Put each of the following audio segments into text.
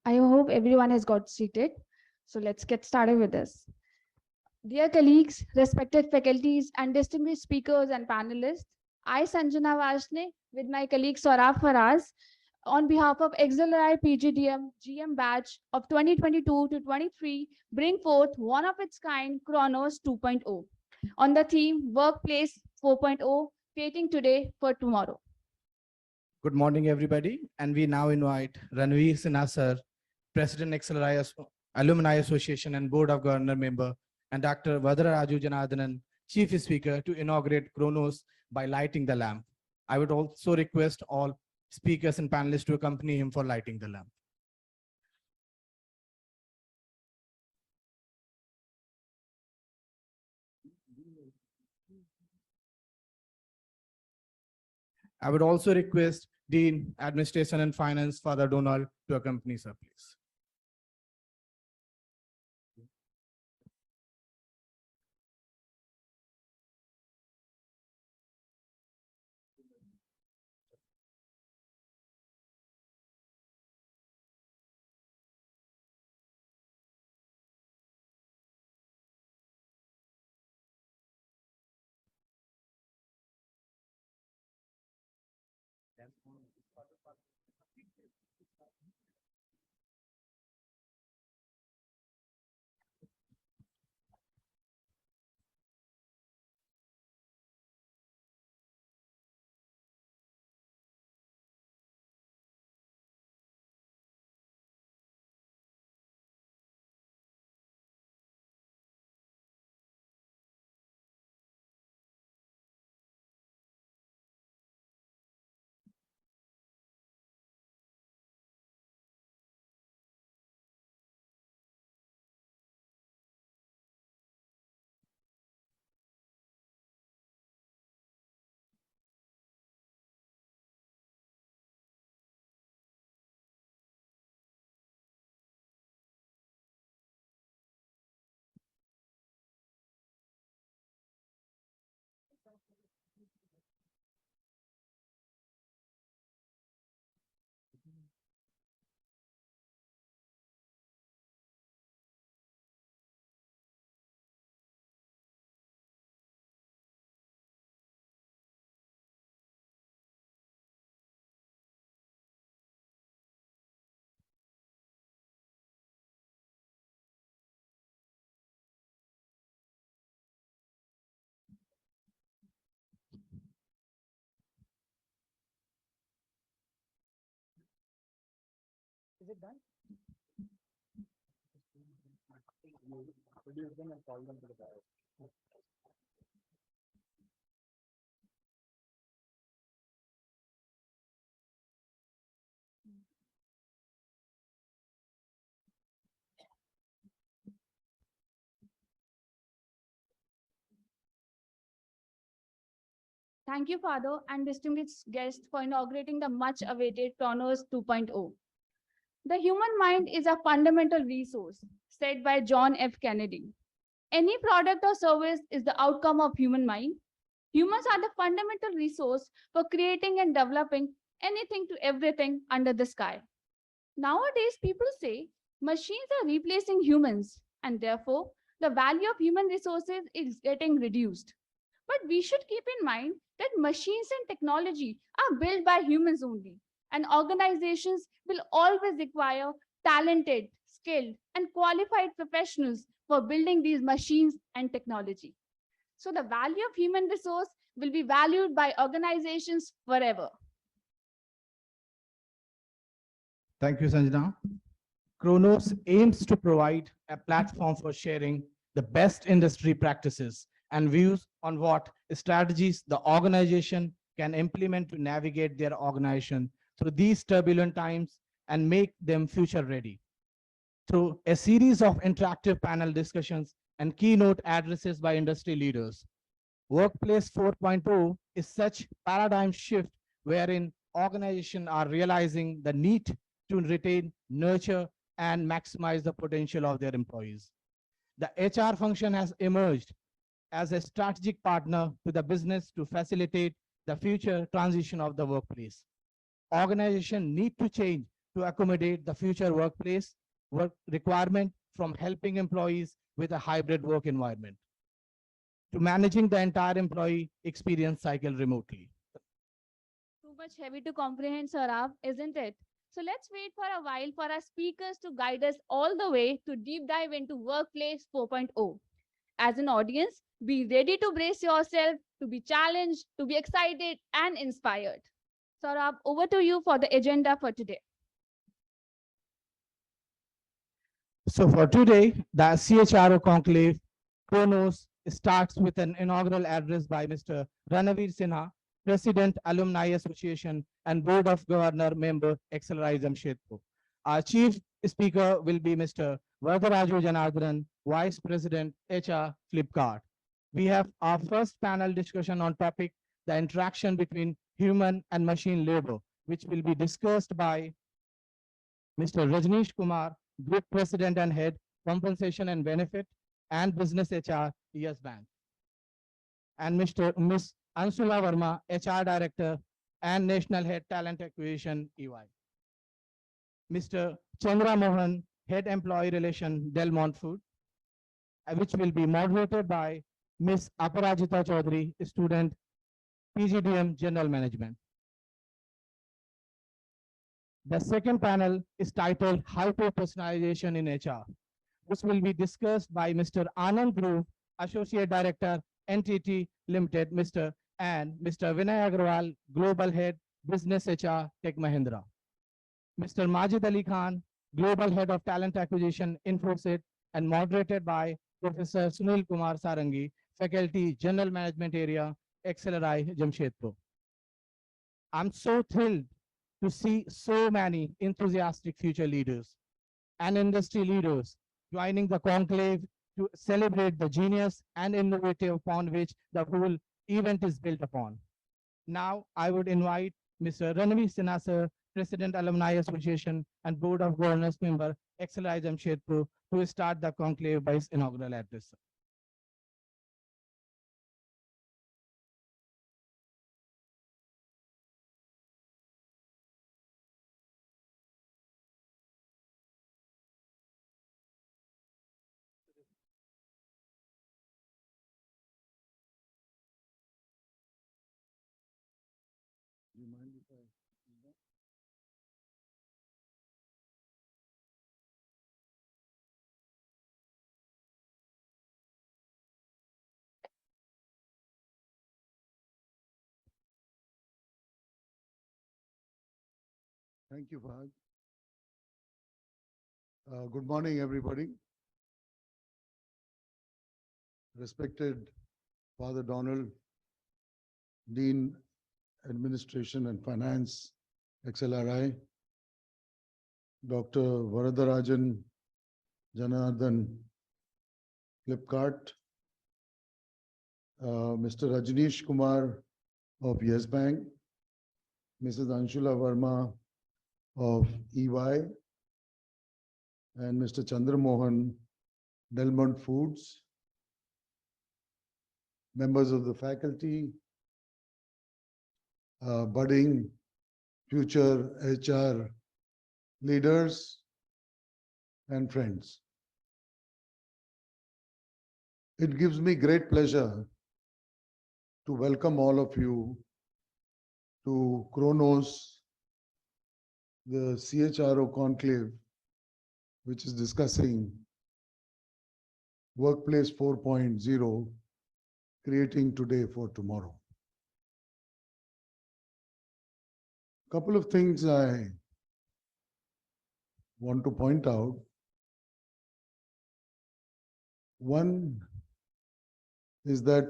I hope everyone has got seated. So let's get started with this. Dear colleagues, respected faculties, and distinguished speakers and panelists, I, Sanjana Varsne, with my colleague Saurabh Faraz, on behalf of XLRI PGDM GM batch of 2022 to 23, bring forth one of its kind, KRONOS 2.0, on the theme Workplace 4.0, creating today for tomorrow. Good morning, everybody. And we now invite Ranveer Sinha sir, President XLRI Alumni Association and Board of Governor member, and Dr. Vadraraju Janardhanan, Chief Speaker, to inaugurate KRONOS by lighting the lamp. I would also request all speakers and panelists to accompany him for lighting the lamp. I would also request Dean, Administration and Finance, Father Donald, to accompany sir, please. Is it done? Produce them and call them to the diet. Thank you, Father, and distinguished guests for inaugurating the much-awaited KRONOS 2.0. The human mind is a fundamental resource, said by John F. Kennedy. Any product or service is the outcome of human mind. Humans are the fundamental resource for creating and developing anything to everything under the sky. Nowadays, people say machines are replacing humans, and therefore, the value of human resources is getting reduced. But we should keep in mind that machines and technology are built by humans only, and organizations will always require talented, skilled, and qualified professionals for building these machines and technology. So the value of human resource will be valued by organizations forever. Thank you, Sanjana. KRONOS aims to provide a platform for sharing the best industry practices and views on what strategies the organization can implement to navigate their organization through these turbulent times and make them future ready. Through a series of interactive panel discussions and keynote addresses by industry leaders, Workplace 4.0 is such paradigm shift wherein organizations are realizing the need to retain, nurture, and maximize the potential of their employees. The HR function has emerged as a strategic partner to the business to facilitate the future transition of the workplace. Organizations need to change to accommodate the future work requirement, from helping employees with a hybrid work environment to managing the entire employee experience cycle remotely. Too much heavy to comprehend, Saurabh, isn't it? So let's wait for a while for our speakers to guide us all the way to deep dive into Workplace 4.0. As an audience, be ready to brace yourself, to be challenged, to be excited and inspired. Saurabh, over to you for the agenda for today. So for today, the CHRO conclave KRONOS starts with an inaugural address by Mr. Ranavir Sinha, President, Alumni Association, and Board of Governor member, XLRI Jamshedpur. Our chief speaker will be Mr. Varadaraju Janardhan, Vice President, HR, Flipkart. We have our first panel discussion on topic, the interaction between human and machine labor, which will be discussed by Mr. Rajneesh Kumar, Group President and Head, Compensation and Benefit, and Business HR, Yes Bank. And Ms. Ansula Verma, HR Director and National Head Talent Acquisition, EY. Mr. Chandra Mohan, Head Employee Relation, Delmont Food, which will be moderated by Ms. Aparajita Chaudhary, student, PGDM General Management. The second panel is titled Hyper-Personalization in HR, which will be discussed by Mr. Anand Dhruv, Associate Director, NTT Limited, Mr. Vinay Agrawal, Global Head, Business HR, Tech Mahindra. Mr. Majid Ali Khan, Global Head of Talent Acquisition, Infosys, and moderated by Professor Sunil Kumar Sarangi, Faculty, General Management Area, XLRI, Jamshedpur. I'm so thrilled to see so many enthusiastic future leaders and industry leaders joining the conclave to celebrate the genius and innovative upon which the whole event is built upon. Now, I would invite Mr. Ranveer Sinha, sir, President, Alumni Association, and Board of Governors member, XLI Jamshedpur, to start the conclave by his inaugural address. Do you mind if I do that? Thank you, Fahad. Good morning, everybody. Respected Father Donald, Dean, Administration and Finance, XLRI, Dr. Varadarajan Janardhan, Flipkart, Mr. Rajneesh Kumar of Yes Bank, Mrs. Anshula Verma of EY, and Mr. Chandra Mohan, Delmont Foods, members of the faculty, budding future HR leaders, and friends. It gives me great pleasure to welcome all of you to KRONOS, the CHRO conclave, which is discussing Workplace 4.0, creating today for tomorrow. Couple of things I want to point out. One is that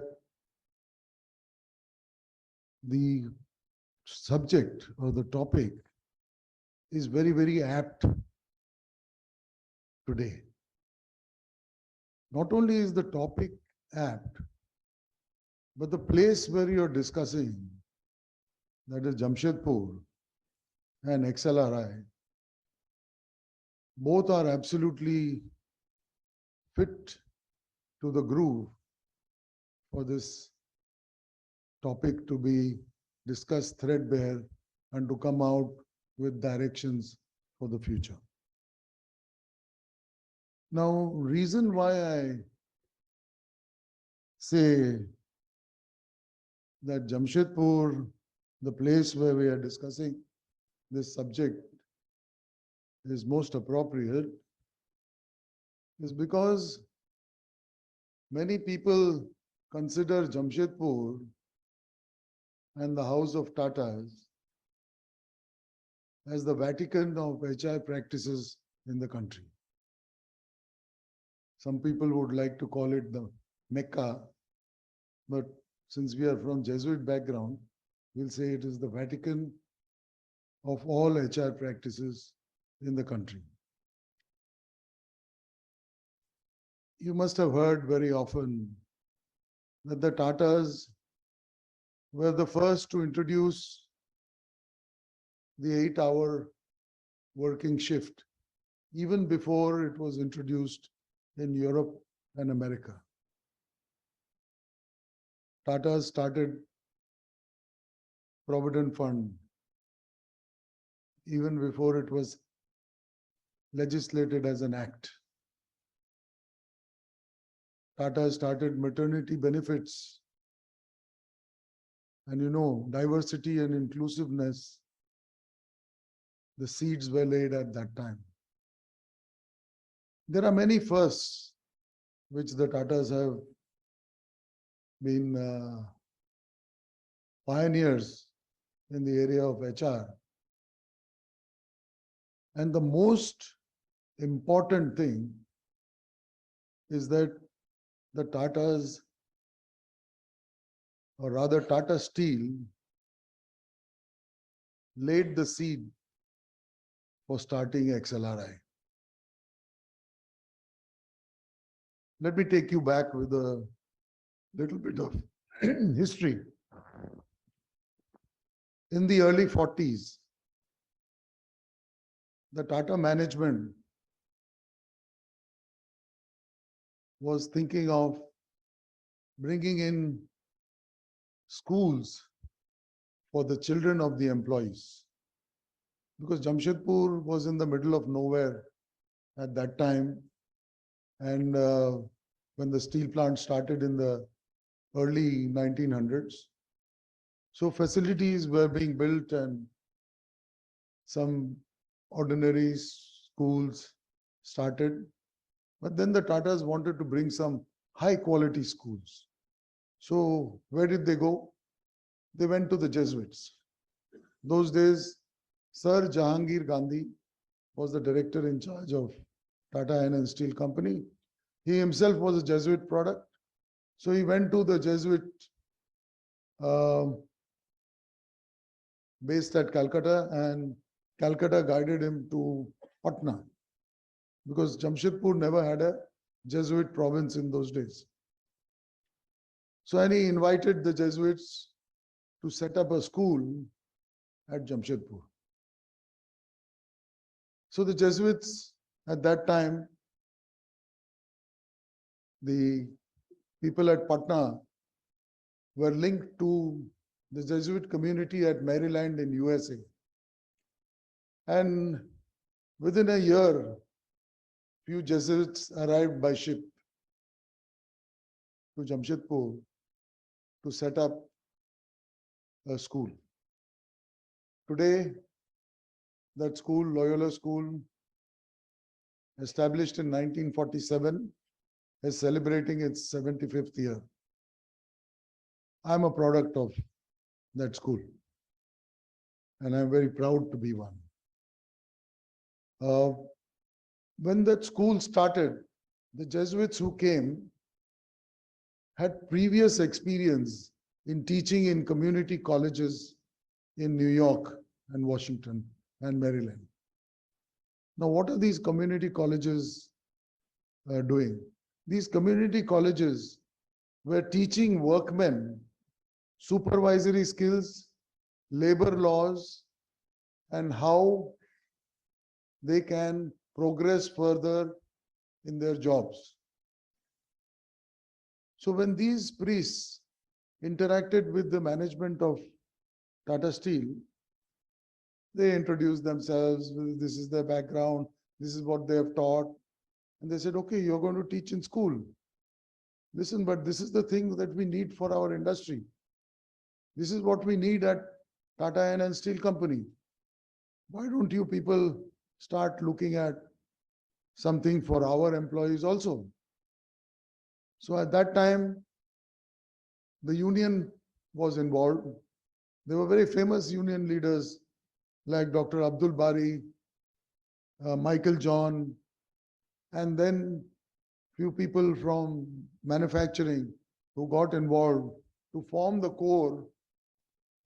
the subject or the topic is very, very apt today. Not only is the topic apt, but the place where you're discussing, that is Jamshedpur and XLRI, both are absolutely fit to the groove for this topic to be discussed threadbare and to come out with directions for the future. Now, reason why I say that Jamshedpur, the place where we are discussing this subject, is most appropriate is because many people consider Jamshedpur and the House of Tatas as the Vatican of HR practices in the country. Some people would like to call it the Mecca, but since we are from Jesuit background, we'll say it is the Vatican of all HR practices in the country. You must have heard very often that the Tatas were the first to introduce the 8-hour working shift, even before it was introduced in Europe and America. Tatas started Provident Fund even before it was legislated as an act. Tata started maternity benefits. And you know, diversity and inclusiveness, the seeds were laid at that time. There are many firsts which the Tatas have been pioneers in the area of HR. And the most important thing is that the Tatas, or rather Tata Steel, laid the seed for starting XLRI. Let me take you back with a little bit of history. In the early 40s, the Tata management was thinking of bringing in schools for the children of the employees. Because Jamshedpur was in the middle of nowhere at that time. And when the steel plant started in the early 1900s, so facilities were being built and some ordinary schools started. But then the Tatas wanted to bring some high quality schools. So where did they go? They went to the Jesuits. Those days, Sir Jahangir Gandhi was the director in charge of Tata Iron and Steel Company. He himself was a Jesuit product. So he went to the Jesuit based at Calcutta, and Calcutta guided him to Patna, because Jamshedpur never had a Jesuit province in those days. So and he invited the Jesuits to set up a school at Jamshedpur. So the Jesuits at that time, the people at Patna were linked to the Jesuit community at Maryland in USA. And within a year, few Jesuits arrived by ship to Jamshedpur to set up a school. Today, that school, Loyola School, established in 1947, is celebrating its 75th year. I'm a product of that school, and I'm very proud to be one. When that school started, the Jesuits who came had previous experience in teaching in community colleges in New York and Washington and Maryland. Now, what are these community colleges doing? These community colleges were teaching workmen supervisory skills, labor laws, and how they can progress further in their jobs. So when these priests interacted with the management of Tata Steel, They introduced themselves, this is their background, this is what they have taught. And they said, okay, you're going to teach in school. Listen, but this is the thing that we need for our industry. This is what we need at Tata Iron Steel Company. Why don't you people start looking at something for our employees also? So at that time, the union was involved. There were very famous union leaders like Dr. Abdul Bari, Michael John, and then few people from manufacturing who got involved to form the core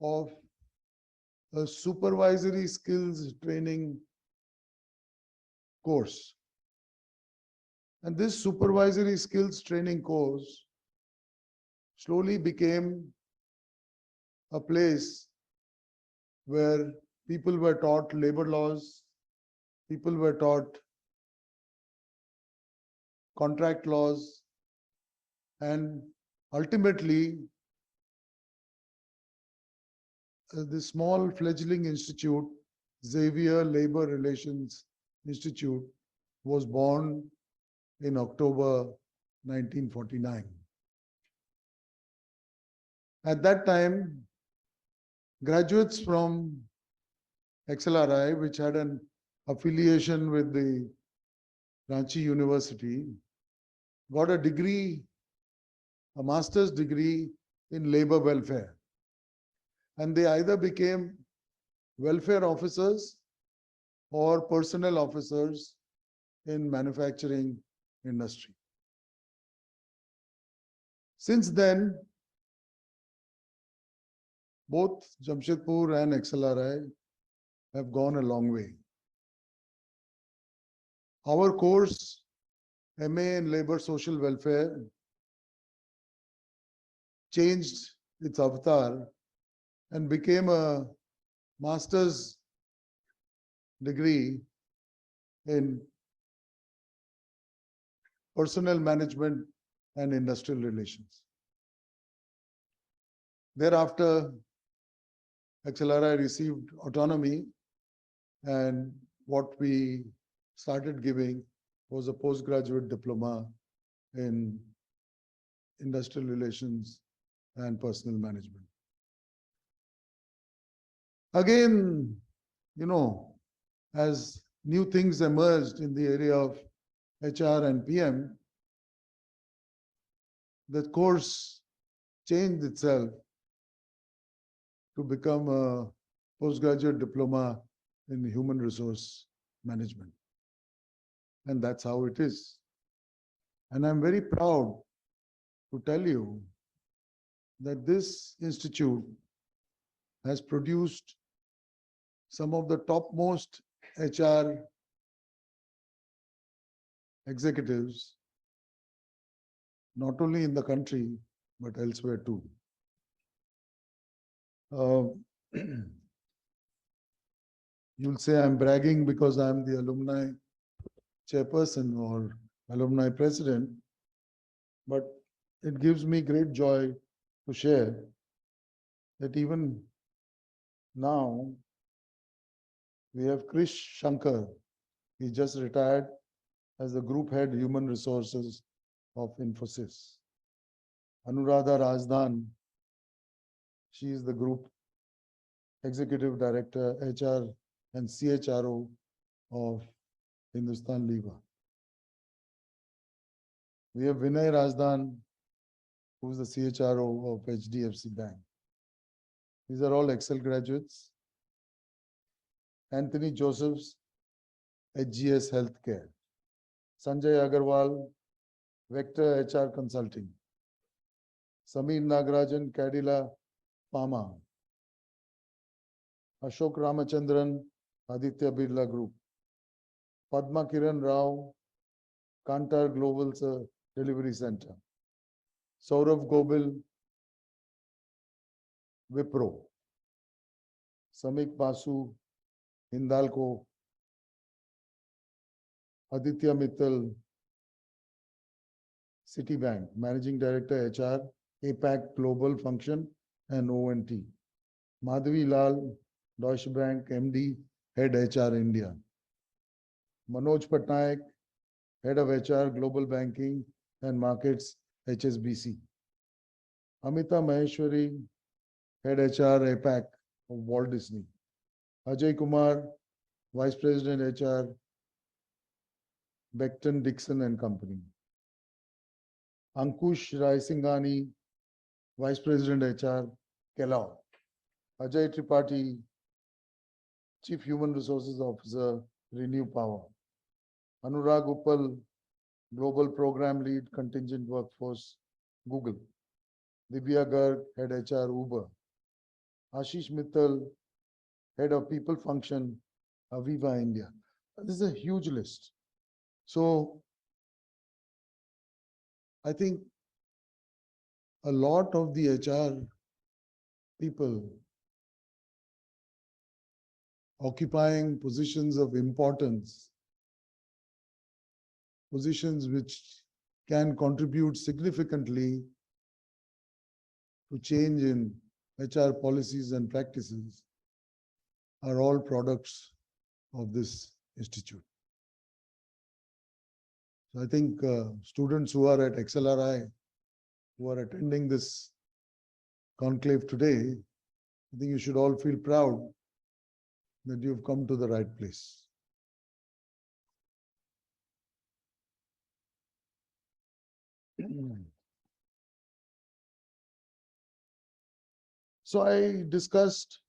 of a supervisory skills training course. And this supervisory skills training course slowly became a place where people were taught labor laws, people were taught contract laws, and ultimately, the small fledgling institute, Xavier Labor Relations Institute, was born in October 1949. At that time, graduates from XLRI, which had an affiliation with the Ranchi University, got a degree, a master's degree in labor welfare. And they either became welfare officers or personnel officers in manufacturing industry. Since then, both Jamshedpur and XLRI have gone a long way. Our course, MA in Labor Social Welfare, changed its avatar and became a master's degree in personnel management and industrial relations. Thereafter, XLRI received autonomy, and what we started giving was a postgraduate diploma in industrial relations and personnel management. Again, as new things emerged in the area of HR and PM, the course changed itself to become a postgraduate diploma in human resource management. And that's how it is. And I'm very proud to tell you that this institute has produced some of the topmost HR executives, not only in the country, but elsewhere too. You'll say I'm bragging because I'm the alumni chairperson or alumni president, but it gives me great joy to share that even now we have Krish Shankar. He just retired as the group head human resources of Infosys. Anuradha Rajdan, she is the group executive director, HR and CHRO of Hindustan Lever. We have Vinay Rajdan, who is the CHRO of HDFC Bank. These are all Excel graduates. Anthony Josephs, HGS Healthcare. Sanjay Agarwal, Vector HR Consulting. Sameer Nagarajan, Cadila Pharma. Ashok Ramachandran, Aditya Birla Group. Padma Kiran Rao, Kantar Global Delivery Center. Saurav Gobil, Wipro. Samik Basu, Hindalco. Aditya Mittal, Citibank, Managing Director HR, APAC Global Function and ONT. Madhavi Lal, Deutsche Bank MD, Head HR India. Manoj Patnaik, Head of HR Global Banking and Markets, HSBC. Amita Maheshwari, Head HR APAC of Walt Disney. Ajay Kumar, Vice President HR, Becton Dixon and Company. Ankush Raisinghani, Vice President HR, Kellogg. Ajay Tripathi, Chief Human Resources Officer, Renew Power. Anurag Uppal, Global Program Lead, Contingent Workforce, Google. Divya Garg, Head HR, Uber. Ashish Mittal, Head of People Function, Aviva India. This is a huge list. So I think a lot of the HR people occupying positions of importance, positions which can contribute significantly to change in HR policies and practices, are all products of this institute. So I think students who are at XLRI, who are attending this conclave today, I think you should all feel proud that you've come to the right place. So I discussed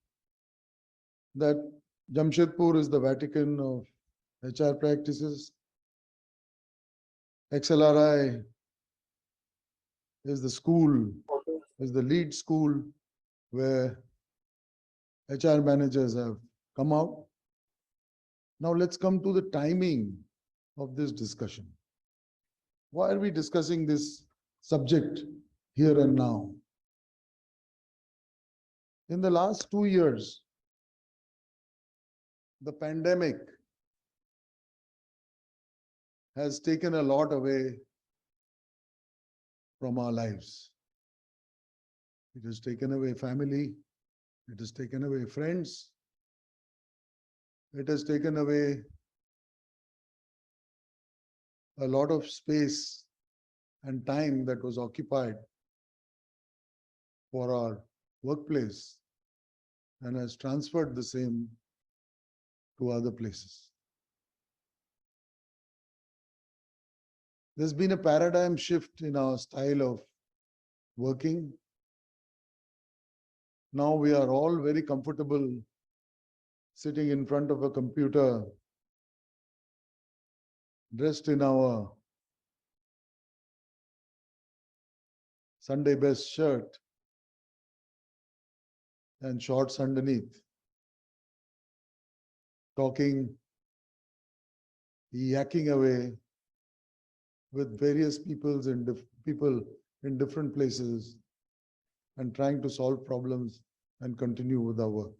that Jamshedpur is the Vatican of HR practices. XLRI is the school, is the lead school where HR managers have come out. Now let's come to the timing of this discussion. Why are we discussing this subject here and now? In the last 2 years, the pandemic has taken a lot away from our lives. It has taken away family. It has taken away friends. It has taken away a lot of space and time that was occupied for our workplace and has transferred the same to other places. There's been a paradigm shift in our style of working. Now we are all very comfortable sitting in front of a computer, dressed in our Sunday best shirt and shorts underneath, talking, yakking away with various people in different places and trying to solve problems and continue with our work.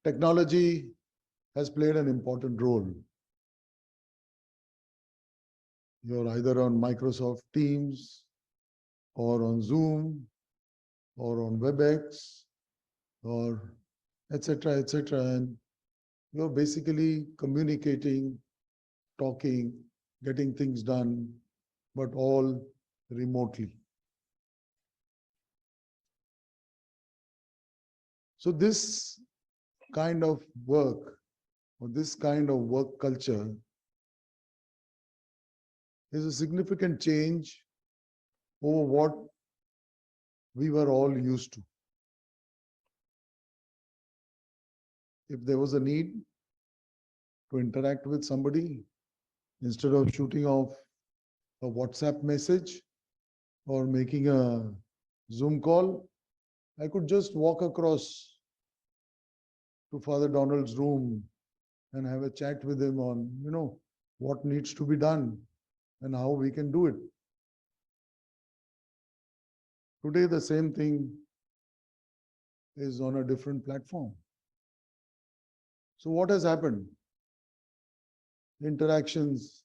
Technology has played an important role. You're either on Microsoft Teams or on Zoom or on WebEx or etc., etc. And you're basically communicating, talking, getting things done, but all remotely. So this kind of work or this kind of work culture is a significant change over what we were all used to. If there was a need to interact with somebody, instead of shooting off a WhatsApp message or making a Zoom call, I could just walk across to Father Donald's room and have a chat with him on, what needs to be done and how we can do it. Today, the same thing is on a different platform. So what has happened? Interactions,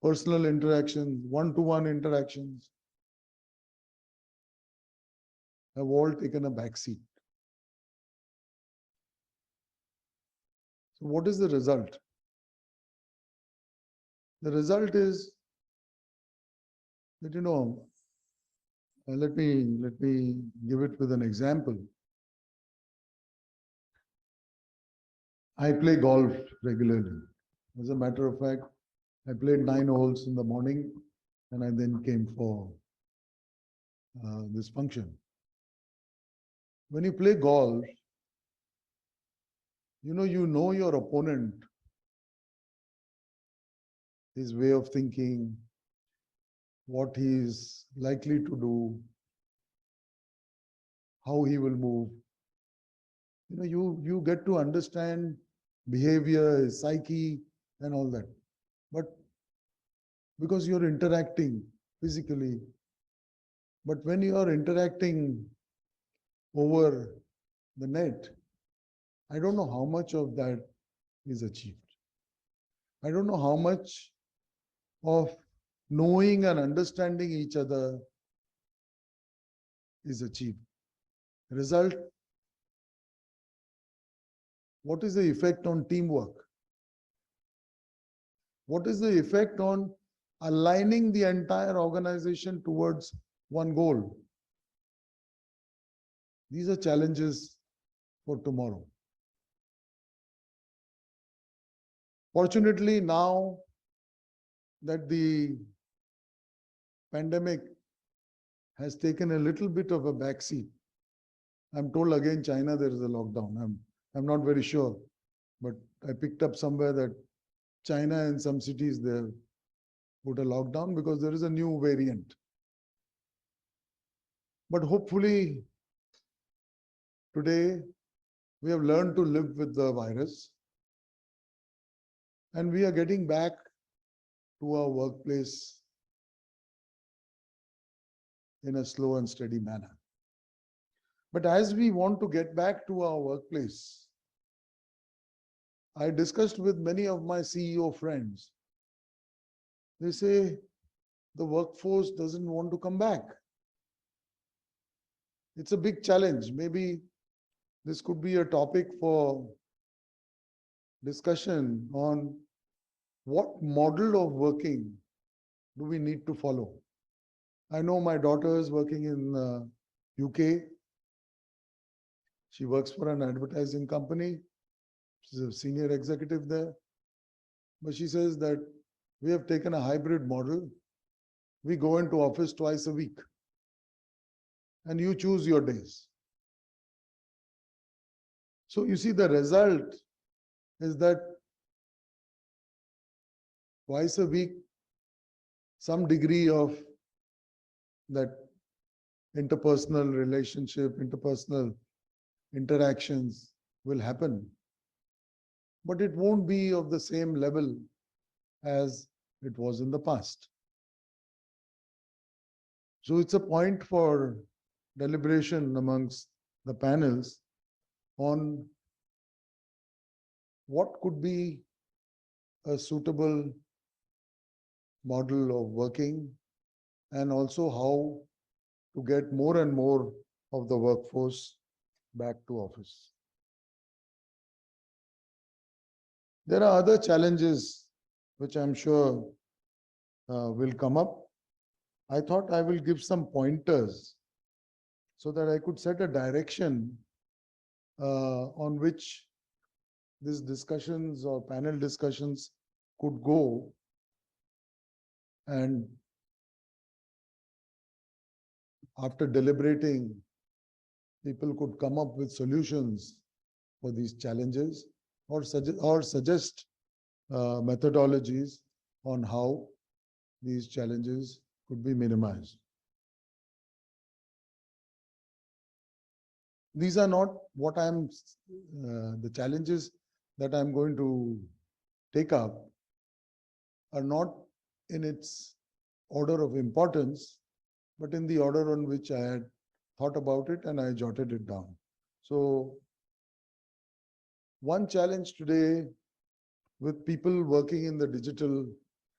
personal interactions, one-to-one interactions have all taken a backseat. So what is the result? The result is that, let me give it with an example. I play golf regularly. As a matter of fact, I played 9 holes in the morning and I then came for this function. When you play golf, you know your opponent, his way of thinking, what he is likely to do, how he will move. You get to understand behavior, his psyche, and all that. But because you're interacting physically, but when you are interacting over the net, I don't know how much of that is achieved. I don't know how much of knowing and understanding each other is achieved. Result, what is the effect on teamwork? What is the effect on aligning the entire organization towards one goal? These are challenges for tomorrow. Fortunately, now that the pandemic has taken a little bit of a backseat, I'm told again China there is a lockdown. I'm not very sure, but I picked up somewhere that China in some cities they put a lockdown because there is a new variant. But hopefully today we have learned to live with the virus and we are getting back to our workplace in a slow and steady manner. But as we want to get back to our workplace, I discussed with many of my CEO friends. They say the workforce doesn't want to come back. It's a big challenge. Maybe this could be a topic for discussion on what model of working do we need to follow. I know my daughter is working in UK. She works for an advertising company. She's a senior executive there. But she says that we have taken a hybrid model. We go into office twice a week. And you choose your days. So you see the result is that twice a week, some degree of that interpersonal relationship, interpersonal interactions will happen. But it won't be of the same level as it was in the past. So it's a point for deliberation amongst the panels on what could be a suitable model of working and also how to get more and more of the workforce back to office. There are other challenges which I'm sure will come up. I thought I will give some pointers so that I could set a direction on which these discussions or panel discussions could go, and after deliberating, people could come up with solutions for these challenges or suggest methodologies on how these challenges could be minimized. These are not what the challenges that I'm going to take up are not in its order of importance, but in the order on which I had thought about it and I jotted it down. So one challenge today with people working in the digital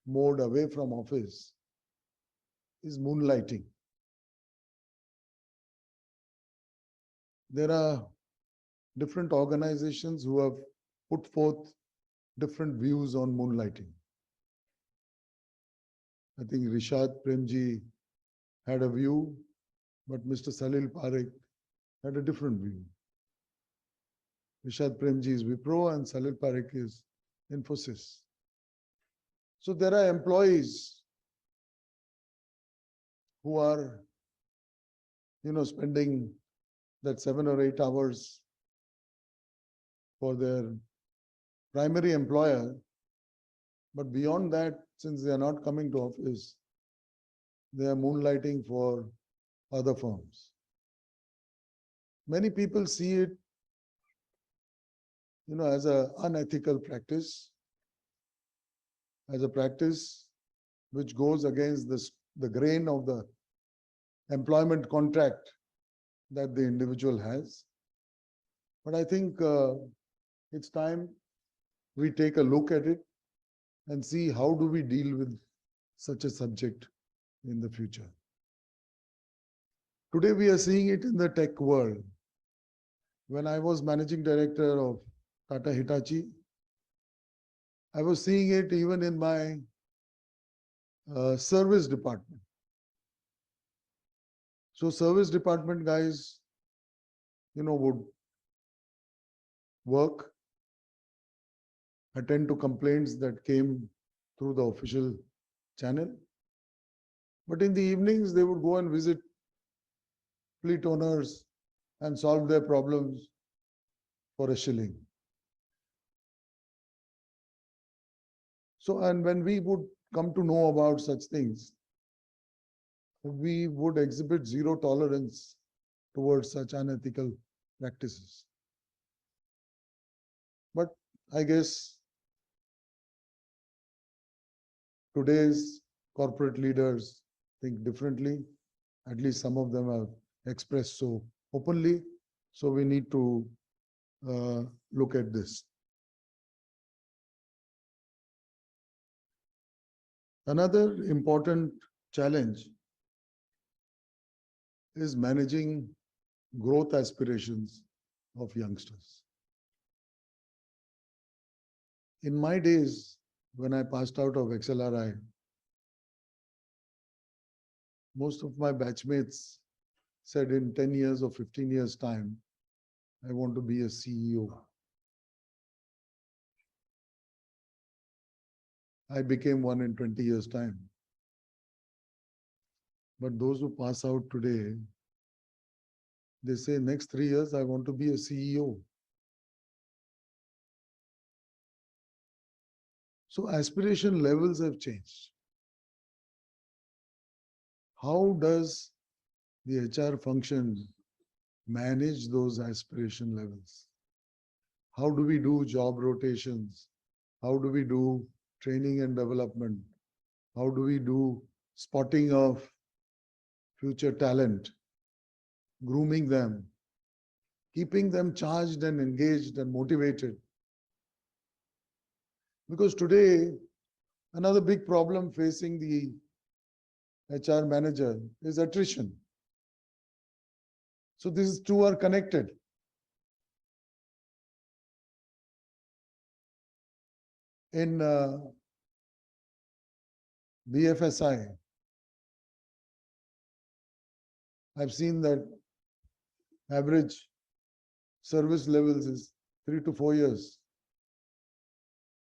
mode away from office is moonlighting. There are different organizations who have put forth different views on moonlighting. I think Rishad Premji had a view, but Mr. Salil Parekh had a different view. Rishad Premji is Wipro and Salil Parekh is Infosys. So there are employees who are, spending that 7 or 8 hours for their primary employer. But beyond that, since they are not coming to office, they are moonlighting for other firms. Many people see it, as an unethical practice, as a practice which goes against the grain of the employment contract that the individual has. But I think it's time we take a look at it and see how do we deal with such a subject in the future. Today we are seeing it in the tech world. When I was managing director of Tata Hitachi, I was seeing it even in my service department. So service department guys, would work, attend to complaints that came through the official channel. But in the evenings, they would go and visit fleet owners and solve their problems for a shilling. So, and when we would come to know about such things, we would exhibit zero tolerance towards such unethical practices. But I guess today's corporate leaders think differently. At least some of them have expressed so openly. So we need to look at this. Another important challenge is managing growth aspirations of youngsters. In my days, when I passed out of XLRI, most of my batchmates said in 10 years or 15 years' time, I want to be a CEO. I became one in 20 years' time. But those who pass out today, they say next 3 years, I want to be a CEO. So aspiration levels have changed. How does the HR function manage those aspiration levels? How do we do job rotations? How do we do training and development? How do we do spotting of future talent, grooming them, keeping them charged and engaged and motivated? Because today, another big problem facing the HR manager is attrition. So these two are connected. In BFSI, I've seen that average service levels is 3 to 4 years.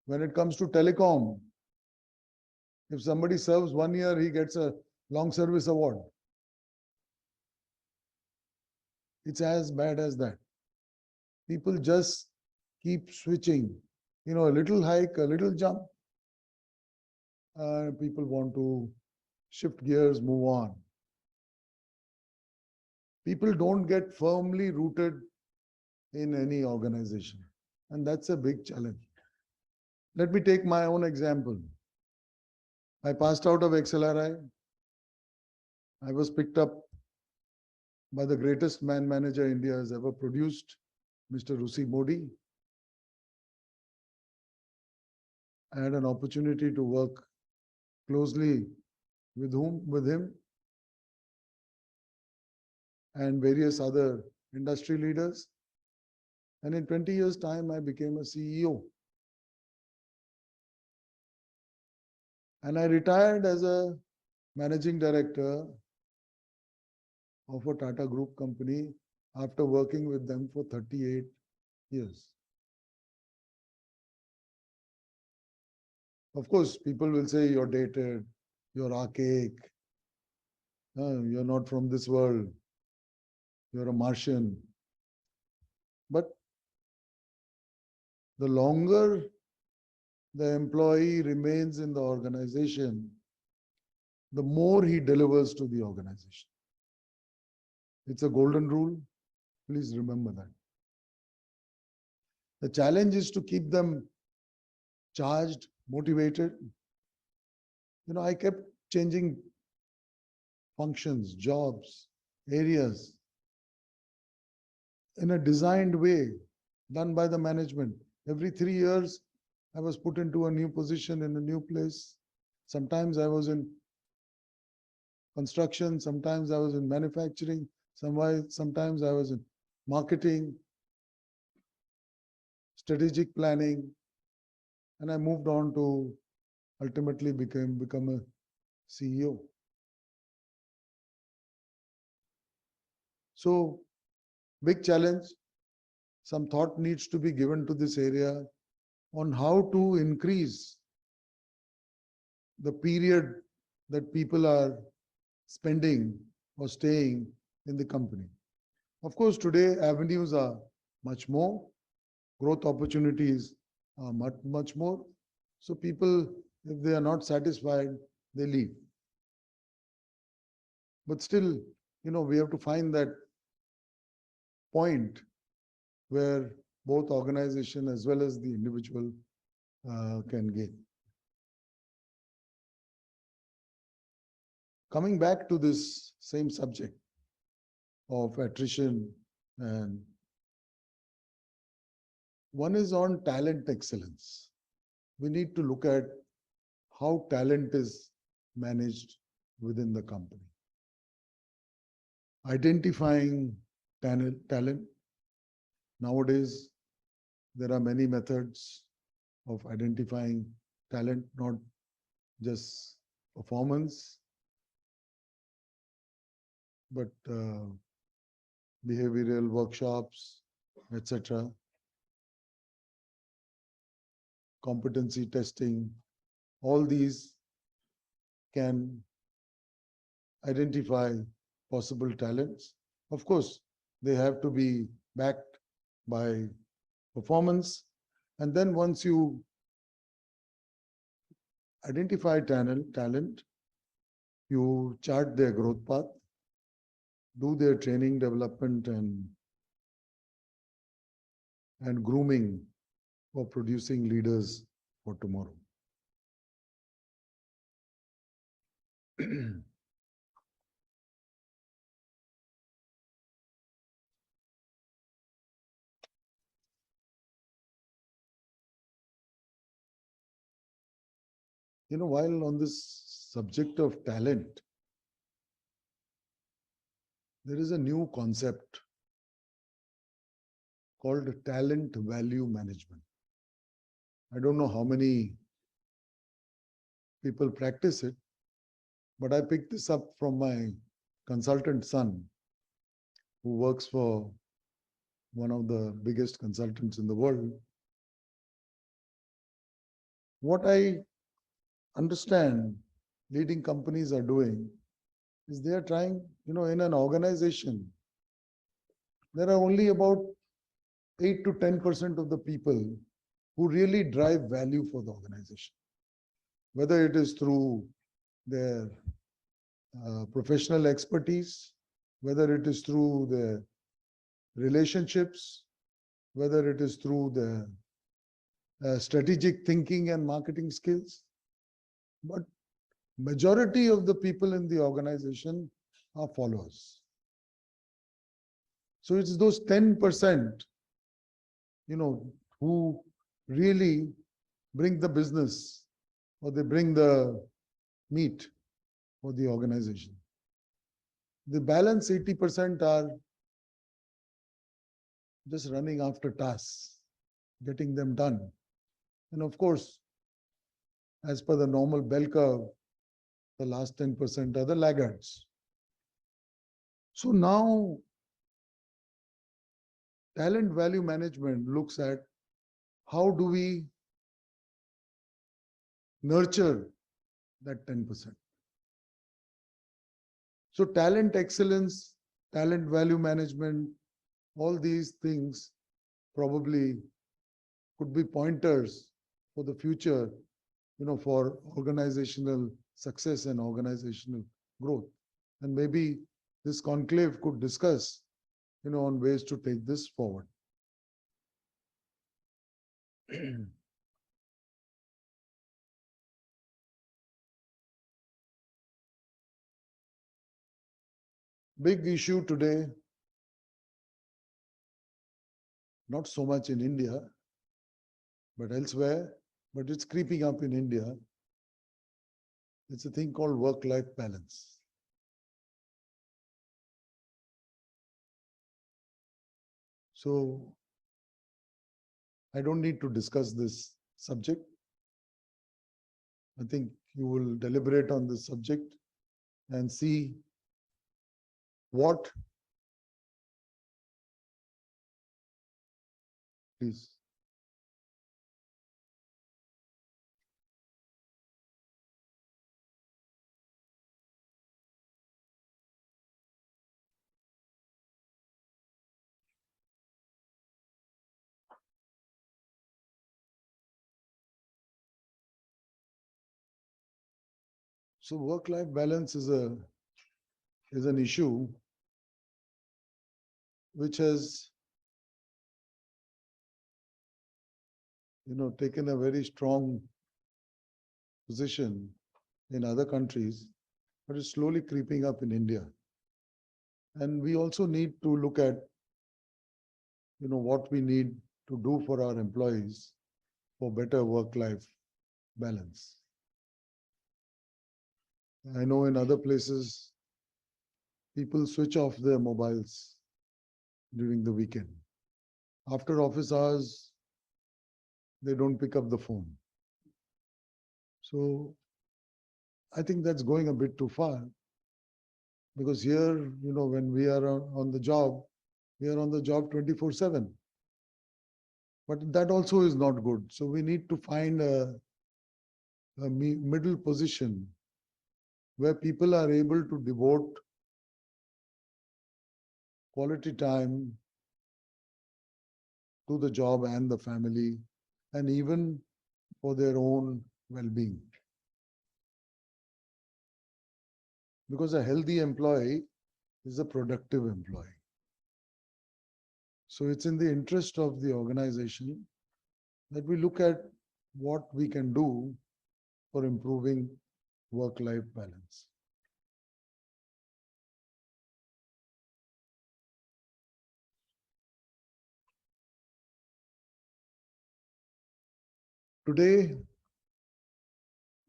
When it comes to telecom, if somebody serves 1 year, he gets a long service award. It's as bad as that. People just keep switching, a little hike, a little jump. People want to shift gears, move on. People don't get firmly rooted in any organization. And that's a big challenge. Let me take my own example. I passed out of XLRI. I was picked up by the greatest man manager India has ever produced, Mr. Rusi Modi. I had an opportunity to work closely with him and various other industry leaders. And in 20 years' time, I became a CEO. And I retired as a managing director of a Tata Group company after working with them for 38 years. Of course, people will say you're dated, you're archaic, you're not from this world, you're a Martian. But the longer the employee remains in the organization, the more he delivers to the organization. It's a golden rule. Please remember that. The challenge is to keep them charged, motivated. I kept changing functions, jobs, areas in a designed way done by the management. Every 3 years, I was put into a new position in a new place. Sometimes I was in construction, sometimes I was in manufacturing, sometimes I was in marketing, strategic planning, and I moved on to ultimately become a CEO. So, big challenge. Some thought needs to be given to this area on how to increase the period that people are spending or staying in the company. Of course, today avenues are much more, growth opportunities are much more. So people, if they are not satisfied, they leave. But still, we have to find that point where both organization as well as the individual can gain. Coming back to this same subject of attrition, and one is on talent excellence. We need to look at how talent is managed within the company. Identifying talent. Nowadays, there are many methods of identifying talent, not just performance, but behavioral workshops, etc. Competency testing, all these can identify possible talents. Of course, they have to be backed by performance. And then once you identify talent, you chart their growth path, do their training development and grooming for producing leaders for tomorrow. While on this subject of talent, there is a new concept called talent value management. I don't know how many people practice it, but I picked this up from my consultant son, who works for one of the biggest consultants in the world. What I understand leading companies are doing is they are trying, in an organization, there are only about 8 to 10% of the people who really drive value for the organization, whether it is through their professional expertise, whether it is through their relationships, whether it is through the strategic thinking and marketing skills. But majority of the people in the organization are followers. So it's those 10%, who really bring the business, or they bring the meat for the organization. The balance 80% are just running after tasks, getting them done. And of course, as per the normal bell curve, the last 10% are the laggards. So now talent value management looks at how do we nurture that 10%. So talent excellence, talent value management, all these things probably could be pointers for the future, for organizational success and organizational growth. And maybe this conclave could discuss, on ways to take this forward. Big issue today, not so much in India, but elsewhere, but it's creeping up in India. It's a thing called work-life balance. So I don't need to discuss this subject. I think you will deliberate on this subject and see what, please. So work-life balance is an issue which has taken a very strong position in other countries, but it's slowly creeping up in India. And we also need to look at what we need to do for our employees for better work-life balance. I know in other places, people switch off their mobiles during the weekend. After office hours, they don't pick up the phone. So I think that's going a bit too far, because here, when we are on the job, we are on the job 24/7. But that also is not good. So we need to find a middle position where people are able to devote quality time to the job and the family, and even for their own well-being. Because a healthy employee is a productive employee. So it's in the interest of the organization that we look at what we can do for improving work-life balance. Today,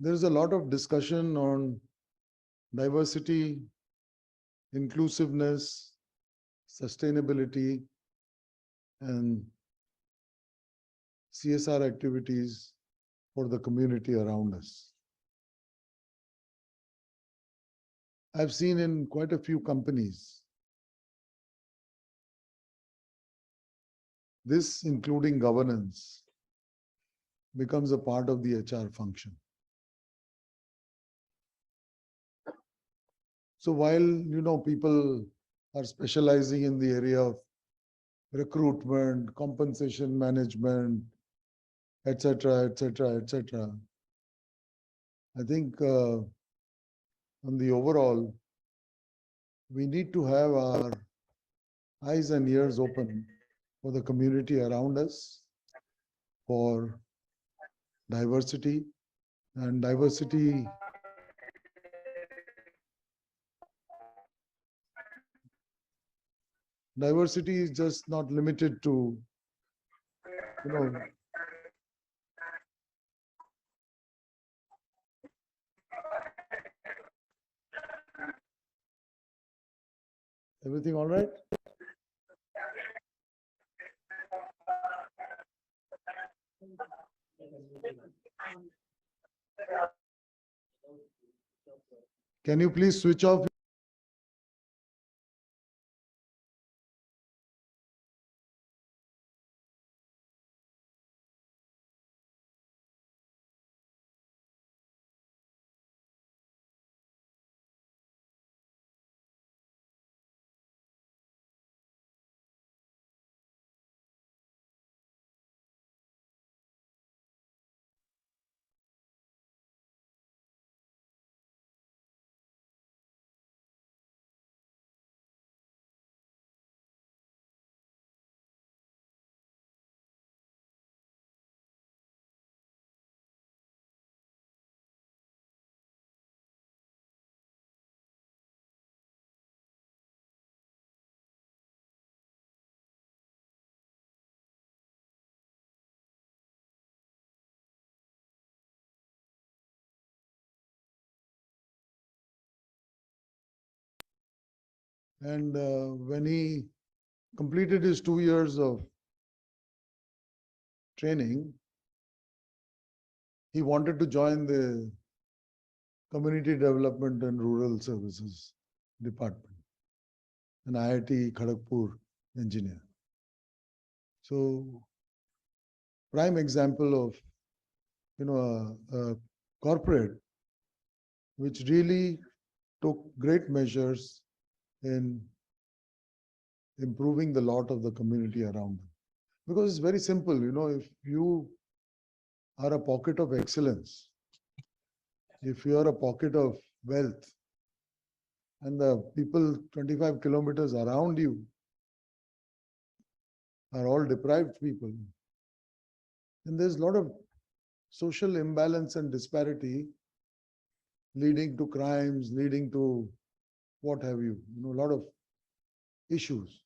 there is a lot of discussion on diversity, inclusiveness, sustainability, and CSR activities for the community around us. I've seen in quite a few companies, this, including governance, becomes a part of the HR function. So while, people are specializing in the area of recruitment, compensation management, etc., etc., etc., I think on the overall, we need to have our eyes and ears open for the community around us, for diversity, and diversity is just not limited to, everything all right? Can you please switch off? And when he completed his 2 years of training, he wanted to join the Community Development and Rural Services Department, an IIT Kharagpur engineer. So, prime example of a corporate which really took great measures in improving the lot of the community around them. Because it's very simple, if you are a pocket of excellence, if you are a pocket of wealth, and the people 25 kilometers around you are all deprived people, and there's a lot of social imbalance and disparity leading to crimes, leading to what have you, a lot of issues.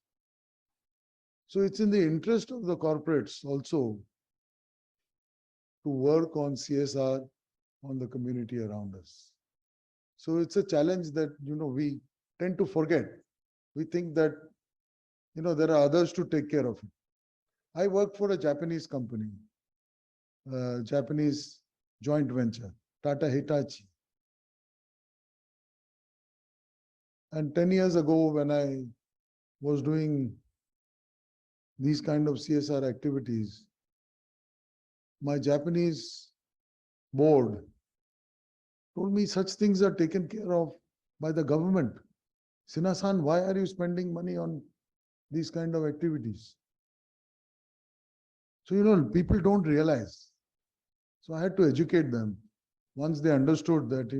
So it's in the interest of the corporates also to work on CSR on the community around us. So it's a challenge that, we tend to forget. We think that, there are others to take care of it. I work for a Japanese company, Japanese joint venture, Tata Hitachi. And 10 years ago, when I was doing these kind of CSR activities, my Japanese board told me such things are taken care of by the government. Sinha-san, why are you spending money on these kind of activities? So, people don't realize. So I had to educate them. Once they understood that,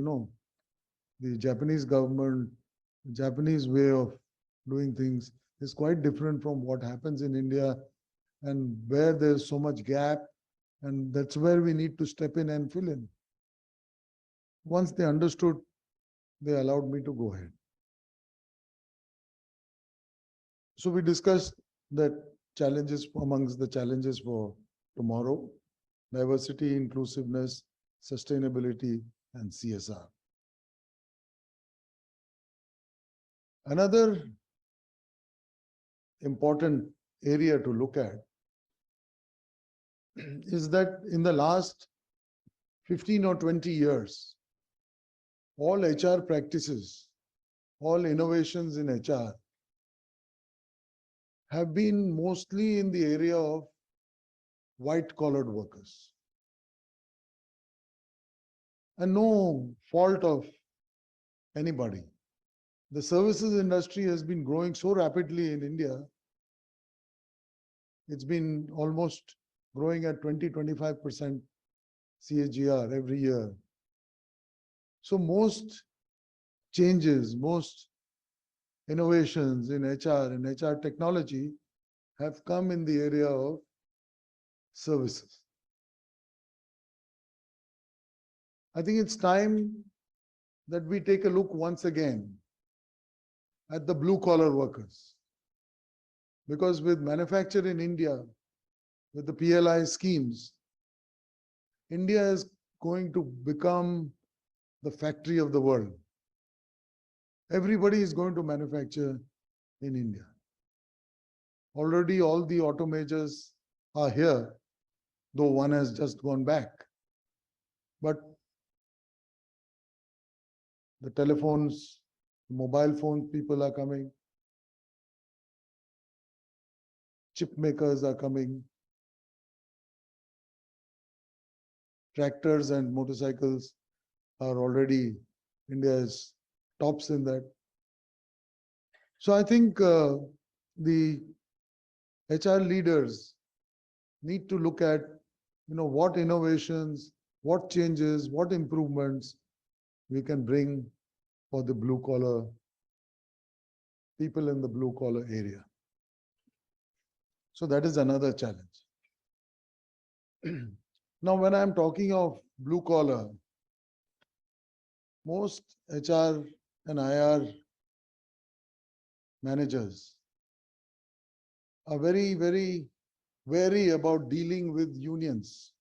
the Japanese government, the Japanese way of doing things is quite different from what happens in India, and where there's so much gap, and that's where we need to step in and fill in. Once they understood, they allowed me to go ahead. So we discussed that challenges amongst the challenges for tomorrow: diversity, inclusiveness, sustainability, and CSR. Another important area to look at is that in the last 15 or 20 years, all HR practices, all innovations in HR have been mostly in the area of white-collared workers. And no fault of anybody. The services industry has been growing so rapidly in India. It's been almost growing at 20-25% CAGR every year. So most changes, most innovations in HR and HR technology have come in the area of services. I think it's time that we take a look once again at the blue-collar workers. Because with manufacture in India, with the PLI schemes, India is going to become the factory of the world. Everybody is going to manufacture in India. Already all the auto majors are here, though one has just gone back. But the telephones, mobile phone people are coming, chip makers are coming, tractors and motorcycles are already, India is tops in that. So I think the HR leaders need to look at, what innovations, what changes, what improvements we can bring for the blue collar people in the blue collar area. So that is another challenge. Now, when I'm talking of blue collar, most HR and IR managers are very, very wary about dealing with unions.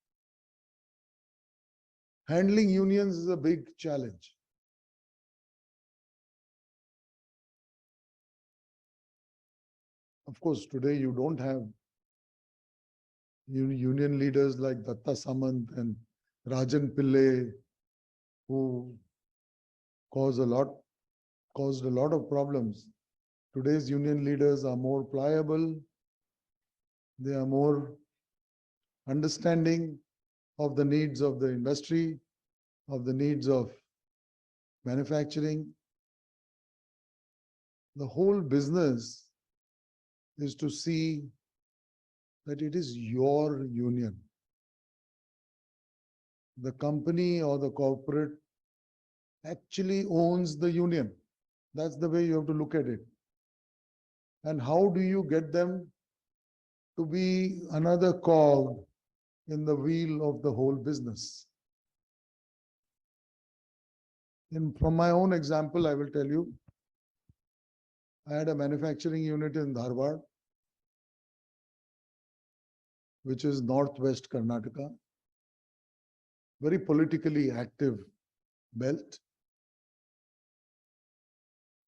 Handling unions is a big challenge. Of course, today you don't have union leaders like Datta Samant and Rajan Pillai, who caused a lot of problems. Today's union leaders are more pliable. They are more understanding of the needs of the industry, of the needs of manufacturing. The whole business is to see that it is your union. The company or the corporate actually owns the union. That's the way you have to look at it. And how do you get them to be another cog in the wheel of the whole business? From my own example, I will tell you, I had a manufacturing unit in Dharwad, which is northwest Karnataka, very politically active belt.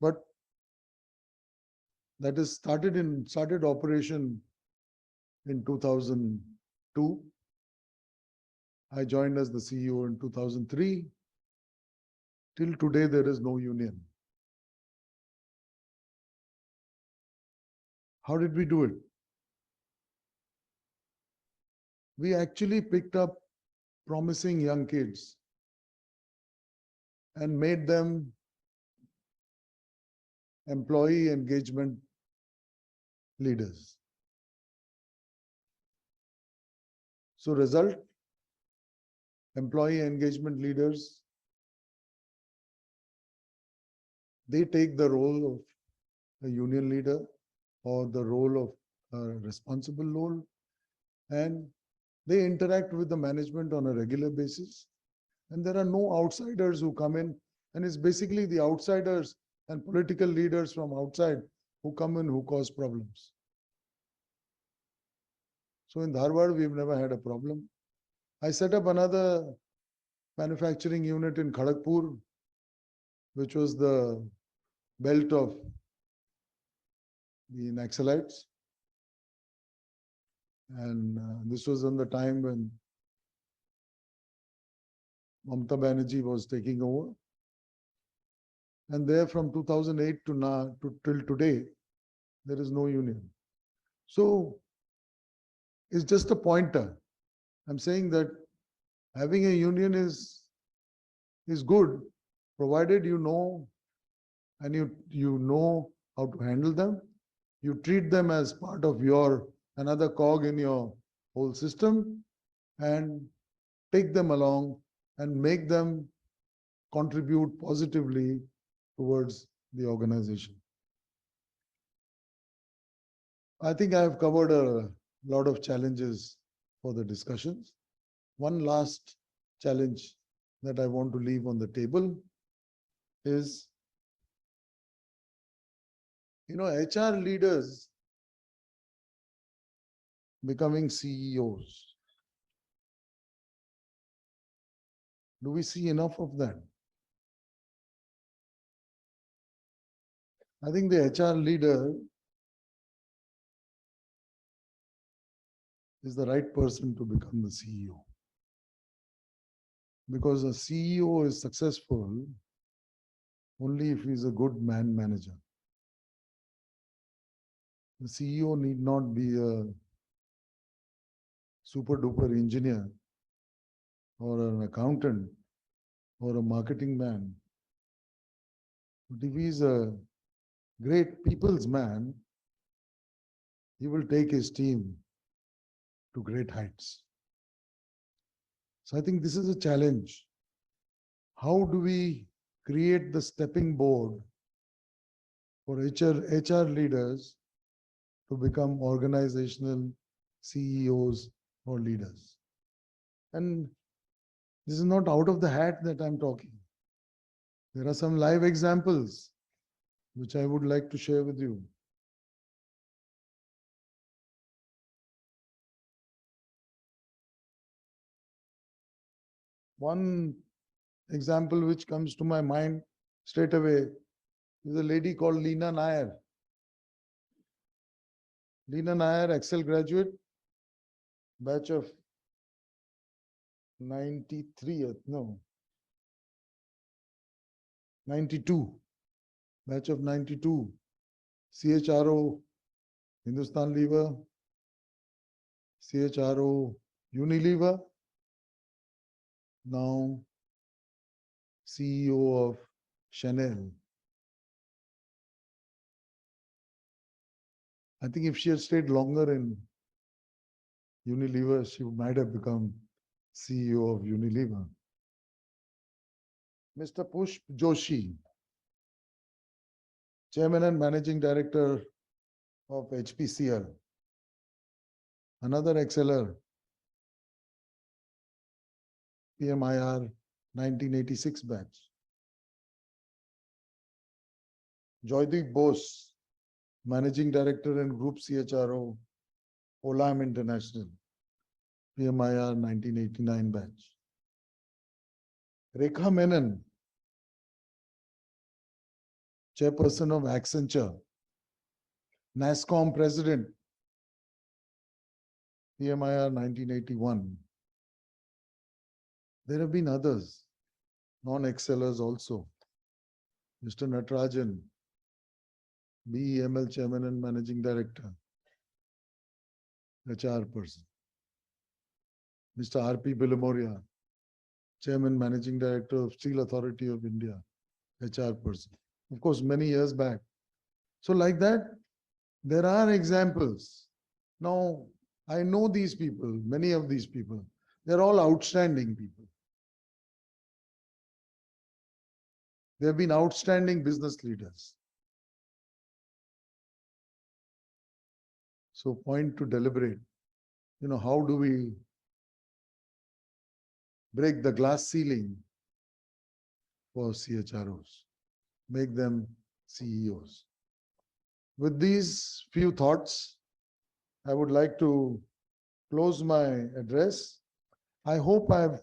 But that is started operation in 2002. I joined as the CEO in 2003. Till today, there is no union. How did we do it? We actually picked up promising young kids and made them employee engagement leaders. So result, employee engagement leaders, they take the role of a union leader or the role of a responsible role, and they interact with the management on a regular basis. And there are no outsiders who come in, and it's basically the outsiders and political leaders from outside who come in who cause problems. So in Dharwad, we've never had a problem. I set up another manufacturing unit in Kharagpur, which was the belt of the Naxalites. And this was in the time when Mamata Banerjee was taking over. And there from 2008 to now, till today, there is no union. So it's just a pointer. I'm saying that having a union is good, provided you know and you know how to handle them. You treat them as part of your another cog in your whole system and take them along and make them contribute positively towards the organization. I think I have covered a lot of challenges for the discussions. One last challenge that I want to leave on the table is, HR leaders becoming CEOs. Do we see enough of that? I think the HR leader is the right person to become the CEO. Because a CEO is successful only if he is a good man manager. The CEO need not be a super duper engineer or an accountant or a marketing man. But if he is a great people's man, he will take his team to great heights. So I think this is a challenge. How do we create the stepping board for HR leaders to become organizational CEOs or leaders? And this is not out of the hat that I'm talking. There are some live examples which I would like to share with you. One example which comes to my mind straight away is a lady called Leena Nair. Leena Nair, Excel graduate, batch of 93, no, 92, batch of 92, CHRO, Hindustan Lever, CHRO, Unilever, now CEO of Chanel. I think if she had stayed longer in Unilever, she might have become CEO of Unilever. Mr. Pushp Joshi, Chairman and Managing Director of HPCL, another XLR, PMIR 1986 batch. Joydeep Bose, Managing Director and Group CHRO, Olam International, PMIR 1989 batch. Rekha Menon, Chairperson of Accenture, NASSCOM President, PMIR 1981. There have been others, non-excellers also. Mr. Natarajan, BEML Chairman and Managing Director, HR person. Mr. R.P. Bilamoria, Chairman Managing Director of Steel Authority of India, HR person. Of course, many years back. So like that, there are examples. Now, I know these people, many of these people. They're all outstanding people. They have been outstanding business leaders. So point to deliberate. How do we break the glass ceiling for CHROs, make them CEOs? With these few thoughts, I would like to close my address. I hope I've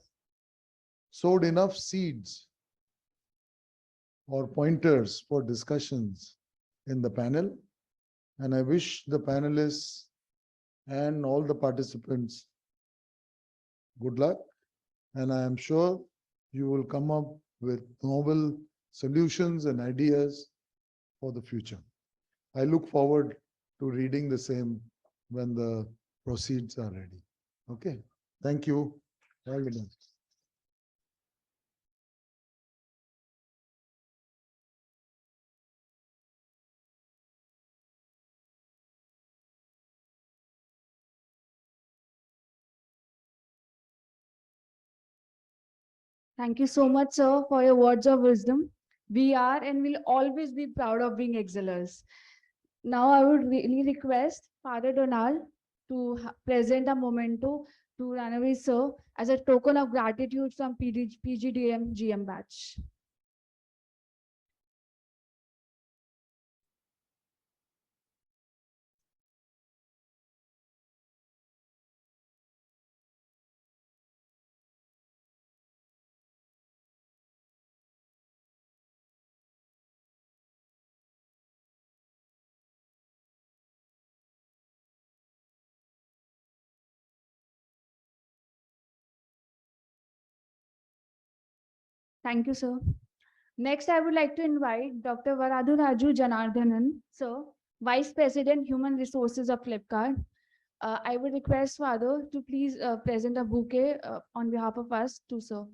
sowed enough seeds or pointers for discussions in the panel. And I wish the panelists and all the participants good luck. And I am sure you will come up with novel solutions and ideas for the future. I look forward to reading the same when the proceeds are ready. Okay. Thank you. All the best. Thank you so much, sir, for your words of wisdom. We are and will always be proud of being excellers. Now, I would really request Father Donald to present a memento to Ranavir sir as a token of gratitude from PGDM GM batch. Thank you, sir. Next, I would like to invite Dr. Varaduraju Janardhanan, sir, Vice President, Human Resources of Flipkart. I would request Father to please present a bouquet on behalf of us to sir.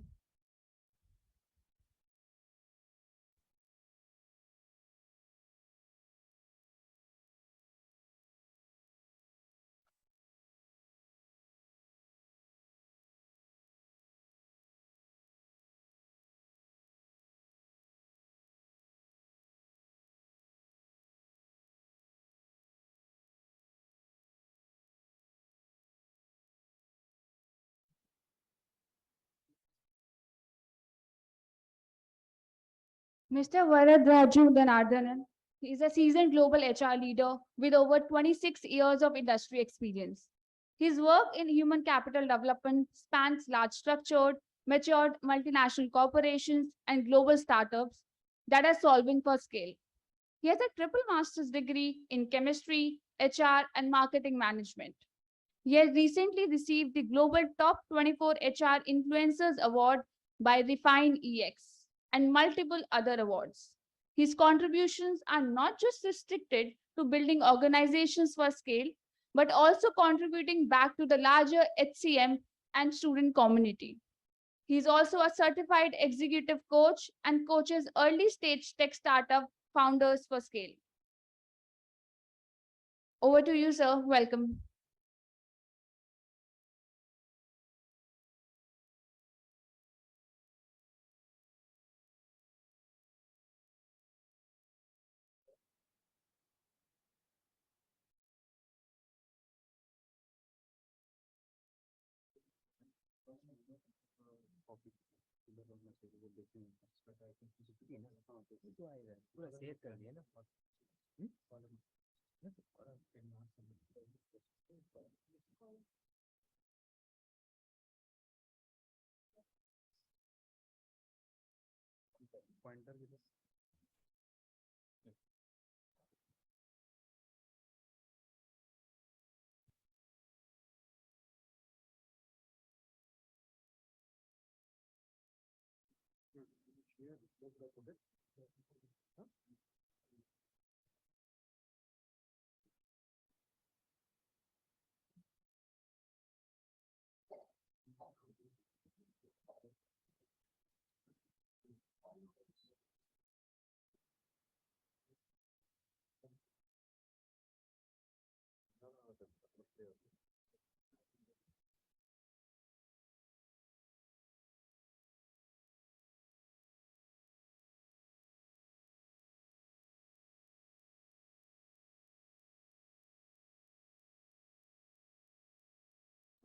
Mr. Varadraju Dhanardhanan is a seasoned global HR leader with over 26 years of industry experience. His work in human capital development spans large structured, matured multinational corporations and global startups that are solving for scale. He has a triple master's degree in chemistry, HR, and marketing management. He has recently received the Global Top 24 HR Influencers Award by Refine EX and multiple other awards. His contributions are not just restricted to building organizations for scale, but also contributing back to the larger HCM and student community. He is also a certified executive coach and coaches early stage tech startup founders for scale. Over to you, sir. Welcome.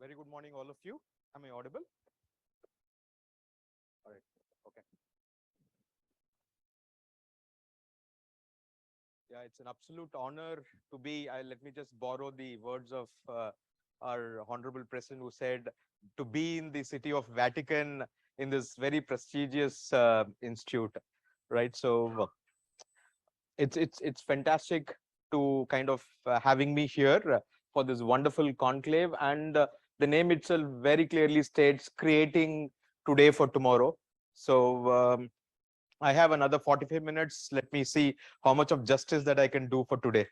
Very good morning, all of you. Am I audible? All right. Okay. Yeah, it's an absolute honor to be. Let me just borrow the words of our honorable president, who said to be in the city of Vatican in this very prestigious institute, right? So it's fantastic to kind of having me here for this wonderful conclave, and the name itself very clearly states creating today for tomorrow. So I have another 45 minutes. Let me see how much of justice that I can do for today,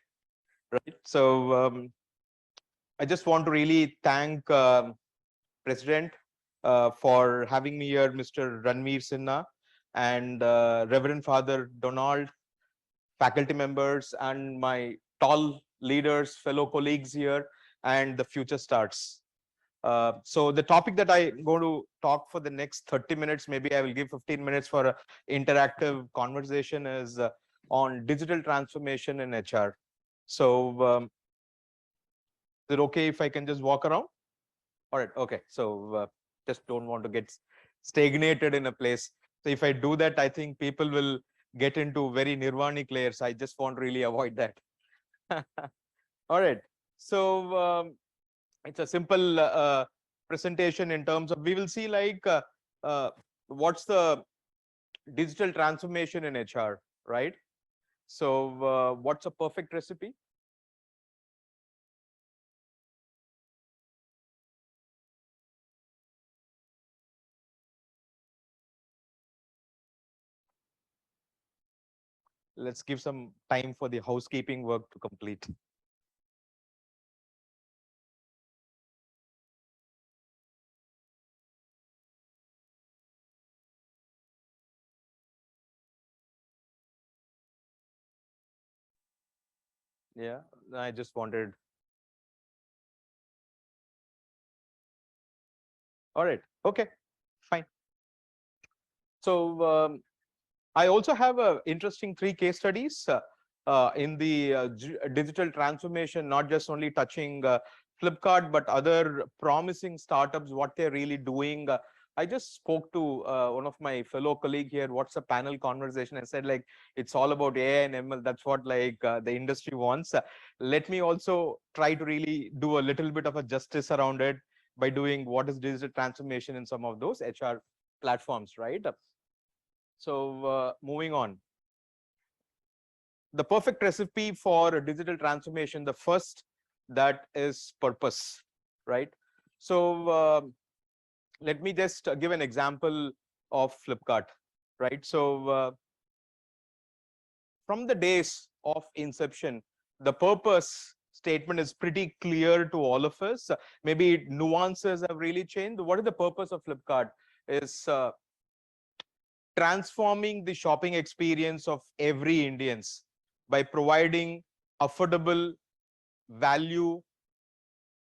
right? So I just want to really thank President for having me here, Mr. Ranveer Sinha, and Reverend Father Donald, faculty members, and my tall leaders, fellow colleagues here, and the future starts. So the topic that I'm going to talk for the next 30 minutes, maybe I will give 15 minutes for an interactive conversation, is on digital transformation in HR. So is it okay if I can just walk around? All right, okay. So just don't want to get stagnated in a place. So if I do that, I think people will get into very nirvanic layers. I just want to really avoid that. All right. So it's a simple presentation in terms of, we will see like what's the digital transformation in HR, right? So what's a perfect recipe? let's give some time for the housekeeping work to complete. Yeah, I just wanted. All right. Okay, fine. So I also have interesting 3 case studies in the digital transformation, not just only touching Flipkart, but other promising startups, what they're really doing. I just spoke to one of my fellow colleague here, what's a panel conversation, and said like, it's all about AI and ML. That's what like the industry wants. Let me also try to really do a little bit of a justice around it by doing what is digital transformation in some of those HR platforms, right? So moving on. The perfect recipe for a digital transformation, the first, that is purpose, right? So let me just give an example of Flipkart, right? So from the days of inception, the purpose statement is pretty clear to all of us. Maybe nuances have really changed. What is the purpose of Flipkart? Is transforming the shopping experience of every Indians by providing affordable value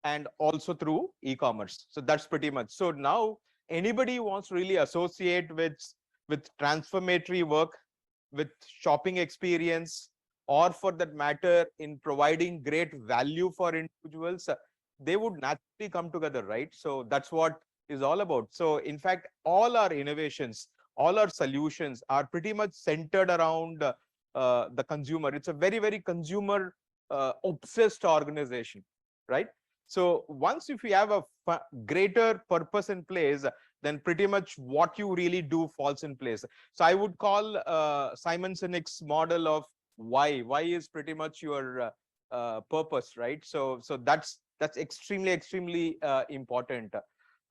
and also through e-commerce. So that's pretty much. So now anybody wants to really associate with transformatory work, with shopping experience, or for that matter in providing great value for individuals, they would naturally come together, right? So that's what is all about. So in fact, all our innovations, all our solutions are pretty much centered around the consumer. It's a very, very consumer obsessed organization, right? So once if you have a greater purpose in place, then pretty much what you really do falls in place. So I would call Simon Sinek's model of why. Why is pretty much your purpose, right? So that's extremely important.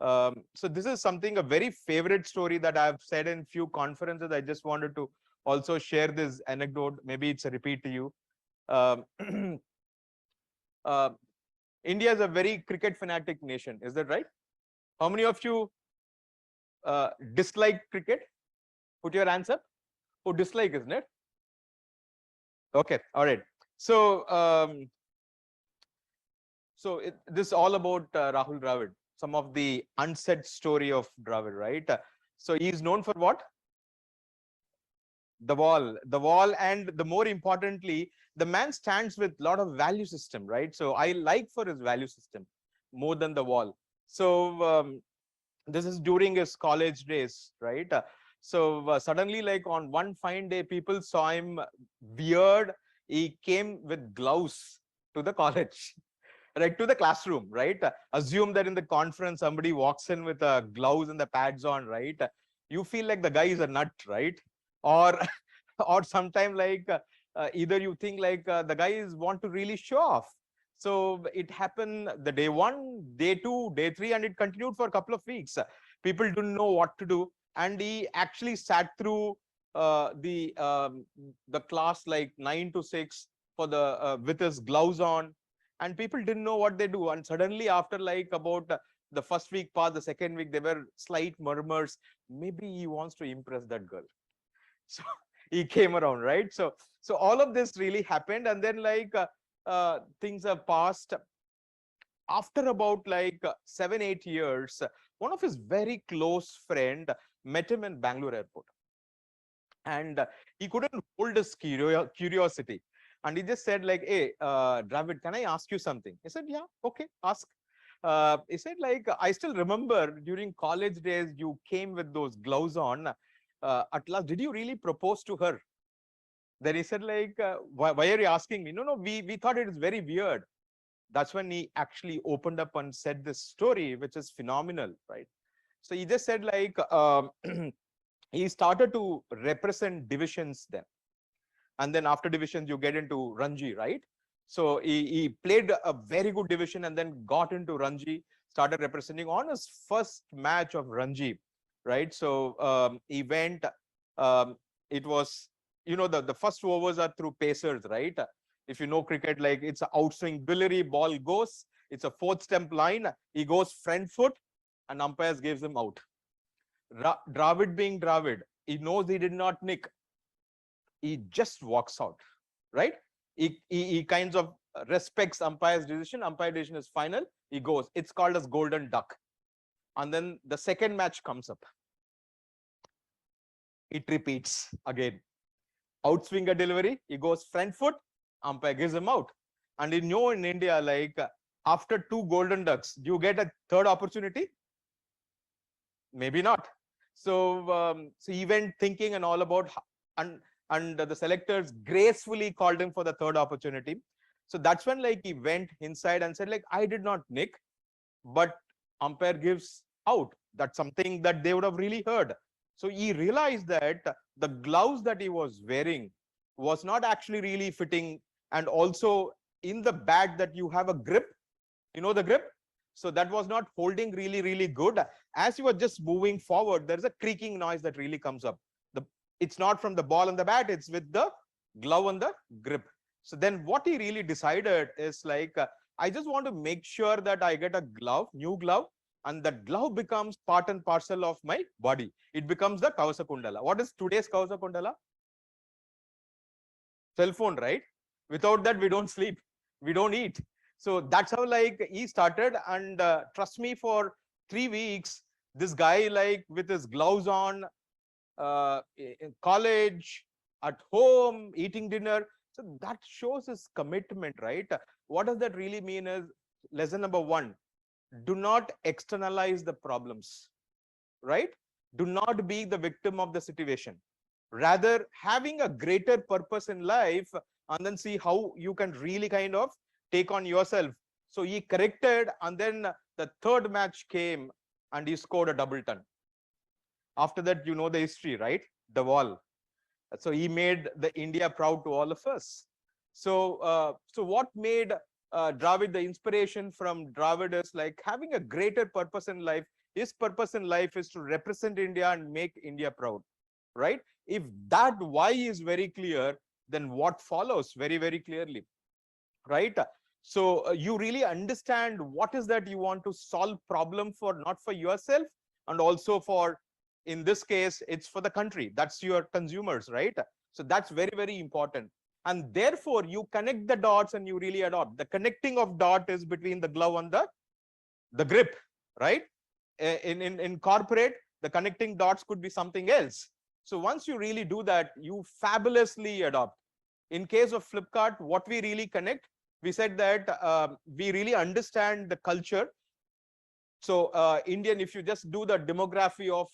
So this is something, a very favorite story that I've said in few conferences. I just wanted to also share this anecdote. Maybe it's a repeat to you. Um, uh, India is a very cricket fanatic nation. Is that right? How many of you dislike cricket? Put your hands up. Who dislike, isn't it? Okay. All right. So this is all about Rahul Dravid. Some of the unsaid story of Dravid, right? So he is known for what? The wall, and the more importantly, the man stands with a lot of value system, right? So I like for his value system more than the wall. So this is during his college days, right? So suddenly, like on one fine day, people saw him weird. He came with gloves to the college, right, to the classroom, right? Assume that in the conference somebody walks in with gloves and the pads on, right? You feel like the guy is a nut, right? Or or sometime like either you think like the guy is want to really show off. So it happened the day 1, day 2, day 3, and it continued for a couple of weeks. People didn't know what to do, and he actually sat through the class like 9 to 6 for the with his gloves on, and people didn't know what they do. And suddenly, after like about the first week passed, the second week, there were slight murmurs. Maybe he wants to impress that girl. So he came around, right? So all of this really happened, and then like things have passed. After about like 7-8 years, one of his very close friend met him in Bangalore airport, and he couldn't hold his curiosity, and he just said like, hey, Dravid, can I ask you something? He said, yeah, okay, ask. He said like, I still remember during college days you came with those gloves on. At last, did you really propose to her? Then he said like, why are you asking me? No, we thought it is very weird. That's when he actually opened up and said this story, which is phenomenal, right? So he just said like, he started to represent divisions then. And then after divisions, you get into Ranji, right? So he played a very good division and then got into Ranji, started representing on his first match of Ranji, right? So he went, it was you know, the first overs are through pacers, right? If you know cricket, like it's an outswing delivery, ball goes, it's a fourth stump line, he goes front foot, and umpires gives him out. Dravid being Dravid, he knows he did not nick. He just walks out, right? He kinds of respects umpire's decision. Umpire decision is final. He goes. It's called as golden duck. And then the second match comes up. It repeats again. Outswinger delivery. He goes front foot. Umpire gives him out. And you know, in India, like after 2 golden ducks, do you get a third opportunity? Maybe not. So, so he went thinking and all about, and the selectors gracefully called him for the third opportunity. So that's when like he went inside and said like, I did not nick, but umpire gives out. That's something that they would have really heard. So he realized that the gloves that he was wearing was not actually really fitting. And also in the bat that you have a grip, you know, the grip. So that was not holding really, really good. As you were just moving forward, there's a creaking noise that really comes up. It's not from the ball and the bat, it's with the glove and the grip. So then what he really decided is like, I just want to make sure that I get a glove, new glove, and that glove becomes part and parcel of my body. It becomes the Kavasa Kundala. What is today's Kavasa Kundala? Cell phone, right? Without that, we don't sleep, we don't eat. So that's how like he started, and trust me, for 3 weeks, this guy like with his gloves on, in college, at home, eating dinner. So that shows his commitment, right? What does that really mean is lesson number 1, do not externalize the problems, right? Do not be the victim of the situation. Rather, having a greater purpose in life, and then see how you can really kind of take on yourself. So he corrected, and then the third match came and he scored a double ton. After that, you know the history, right? The wall. So he made the India proud to all of us. So, so what made Dravid the inspiration from Dravid is like having a greater purpose in life. His purpose in life is to represent India and make India proud, right? If that why is very clear, then what follows very, very clearly, right? So you really understand what is that you want to solve problem for, not for yourself, and also for, in this case, it's for the country. That's your consumers, right? So that's very, very important. And therefore, you connect the dots and you really adopt. The connecting of dot is between the glove and the grip, right? In corporate, the connecting dots could be something else. So once you really do that, you fabulously adopt. In case of Flipkart, what we really connect, we said that we really understand the culture. So Indian, if you just do the demography of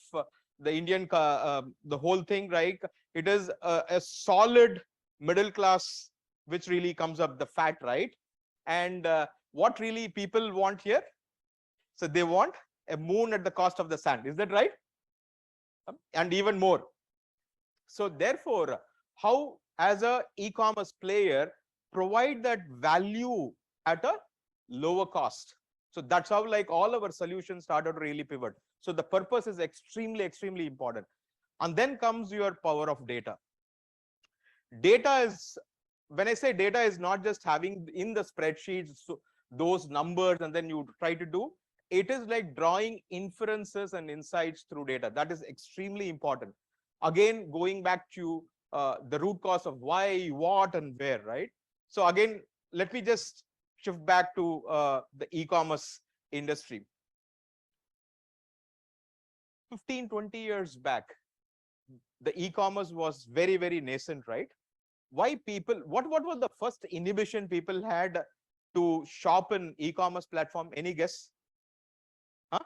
the Indian, the whole thing, right? It is a solid middle class, which really comes up the fat, right? And what really people want here? So they want a moon at the cost of the sand. Is that right? And even more. So therefore, how as a e-commerce player provide that value at a lower cost? So that's how like all our solutions started to really pivot. So the purpose is extremely, extremely important. And then comes your power of data. Data is, when I say data, is not just having in the spreadsheets so those numbers and then you try to do. It is like drawing inferences and insights through data. That is extremely important. Again, going back to the root cause of why, what, and where, right? So again, let me just shift back to the e-commerce industry. 15, 20 years back, the e-commerce was very, very nascent, right? Why people, what was the first inhibition people had to shop in e-commerce platform? Any guess? Huh?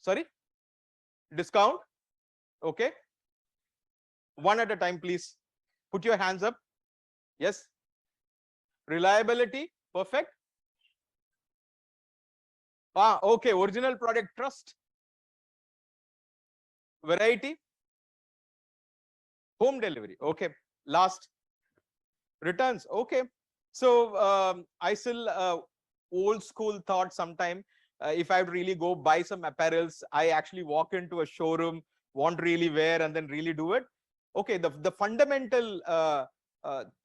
Sorry? Discount? Okay. One at a time, please. Put your hands up. Yes. Reliability? Perfect. Okay. Original product trust. Variety. Home delivery. Okay. Last. Returns. Okay. So I still old school thought sometime if I'd really go buy some apparels, I actually walk into a showroom, want really wear and then really do it. okay, the fundamental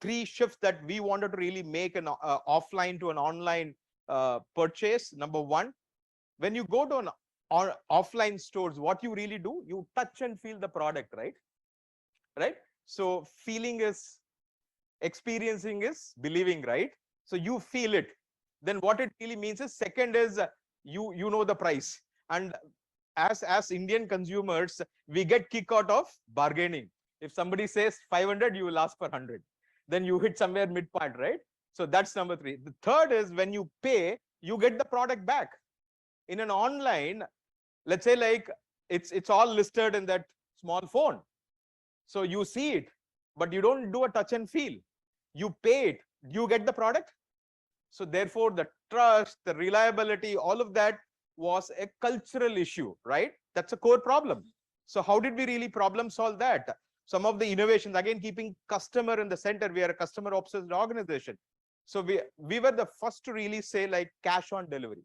three shifts that we wanted to really make an offline to an online purchase. Number one, when you go to an offline stores, what you really do, you touch and feel the product, right? Right? So feeling is experiencing is believing, right? So you feel it. Then what it really means is, second is you know the price. And as Indian consumers, we get kick out of bargaining. If somebody says 500, you will ask for 100. Then you hit somewhere midpoint, right? So that's number three. The third is when you pay, you get the product back. In an online, let's say like it's all listed in that small phone. So you see it, but you don't do a touch and feel. You pay it, you get the product. So therefore, the trust, the reliability, all of that was a cultural issue, right? That's a core problem. So how did we really problem solve that? Some of the innovations, again, keeping customer in the center. We are a customer obsessed organization. So we were the first to really say like cash on delivery.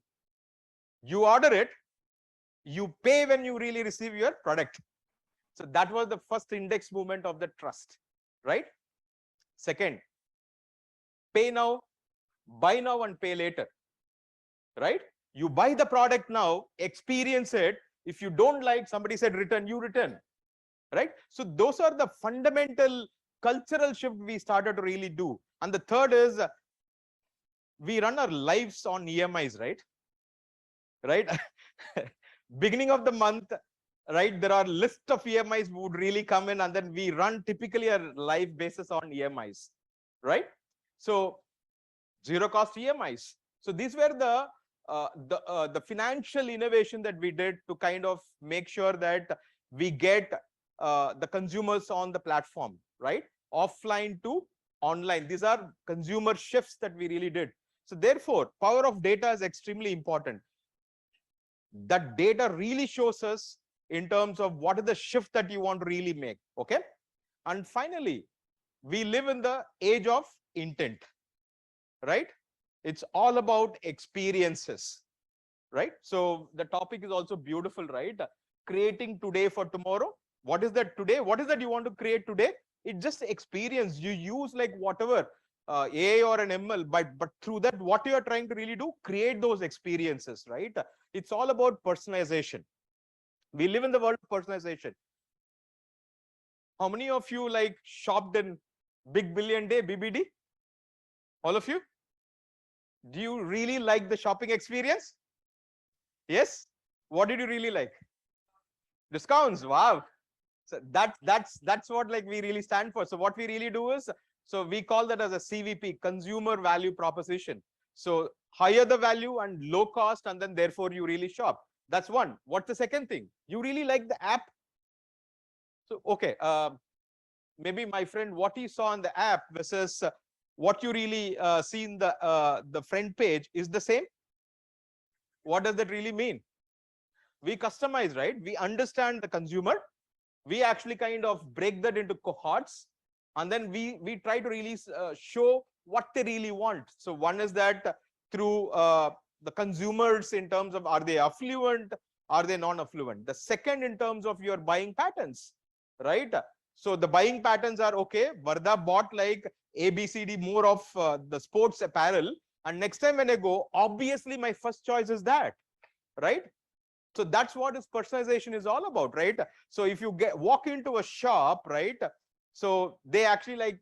You order it, you pay when you really receive your product. So that was the first index movement of the trust, right? Second, pay now, buy now and pay later, right? You buy the product now, experience it. If you don't like, somebody said return, you return, right? So those are the fundamental cultural shift we started to really do. And the third is we run our lives on EMIs, right? Right? Beginning of the month, right? There are list of EMIs would really come in, and then we run typically a live basis on EMIs, right? So zero cost EMIs. So these were the financial innovation that we did to kind of make sure that we get the consumers on the platform, right? Offline to online. These are consumer shifts that we really did. So therefore, power of data is extremely important. That data really shows us in terms of what is the shift that you want to really make. Okay. And finally, we live in the age of intent, right? It's all about experiences, right? So the topic is also beautiful, right? Creating today for tomorrow. What is that today? What is that you want to create today? It's just experience. You use like whatever AI or an ML, but through that, what you are trying to really do, create those experiences, right? It's all about personalization. We live in the world of personalization. How many of you like shopped in Big Billion Day, BBD? All of you? Do you really like the shopping experience? Yes? What did you really like? Discounts. Wow. So that's what like we really stand for. So what we really do is, so we call that as a CVP, consumer value proposition. So higher the value and low cost, and then therefore you really shop. That's one. What's the second thing? You really like the app. So okay, maybe my friend, what he saw on the app versus what you really see in the front page is the same. What does that really mean? We customize, right? We understand the consumer. We actually kind of break that into cohorts, and then we try to really show what they really want. So one is that through the consumers in terms of, are they affluent, are they non-affluent? The second in terms of your buying patterns, right? So the buying patterns are, okay, Varda bought like ABCD more of the sports apparel, and next time when I go, obviously my first choice is that, right? So that's what is personalization is all about, right? So if you walk into a shop, right? So they actually like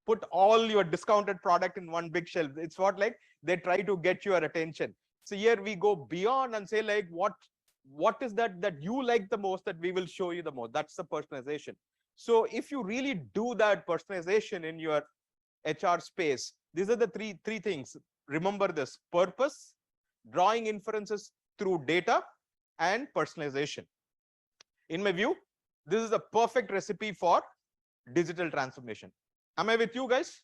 put all your discounted product in one big shelf. It's what like they try to get your attention. So here we go beyond and say like, what is that you like the most, that we will show you the most. That's the personalization. So if you really do that personalization in your HR space, these are the three things. Remember this: purpose, drawing inferences through data, and personalization. In my view, this is a perfect recipe for digital transformation. Am I with you guys?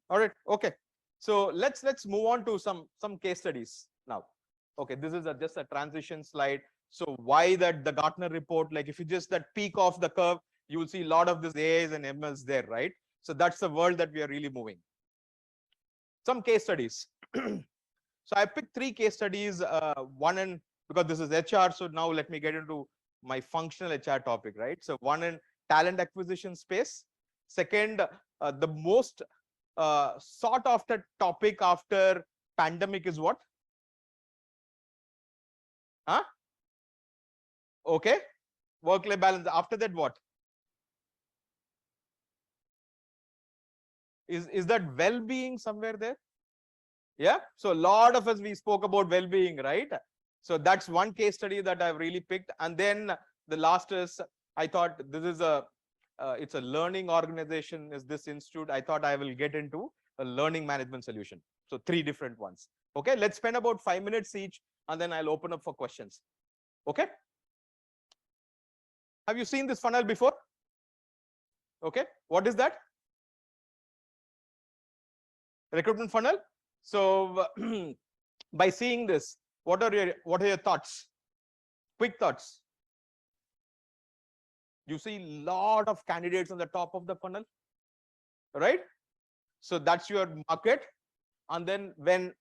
All right. Okay. So let's move on to some case studies now. Okay, this is just a transition slide. So why that the Gartner report, like if you just that peak of the curve, you will see a lot of this AIs and MLs there, right? So that's the world that we are really moving. Some case studies. So I picked 3 case studies, one in, because this is HR. So now let me get into my functional HR topic, right? So one in talent acquisition space. Second, the most sought after topic after pandemic is what? Huh? Okay. Work-life balance. After that, what? Is that well-being somewhere there? Yeah. So a lot of us, we spoke about well-being, right? So that's one case study that I've really picked. And then the last is, I thought this is it's a learning organization, is this institute. I thought I will get into a learning management solution. So 3 different ones. Okay. Let's spend about 5 minutes each, and then I'll open up for questions. Okay. Have you seen this funnel before? Okay. What is that? Recruitment funnel. So by seeing this, what are your thoughts? Quick thoughts. You see a lot of candidates on the top of the funnel, right? So that's your market. And then when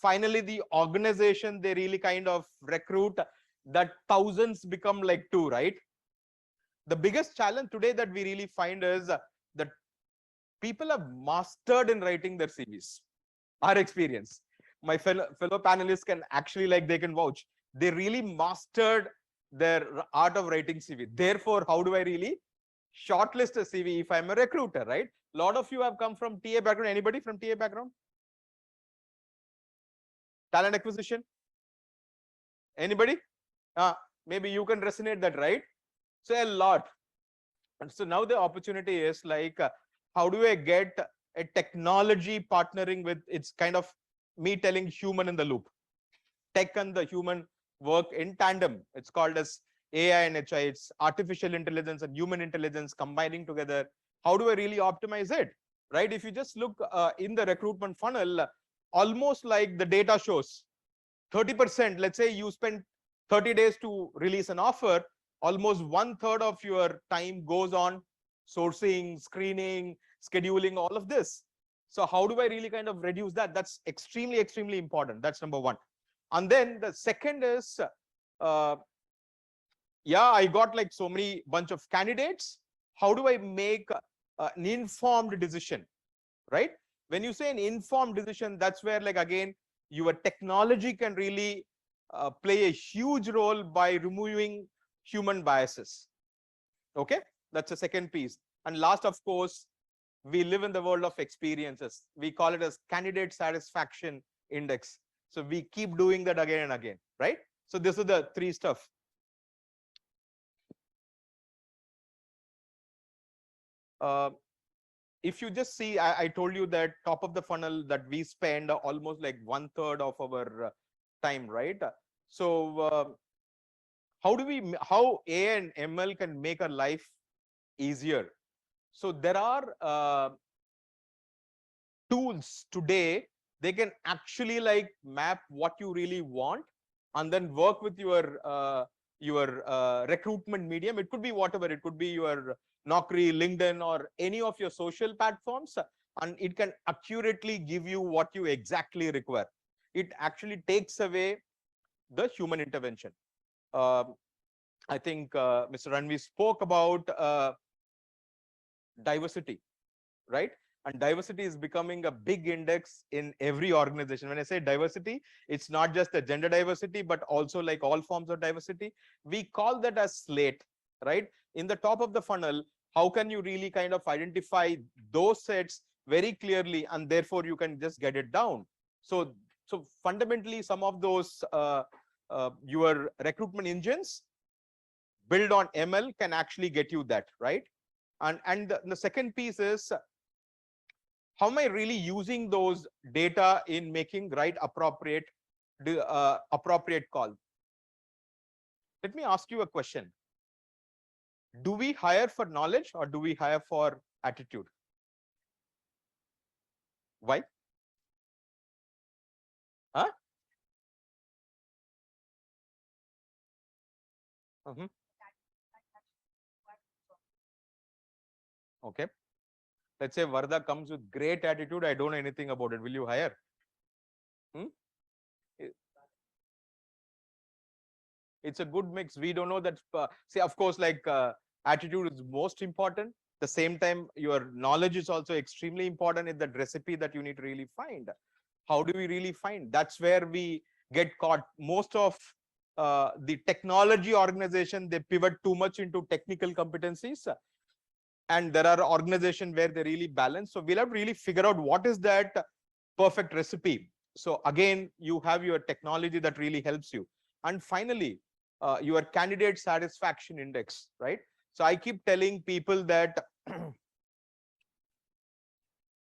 finally the organization, they really kind of recruit, that thousands become like 2, right? The biggest challenge today that we really find is that people have mastered in writing their CVs. Our experience. My fellow panelists can actually, like, they can vouch. They really mastered their art of writing CV. Therefore, how do I really shortlist a CV if I'm a recruiter, right? A lot of you have come from TA background. Anybody from TA background? Talent acquisition? Anybody? Maybe you can resonate that, right? So a lot. And so now the opportunity is like, how do I get a technology partnering with, it's kind of me telling human in the loop. Tech and the human work in tandem. It's called as AI and HI. It's artificial intelligence and human intelligence combining together. How do I really optimize it? Right? If you just look in the recruitment funnel, almost like the data shows 30%, let's say you spend 30 days to release an offer, almost 1/3 of your time goes on sourcing, screening, scheduling, all of this. So how do I really kind of reduce that? That's extremely, extremely important. That's number one. And then the second is, yeah, I got like so many bunch of candidates. How do I make an informed decision, right? When you say an informed decision, that's where, like, again, your technology can really play a huge role by removing human biases. Okay, that's the second piece. And last, of course, we live in the world of experiences. We call it as candidate satisfaction index. So we keep doing that again and again, right? So this is the 3 stuff. If you just see, I told you that top of the funnel that we spend almost like 1/3 of our time, right? So how AI and ML can make our life easier? So there are tools today, they can actually like map what you really want and then work with your recruitment medium. It could be whatever, it could be your Naukri, LinkedIn, or any of your social platforms, and it can accurately give you what you exactly require. It actually takes away the human intervention. I think Mr. Ranvi spoke about diversity, right? And diversity is becoming a big index in every organization. When I say diversity, it's not just the gender diversity, but also like all forms of diversity. We call that as slate, right? In the top of the funnel, how can you really kind of identify those sets very clearly, and therefore you can just get it down. So fundamentally, some of those your recruitment engines built on ML can actually get you that, right? And the second piece is, how am I really using those data in making appropriate call? Let me ask you a question. Do we hire for knowledge or do we hire for attitude? Why? Huh? Okay. Let's say Varda comes with great attitude. I don't know anything about it. Will you hire? It's a good mix. We don't know that. See, of course, like attitude is most important. The same time, your knowledge is also extremely important in that recipe that you need to really find. How do we really find? That's where we get caught. Most of the technology organization, they pivot too much into technical competencies. And there are organizations where they really balance. So we'll have to really figure out what is that perfect recipe. So again, you have your technology that really helps you. And finally, your candidate satisfaction index, right? So I keep telling people that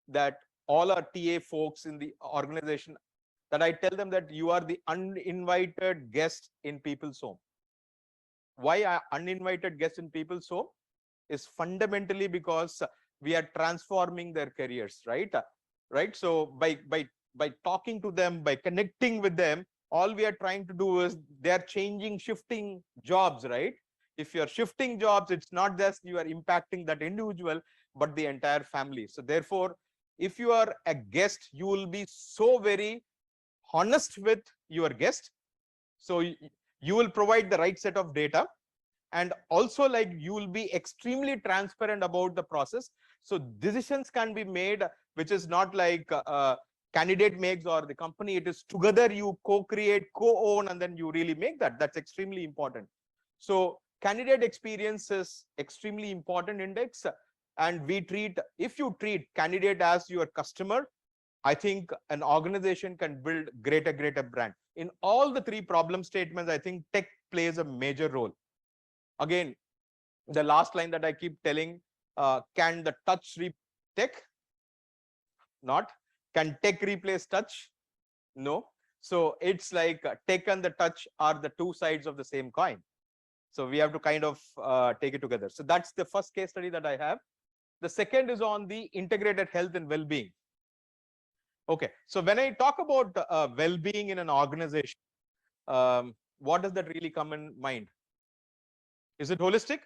that all our TA folks in the organization, that I tell them that you are the uninvited guest in people's home. Why are uninvited guests in people's home? Is fundamentally because we are transforming their careers, right? Right. So by talking to them, by connecting with them, all we are trying to do is they are changing, shifting jobs, right? If you're shifting jobs, it's not just you are impacting that individual, but the entire family. So therefore, if you are a guest, you will be so very honest with your guest. So you will provide the right set of data, and also like you will be extremely transparent about the process. So decisions can be made, which is not like candidate makes or the company. It is together you co-create, co-own, and then you really make that. That's extremely important. So candidate experience is extremely important index. And we treat, if you treat candidate as your customer, I think an organization can build greater brand. In all the three problem statements, I think tech plays a major role. Again, the last line that I keep telling, can the touch replace tech? Not. Can tech replace touch? No. So it's like tech and the touch are the two sides of the same coin. So we have to kind of take it together. So that's the first case study that I have. The second is on the integrated health and well-being. Okay. So when I talk about well-being in an organization, what does that really come in mind? Is it holistic?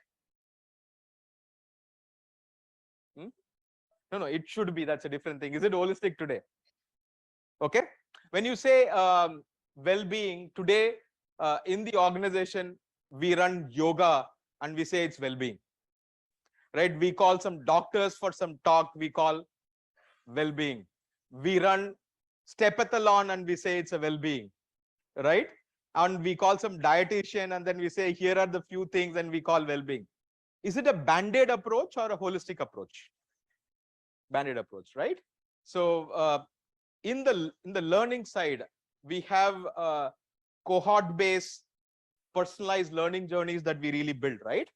No, it should be. That's a different thing. Is it holistic today? Okay. When you say well-being today in the organization, we run yoga and we say it's well-being, right? We call some doctors for some talk. We call well-being. We run stepathlon and we say it's a well-being, right? And we call some dietitian and then we say here are the few things and we call well-being. Is it a band-aid approach or a holistic approach? Band-aid approach, right? So in the learning side, we have cohort-based personalized learning journeys that we really build, right?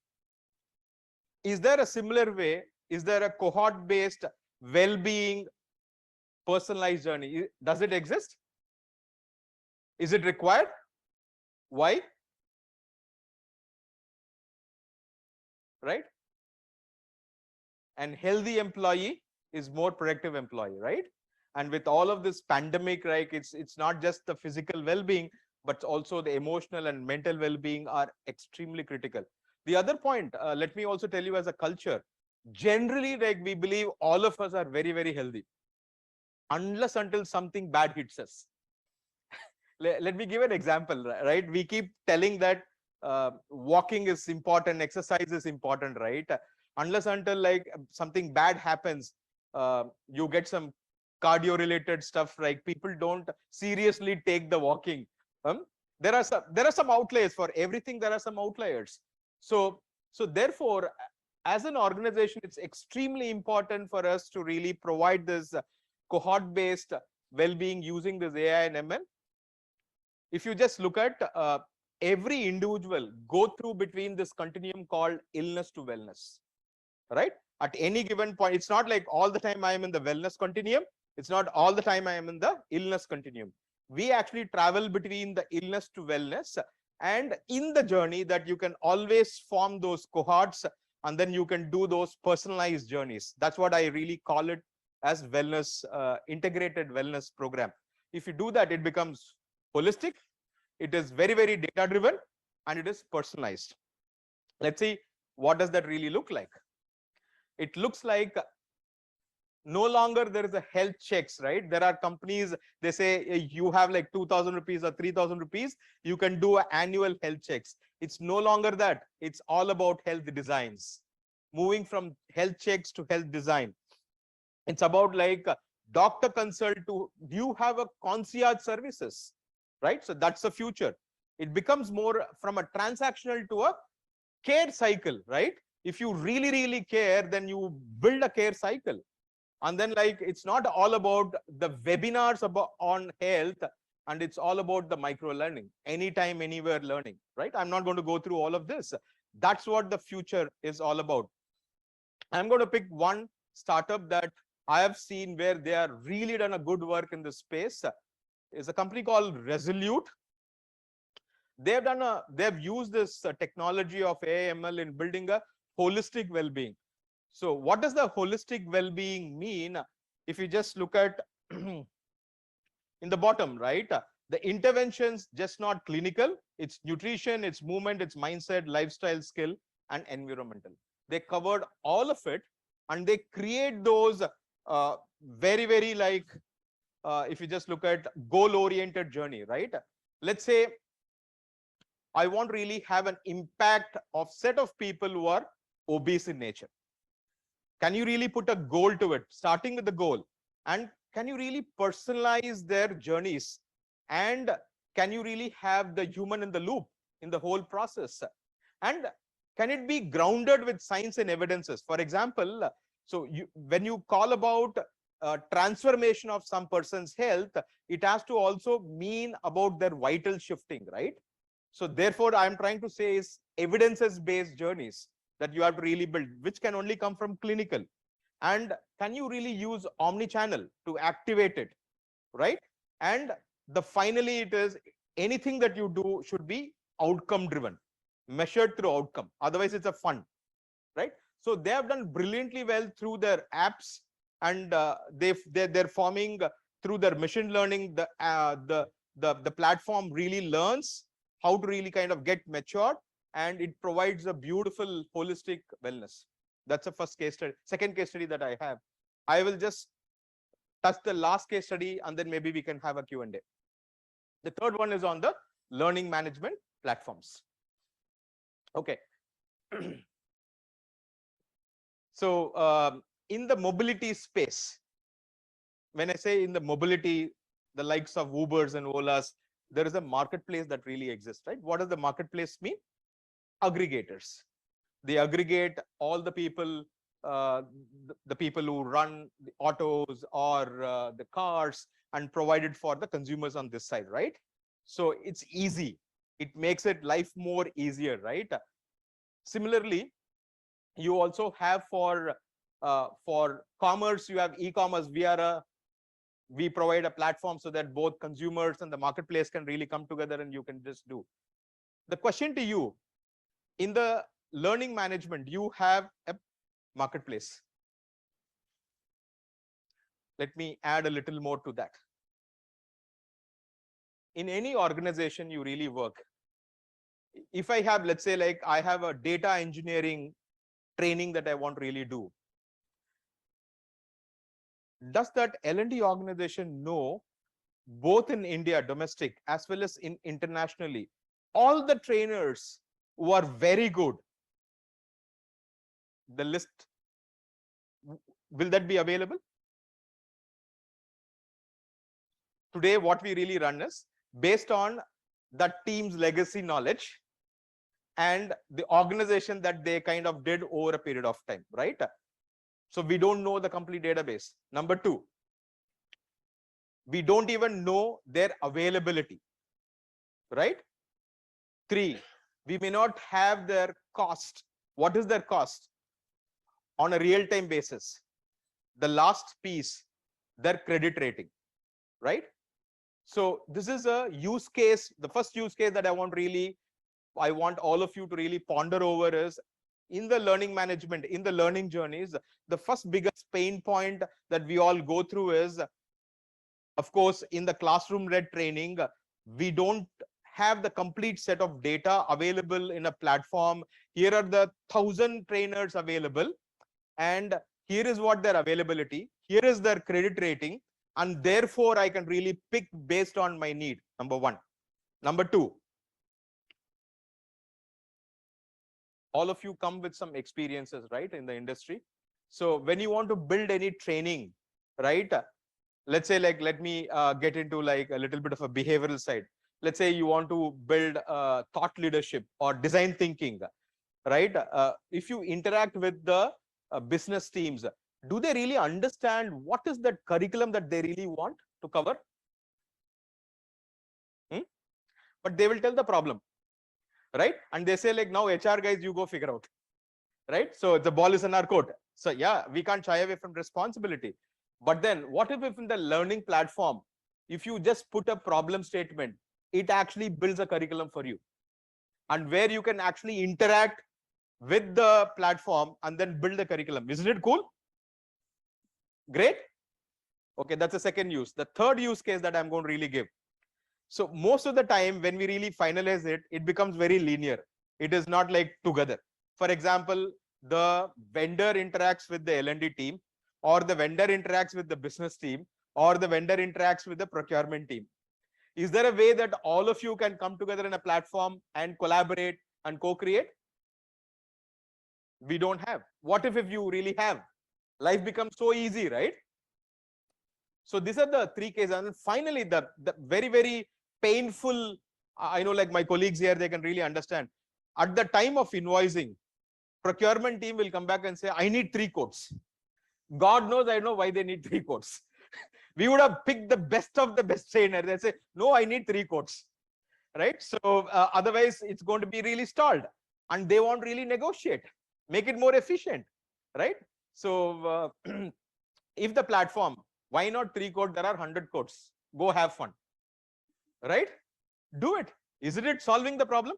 Is there a similar way? Is there a cohort-based well-being personalized journey? Does it exist? Is it required? Why? Right? And healthy employee is more productive employee, right? And with all of this pandemic, right, it's not just the physical well-being, but also the emotional and mental well-being are extremely critical. The other point, let me also tell you, as a culture, generally, like, we believe all of us are very healthy, unless until something bad hits us. Let me give an example, right? We keep telling that walking is important, exercise is important, right? Unless until like something bad happens, you get some cardio related stuff, like people don't seriously take the walking. There are some outliers. For everything there are some outliers. So therefore, as an organization, it's extremely important for us to really provide this cohort based well-being using this AI and ML. If you just look at every individual go through between this continuum called illness to wellness, right? At any given point, it's not like all the time I am in the wellness continuum. It's not all the time I am in the illness continuum. We actually travel between the illness to wellness, and in the journey that you can always form those cohorts, and then you can do those personalized journeys. That's what I really call it as wellness, integrated wellness program. If you do that, it becomes holistic. It is very data driven, and it is personalized. Let's see, what does that really look like? It looks like No longer there is a health checks, right? There are companies, they say you have like 2,000 rupees or 3,000 rupees, you can do annual health checks. It's no longer that. It's all about health designs. Moving from health checks to health design. It's about like doctor consult to, do you have a concierge services, right? So that's the future. It becomes more from a transactional to a care cycle, right? If you really care, then you build a care cycle. And then like, it's not all about the webinars about on health, and it's all about the micro learning, anytime, anywhere learning, right? I'm not going to go through all of this. That's what the future is all about. I'm going to pick one startup that I have seen where they are really done a good work in this space. Is a company called Resolute. They've used this technology of AI/ML in building a holistic well-being. So what does the holistic well-being mean? If you just look at in the bottom, right? The interventions just not clinical, it's nutrition, it's movement, it's mindset, lifestyle, skill, and environmental. They covered all of it, and they create those very like, if you just look at goal-oriented journey, right? Let's say I want to really have an impact of set of people who are obese in nature. Can you really put a goal to it, starting with the goal? And can you really personalize their journeys? And can you really have the human in the loop in the whole process? And can it be grounded with science and evidences? For example, so when you call about transformation of some person's health, it has to also mean about their vital shifting, right? So therefore, I'm trying to say is evidences-based journeys that you have to really build, which can only come from clinical. And can you really use omni-channel to activate it, right? And finally, it is anything that you do should be outcome-driven, measured through outcome. Otherwise, it's a fun, right? So they have done brilliantly well through their apps, and they're forming through their machine learning. The platform really learns how to really kind of get matured, and it provides a beautiful holistic wellness. That's the first case study. Second case study that I have. I will just touch the last case study, and then maybe we can have a Q&A. The third one is on the learning management platforms. Okay. So in the mobility space, when I say in the mobility, the likes of Ubers and Olas, there is a marketplace that really exists, right? What does the marketplace mean? Aggregators. They aggregate all the people, the people who run the autos or the cars, and provide it for the consumers on this side, right? So it's easy. It makes it life more easier, right? Similarly, you also have for commerce, you have e-commerce. We provide a platform so that both consumers and the marketplace can really come together, and you can just do. The question to you, in the learning management, you have a marketplace. Let me add a little more to that. In any organization you really work, if I have, let's say, like I have a data engineering training that I want to really do, does that L&D organization know, both in India, domestic, as well as in internationally, all the trainers who are very good? The list, will that be available? Today, what we really run is based on that team's legacy knowledge and the organization that they kind of did over a period of time, right? So we don't know the complete database. Number two, we don't even know their availability, right? Three, we may not have their cost. What is their cost on a real-time basis? The last piece, their credit rating, right? So this is a use case. The first use case that I want all of you to really ponder over is, in the learning management, in the learning journeys, the first biggest pain point that we all go through is, of course, in the classroom-led training, we don't have the complete set of data available in a platform. Here are the 1,000 trainers available, and here is what their availability. here is their credit rating, and therefore I can really pick based on my need. Number one. Number two, all of you come with some experiences, right, in the industry. So when you want to build any training, right, let's say, like, let me get into like a little bit of a behavioral side. Let's say you want to build thought leadership or design thinking, right? If you interact with the business teams, do they really understand what is the curriculum that they really want to cover? But they will tell the problem, right? And they say like, now HR guys, you go figure out, right? So the ball is in our court. So yeah, we can't shy away from responsibility. But then what if in the learning platform, if you just put a problem statement, it actually builds a curriculum for you, and where you can actually interact with the platform and then build the curriculum. Isn't it cool? Great. Okay, that's the second use. The third use case that I'm going to really give. So most of the time when we really finalize it, it becomes very linear. It is not like together. For example, the vendor interacts with the L&D team, or the vendor interacts with the business team, or the vendor interacts with the procurement team. Is there a way that all of you can come together in a platform and collaborate and co-create? We don't have. What if you really have? Life becomes so easy, right? So these are the three cases. And finally, the very, very painful, I know like my colleagues here, they can really understand. At the time of invoicing, procurement team will come back and say, I need 3 quotes. God knows, I know why they need 3 quotes. We would have picked the best of the best trainer. They say, no, I need 3 quotes, right? So otherwise, it's going to be really stalled, and they won't really negotiate, make it more efficient, right? So if the platform, why not 3 quotes? There are 100 quotes. Go have fun, right? Do it. Isn't it solving the problem?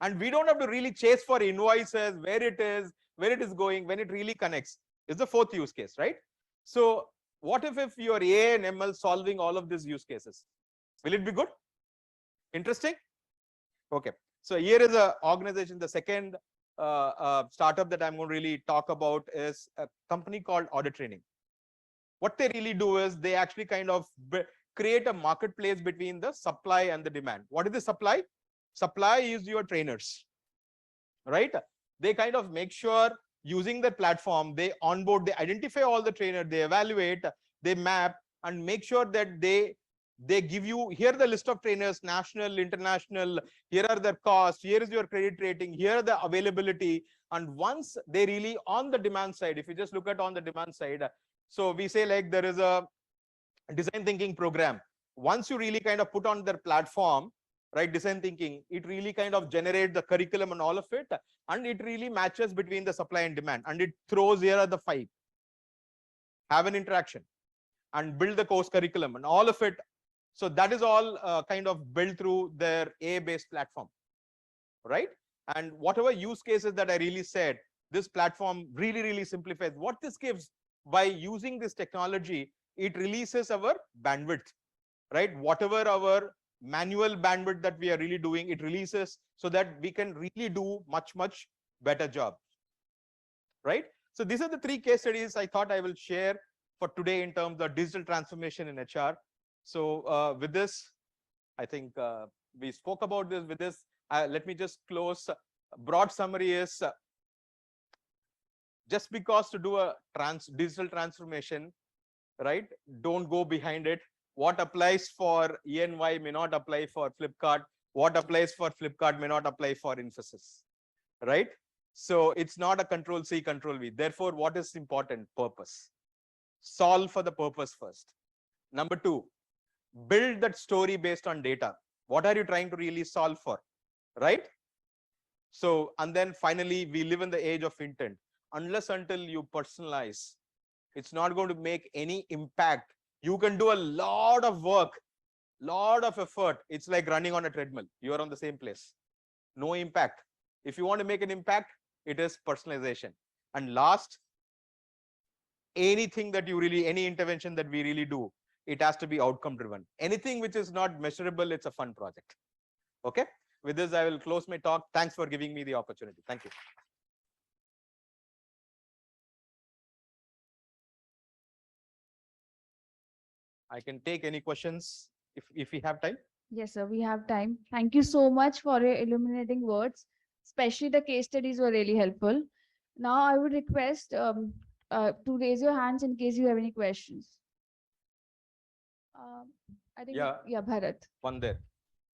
And we don't have to really chase for invoices, where it is going, when it really connects. Is the fourth use case, right? So what if your AI and ML solving all of these use cases? Will it be good? Interesting? Okay. So here is an organization. The second startup that I'm going to really talk about is a company called Audit Training. What they really do is they actually kind of create a marketplace between the supply and the demand. What is the supply? Supply is your trainers, right? They kind of make sure using the platform, they onboard, they identify all the trainers, they evaluate, they map, and make sure that they give you, here the list of trainers, national, international, here are their costs, here is your credit rating, here are the availability. And once they really on the demand side, if you just look at on the demand side, so we say like there is a design thinking program. Once you really kind of put on their platform, right, design thinking, it really kind of generates the curriculum and all of it, and it really matches between the supply and demand, and it throws here are the 5. Have an interaction and build the course curriculum and all of it. So that is all kind of built through their AI-based platform, right? And whatever use cases that I really said, this platform really, really simplifies. What this gives, by using this technology, it releases our bandwidth, right? Whatever our manual bandwidth that we are really doing, it releases so that we can really do much, much better job, right? So these are the 3 case studies I thought I will share for today in terms of digital transformation in HR. So with this, I think we spoke about this. With this, let me just close. Broad summary is, just because to do a digital transformation, right, don't go behind it. What applies for EY may not apply for Flipkart. What applies for Flipkart may not apply for Infosys, right? So it's not a control C, control V. Therefore, what is important? Purpose. Solve for the purpose first. Number 2, build that story based on data. What are you trying to really solve for, right? So, and then finally, we live in the age of intent. Unless until you personalize, it's not going to make any impact. You can do a lot of work, lot of effort. It's like running on a treadmill. You are on the same place. No impact. If you want to make an impact, it is personalization. And last, anything that you really, any intervention that we really do, it has to be outcome driven. Anything which is not measurable, it's a fun project. Okay. With this, I will close my talk. Thanks for giving me the opportunity. Thank you. I can take any questions if we have time. Yes, sir, we have time. Thank you so much for your illuminating words. Especially the case studies were really helpful. Now I would request to raise your hands in case you have any questions. Uh, I think, Yeah. yeah, Bharat. One there.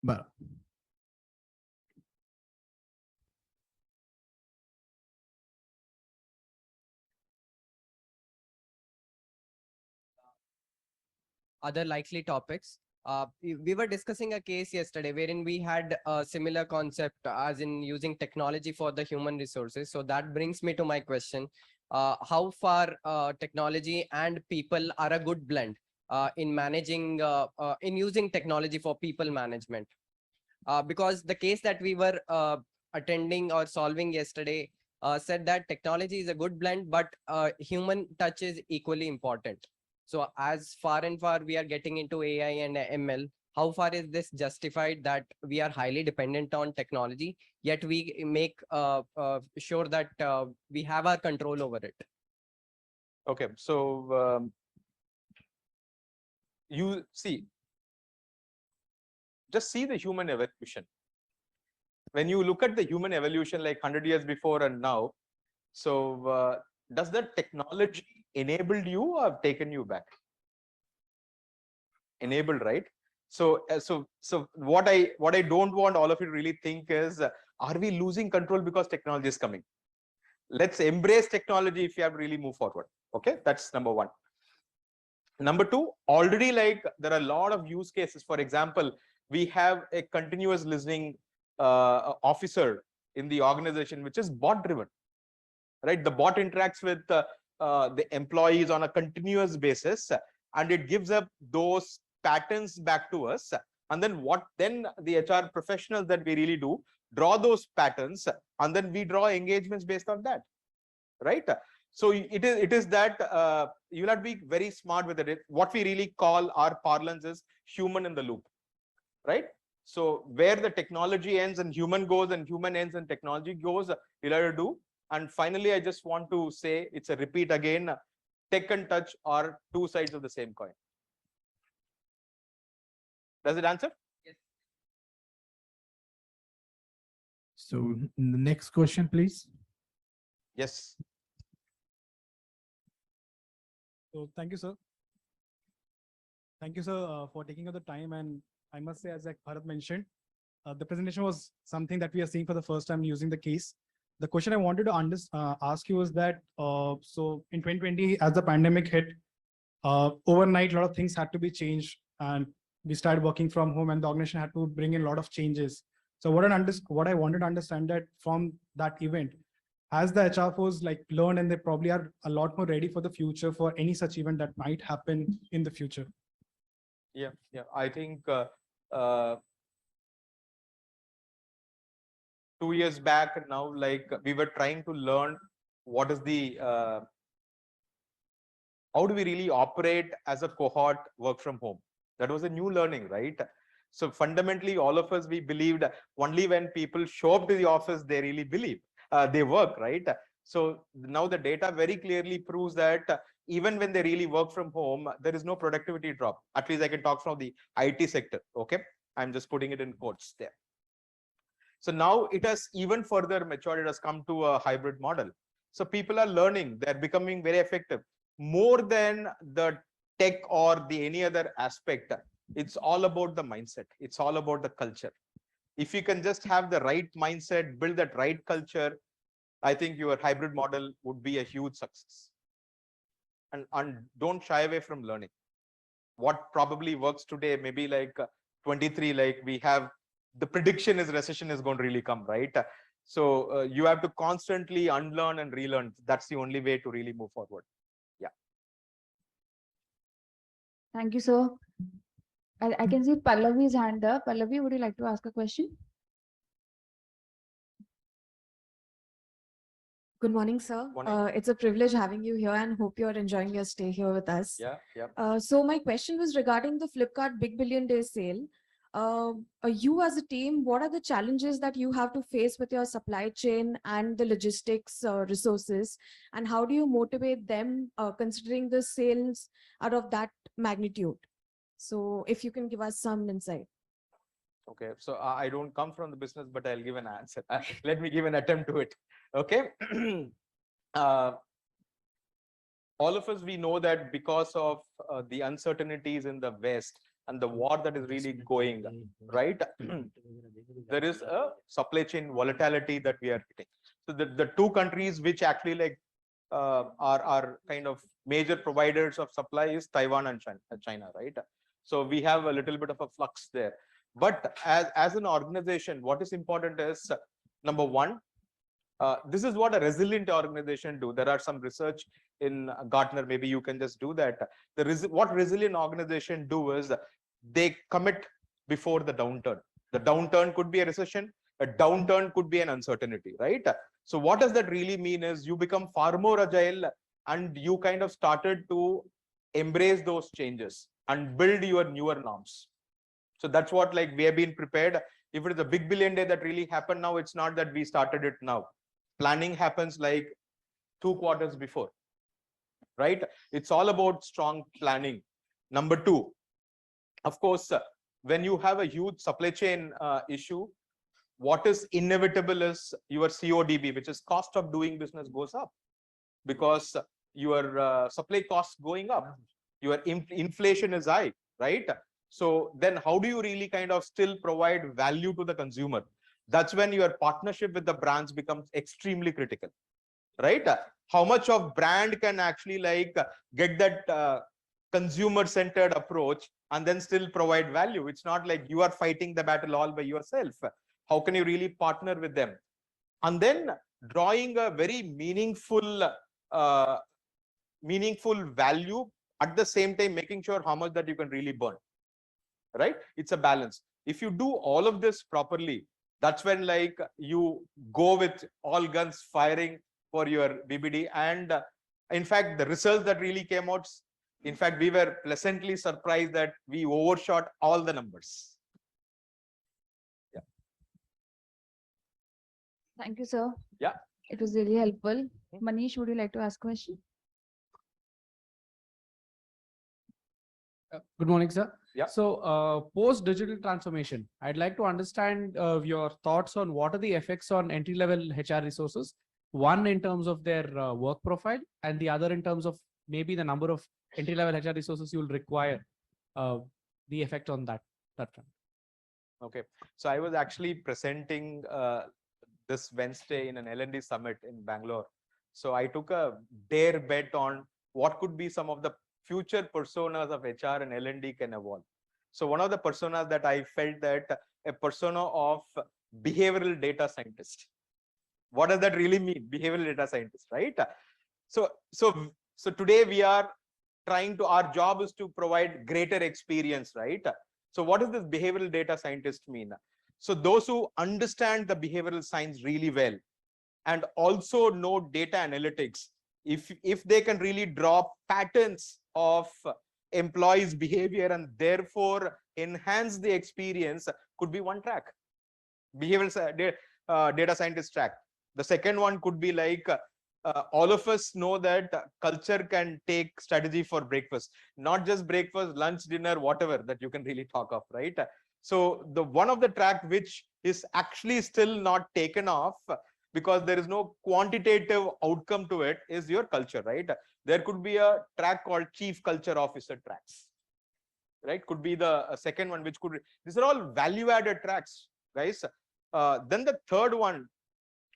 But other likely topics. We were discussing a case yesterday wherein we had a similar concept as in using technology for the human resources. So that brings me to my question. How far technology and people are a good blend in managing, in using technology for people management? Because the case that we were attending or solving yesterday said that technology is a good blend, but human touch is equally important. So as far and far we are getting into AI and ML, how far is this justified that we are highly dependent on technology, yet we make sure that we have our control over it? Okay, so you see, just see the human evolution. When you look at the human evolution like 100 years before and now, so does the technology enabled you or taken you back? Enabled, right? So what I don't want all of you to really think is, are we losing control because technology is coming? Let's embrace technology if you have to really move forward. Okay, that's number one. Number two, already like there are a lot of use cases. For example, we have a continuous listening officer in the organization, which is bot driven, right? The bot interacts with the employees on a continuous basis, and it gives up those patterns back to us. And then the HR professionals that we really do draw those patterns, and then we draw engagements based on that, right? So it is that you'll have to be very smart with it. What we really call our parlance is human in the loop, right? So where the technology ends and human goes, and human ends and technology goes, you'll have to do. And finally, I just want to say, it's a repeat again, tech and touch are two sides of the same coin. Does it answer? Yes. so the next question, please. Yes. So thank you, sir. Thank you, sir, for taking out the time. And I must say, as like Bharat mentioned, the presentation was something that we are seeing for the first time using the case. The question I wanted to ask you is that, so in 2020, as the pandemic hit, overnight, a lot of things had to be changed, and we started working from home, and the organization had to bring in a lot of changes. So what I wanted to understand that from that event, as the HRFOs like learn, and they probably are a lot more ready for the future for any such event that might happen in the future. Yeah. I think 2 years back now, like we were trying to learn what is the how do we really operate as a cohort work from home. That was a new learning, right? So fundamentally, all of us, we believed only when people show up to the office, they really believe they work, right? So now the data very clearly proves that even when they really work from home, there is no productivity drop. At least I can talk from the IT sector. Okay, I'm just putting it in quotes there. So now it has even further matured. It has come to a hybrid model. So people are learning, they're becoming very effective. More than the tech or the any other aspect, it's all about the mindset. It's all about the culture. If you can just have the right mindset, build that right culture, I think your hybrid model would be a huge success. And don't shy away from learning. What probably works today, maybe like 23, like we have, the prediction is recession is going to really come, right? So you have to constantly unlearn and relearn. That's the only way to really move forward. Yeah. Thank you, sir. I can see Pallavi's hand up. Pallavi, would you like to ask a question? Good morning, sir. Morning. It's a privilege having you here, and hope you're enjoying your stay here with us. Yeah. So my question was regarding the Flipkart Big Billion Day sale. You as a team, what are the challenges that you have to face with your supply chain and the logistics resources, and how do you motivate them considering the sales are of that magnitude? So if you can give us some insight. Okay, so I don't come from the business, but I'll give an answer. Let me give an attempt to it. Okay. uh, all of us, we know that because of the uncertainties in the West and the war that is really going, right? There is a supply chain volatility that we are hitting. So the two countries which actually like are kind of major providers of supply is Taiwan and China, right? So we have a little bit of a flux there. But as an organization, what is important is number one, this is what a resilient organization do. There are some research in Gartner, maybe you can just do that. What resilient organization do is they commit before the downturn. The downturn could be a recession, a downturn could be an uncertainty, right? So what does that really mean is you become far more agile and you kind of started to embrace those changes and build your newer norms. So that's what like we have been prepared. If it is a big billion day that really happened now, it's not that we started it now. Planning happens like 2 quarters before, right? It's all about strong planning. Number two, of course, when you have a huge supply chain issue, what is inevitable is your CODB, which is cost of doing business, goes up because your supply costs going up, your inflation is high, right? So then how do you really kind of still provide value to the consumer? That's when your partnership with the brands becomes extremely critical, right? How much of brand can actually like get that consumer-centered approach and then still provide value? It's not like you are fighting the battle all by yourself. How can you really partner with them? And then drawing a very meaningful value, at the same time making sure how much that you can really burn, right? It's a balance. If you do all of this properly, that's when like you go with all guns firing for your BBD. And in fact, the results that really came out, in fact, we were pleasantly surprised that we overshot all the numbers. Yeah. Thank you, sir. Yeah. It was really helpful. Manish, would you like to ask a question? Good morning, sir. Yeah. So, post digital transformation, I'd like to understand your thoughts on what are the effects on entry-level HR resources. One in terms of their work profile, and the other in terms of maybe the number of entry-level HR resources you will require. The effect on that front. Okay. So I was actually presenting this Wednesday in an L&D summit in Bangalore. So I took a dare bet on what could be some of the future personas of HR and L&D can evolve. So one of the personas that I felt that a persona of behavioral data scientist. What does that really mean? Behavioral data scientist, right? So today we are trying to, our job is to provide greater experience, right? So what does this behavioral data scientist mean? So those who understand the behavioral science really well and also know data analytics, if they can really draw patterns of employees' behavior and therefore enhance the experience, could be one track, behavioral data scientist track. The second one could be like all of us know that culture can take strategy for breakfast, not just breakfast, lunch, dinner, whatever that you can really talk of, right? So the one of the track which is actually still not taken off because there is no quantitative outcome to it is your culture, right? There could be a track called Chief Culture Officer tracks, right? Could be the second one, which could, these are all value-added tracks, guys. Then the third one,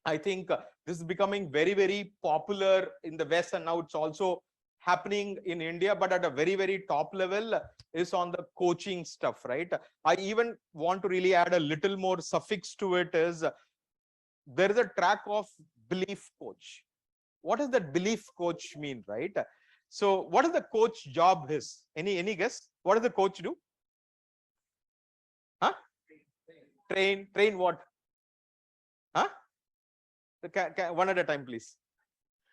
I think this is becoming very, very popular in the West, and now it's also happening in India, but at a very, very top level is on the coaching stuff, right? I even want to really add a little more suffix to it is there is a track of belief coach. What does that belief coach mean, right? So what is the coach job is? Any guess? What does the coach do? Huh? Train what? Huh? One at a time, please.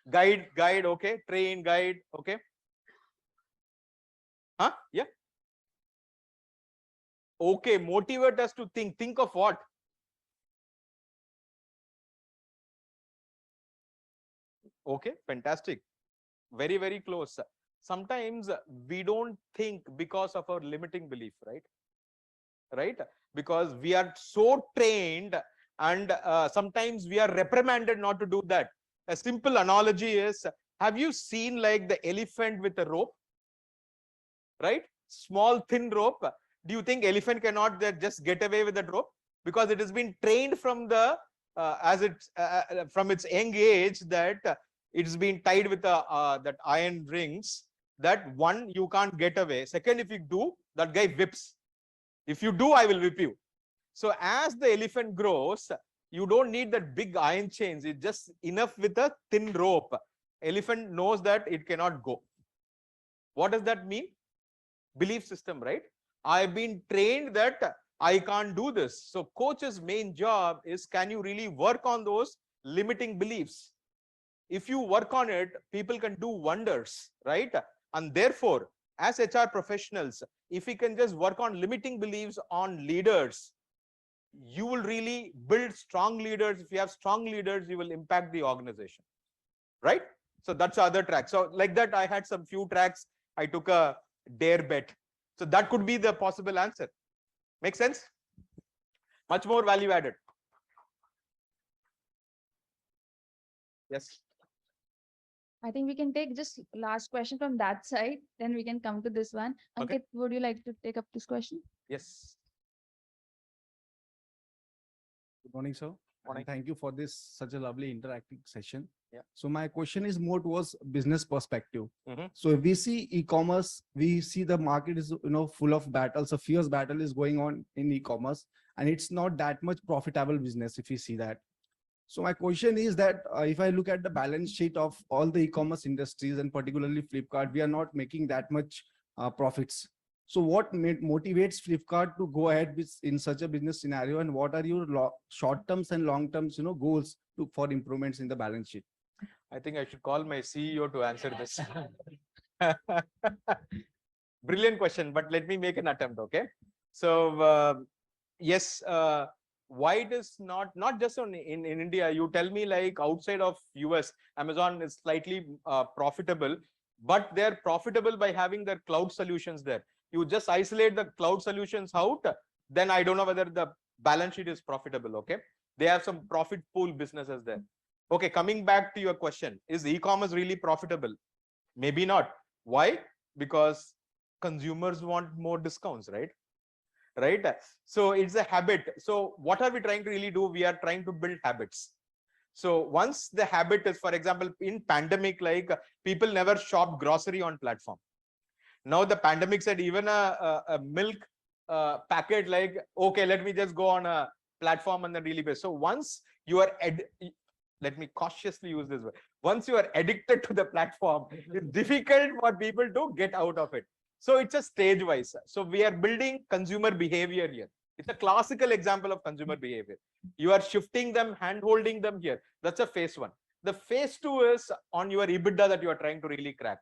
Guide, okay. Train, guide, okay. Huh? Yeah. Okay, motivate us to think. Think of what? Okay, fantastic. Very, very close. sometimes we don't think because of our limiting belief, right? Because we are so trained, and sometimes we are reprimanded not to do that. A simple analogy is, have you seen like the elephant with a rope, right? Small thin rope. Do you think elephant cannot just get away with that rope? Because it has been trained from the from its young age that it's been tied with that iron rings, that one, you can't get away. Second, if you do, that guy whips. If you do, I will whip you. So as the elephant grows, you don't need that big iron chains. It's just enough with a thin rope. Elephant knows that it cannot go. What does that mean? Belief system, right? I've been trained that I can't do this. So coach's main job is, can you really work on those limiting beliefs? If you work on it, people can do wonders, right? And therefore, as HR professionals, if we can just work on limiting beliefs on leaders, you will really build strong leaders. If you have strong leaders, you will impact the organization, right? So that's the other track. So like that, I had some few tracks. I took a dare bet. So that could be the possible answer. Make sense? Much more value added. Yes. I think we can take just last question from that side, then we can come to this one. Okay. Ankit, would you like to take up this question? Yes. Good morning, sir. Morning. And thank you for this such a lovely interactive session. Yeah. So my question is more towards business perspective. Mhm. So if we see e-commerce, we see the market is full of battles. A fierce battle is going on in e-commerce, and it's not that much profitable business if we see that. So my question is that if I look at the balance sheet of all the e-commerce industries, and particularly Flipkart, we are not making that much profits. So what motivates Flipkart to go ahead with in such a business scenario, and what are your short terms and long terms goals for improvements in the balance sheet? I think I should call my CEO to answer this. Brilliant question, but let me make an attempt, okay? So yes, why it is not just in India. You tell me, like outside of US, Amazon is slightly profitable, but they're profitable by having their cloud solutions there. You just isolate the cloud solutions out, then I don't know whether the balance sheet is profitable, okay? They have some profit pool businesses there. Okay, coming back to your question, is e-commerce really profitable? Maybe not. Why? Because consumers want more discounts, right? So it's a habit. So what are we trying to really do? We are trying to build habits. So once the habit is, for example, in pandemic, like people never shop grocery on platform. Now the pandemic said even a milk packet, like, okay, let me just go on a platform and then really pay. So once you are, let me cautiously use this word. Once you are addicted to the platform, it's difficult for people to get out of it. So it's a stage wise. So we are building consumer behavior here. It's a classical example of consumer behavior. You are shifting them, hand holding them here. That's a phase one. The phase two is on your EBITDA that you are trying to really crack.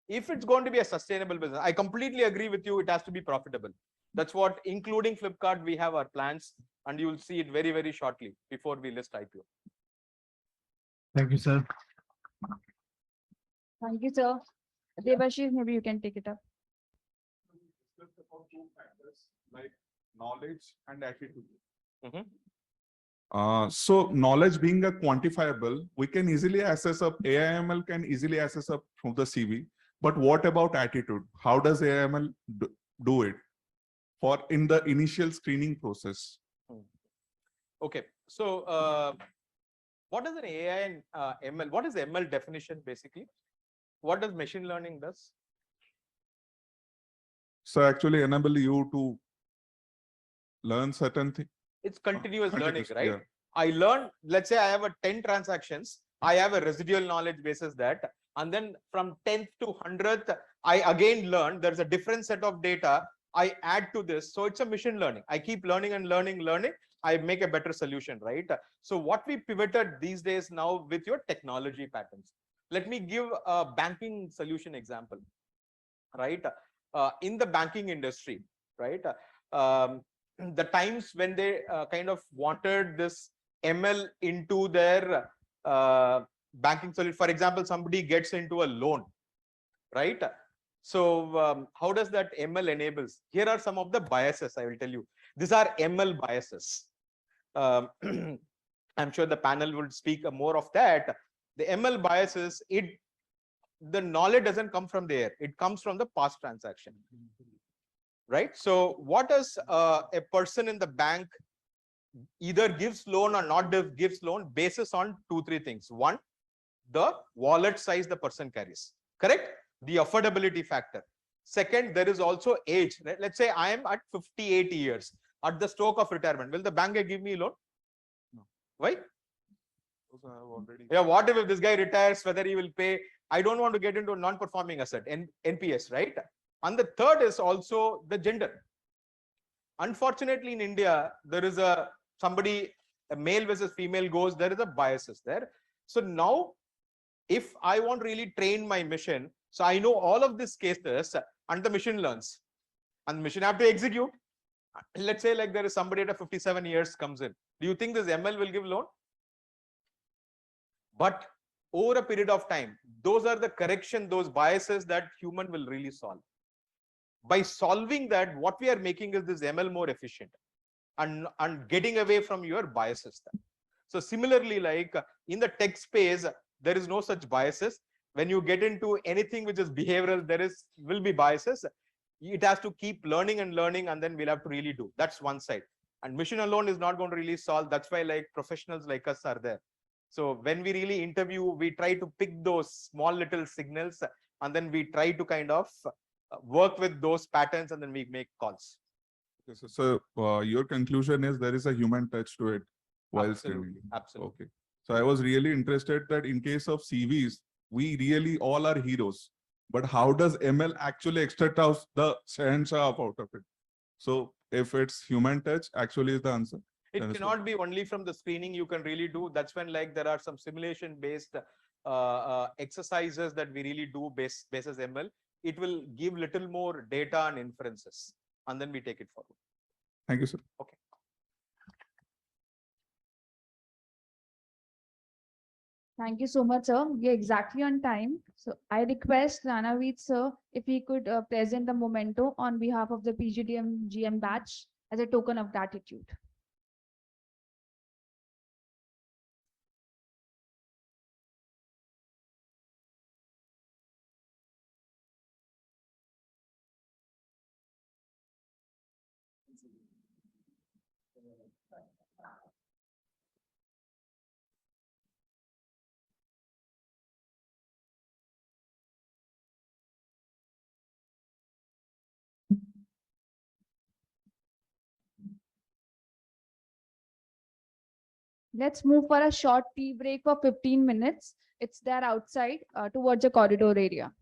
If it's going to be a sustainable business, I completely agree with you. It has to be profitable. That's what, including Flipkart, we have our plans, and you will see it very, very shortly before we list IPO. Thank you, sir. Thank you, sir. Debashish, maybe you can take it up. About two factors like knowledge and attitude. Mhm. So knowledge being a quantifiable, we can easily assess up, AIML can easily assess up from the CV. But what about attitude? How does AIML do it for in the initial screening process? Okay, so what is an AI and ML? What is ML definition basically? What does machine learning does? So actually enable you to learn certain things. It's continuous learning, right? Yeah. I learn, let's say I have 10 transactions. I have a residual knowledge basis that, and then from 10th to 100th, I again learn. There's a different set of data. I add to this. So it's a machine learning. I keep learning and learning. I make a better solution, right? So what we pivoted these days now with your technology patterns. Let me give a banking solution example, right? In the banking industry, right? The times when they kind of wanted this ML into their banking solution. For example, somebody gets into a loan, right? So how does that ML enables? Here are some of the biases I will tell you. These are ML biases. Um, I'm sure the panel would speak more of that. The ML biases, the knowledge doesn't come from there. It comes from the past transaction. Right? So what does a person in the bank either gives loan or not gives loan basis on 2-3 things. One, the wallet size the person carries. Correct? The affordability factor. Second, there is also age. Let's say I am at 58 years at the stroke of retirement. Will the bank give me a loan? No. Why? Yeah, what if this guy retires, whether he will pay? I don't want to get into a non-performing asset, NPS, right? And the third is also the gender. Unfortunately, in India, there is a male versus female goes, there is a biases there. So now, if I want to really train my machine, so I know all of these cases and the machine learns. And the machine have to execute. Let's say like there is somebody at a 57 years comes in. Do you think this ML will give loan? But over a period of time, those are the correction, those biases that human will really solve. By solving that, what we are making is this ML more efficient and getting away from your biases. So similarly, like in the tech space, there is no such biases. When you get into anything which is behavioral, will be biases. It has to keep learning, and then we'll have to really do. That's one side. And mission alone is not going to really solve. That's why like professionals like us are there. So when we really interview, we try to pick those small little signals, and then we try to kind of work with those patterns, and then we make calls. So your conclusion is there is a human touch to it while Absolutely. screening. Absolutely. Okay. So I was really interested that in case of CVs, we really all are heroes. But how does ML actually extract out the Shahenshah out of it? So if it's human touch, actually is the answer. It cannot be only from the screening you can really do. That's when like there are some simulation based exercises that we really do basis ML. It will give little more data and inferences, and then we take it forward. Thank you, sir. Okay. Thank you so much, sir. We are exactly on time. So I request Ranaveet, sir, if he could present the memento on behalf of the PGDM GM batch as a token of gratitude. Let's move for a short tea break for 15 minutes. It's there outside towards the corridor area.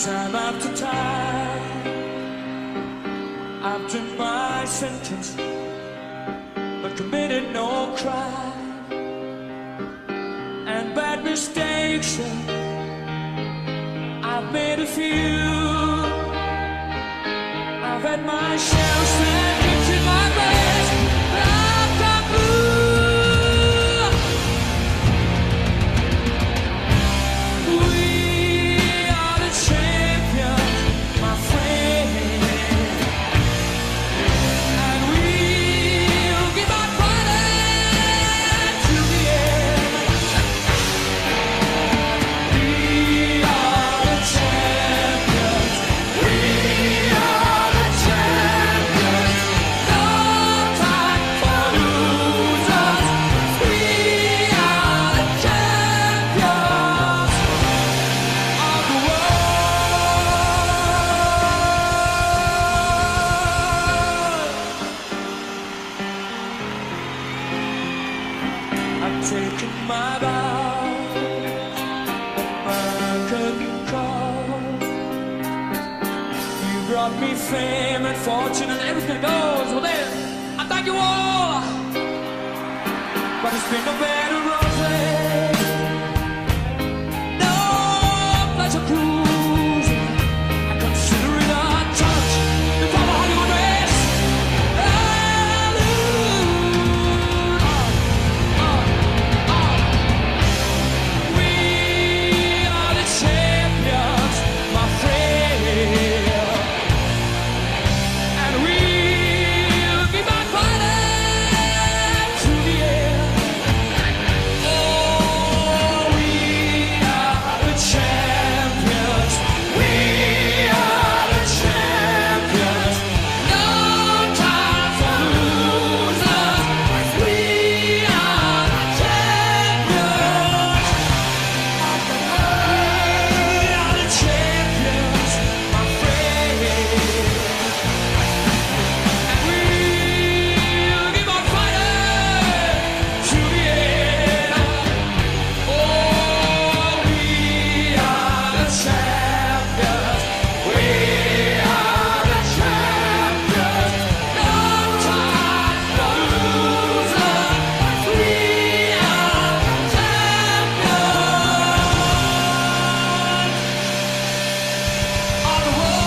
time after time. I've done my sentence, but committed no crime. And bad mistakes, I've made a few. I've had my share of sadness in my bed, but I've got blue. We are the champions, my friend, and we'll give our fight to the end. We are the champions. We are the champions. No time for losers. We are the champions of the world. I've taken my vow, my curtain call. brought me fame and fortune and everything goes. Well then, I thank you all, but it's been no better roses, no pleasure cruising. I consider it a touch before my Hollywood race. We are the champions, my friend, and we'll keep on fighting to the end. Oh, we are the champions. We are the champions. No time for losers. We are the champions. We are the champions, my friend. And we'll keep on fighting to the end. Oh, we are the champions. We are the champions. No time for losers. We are the champions of the world.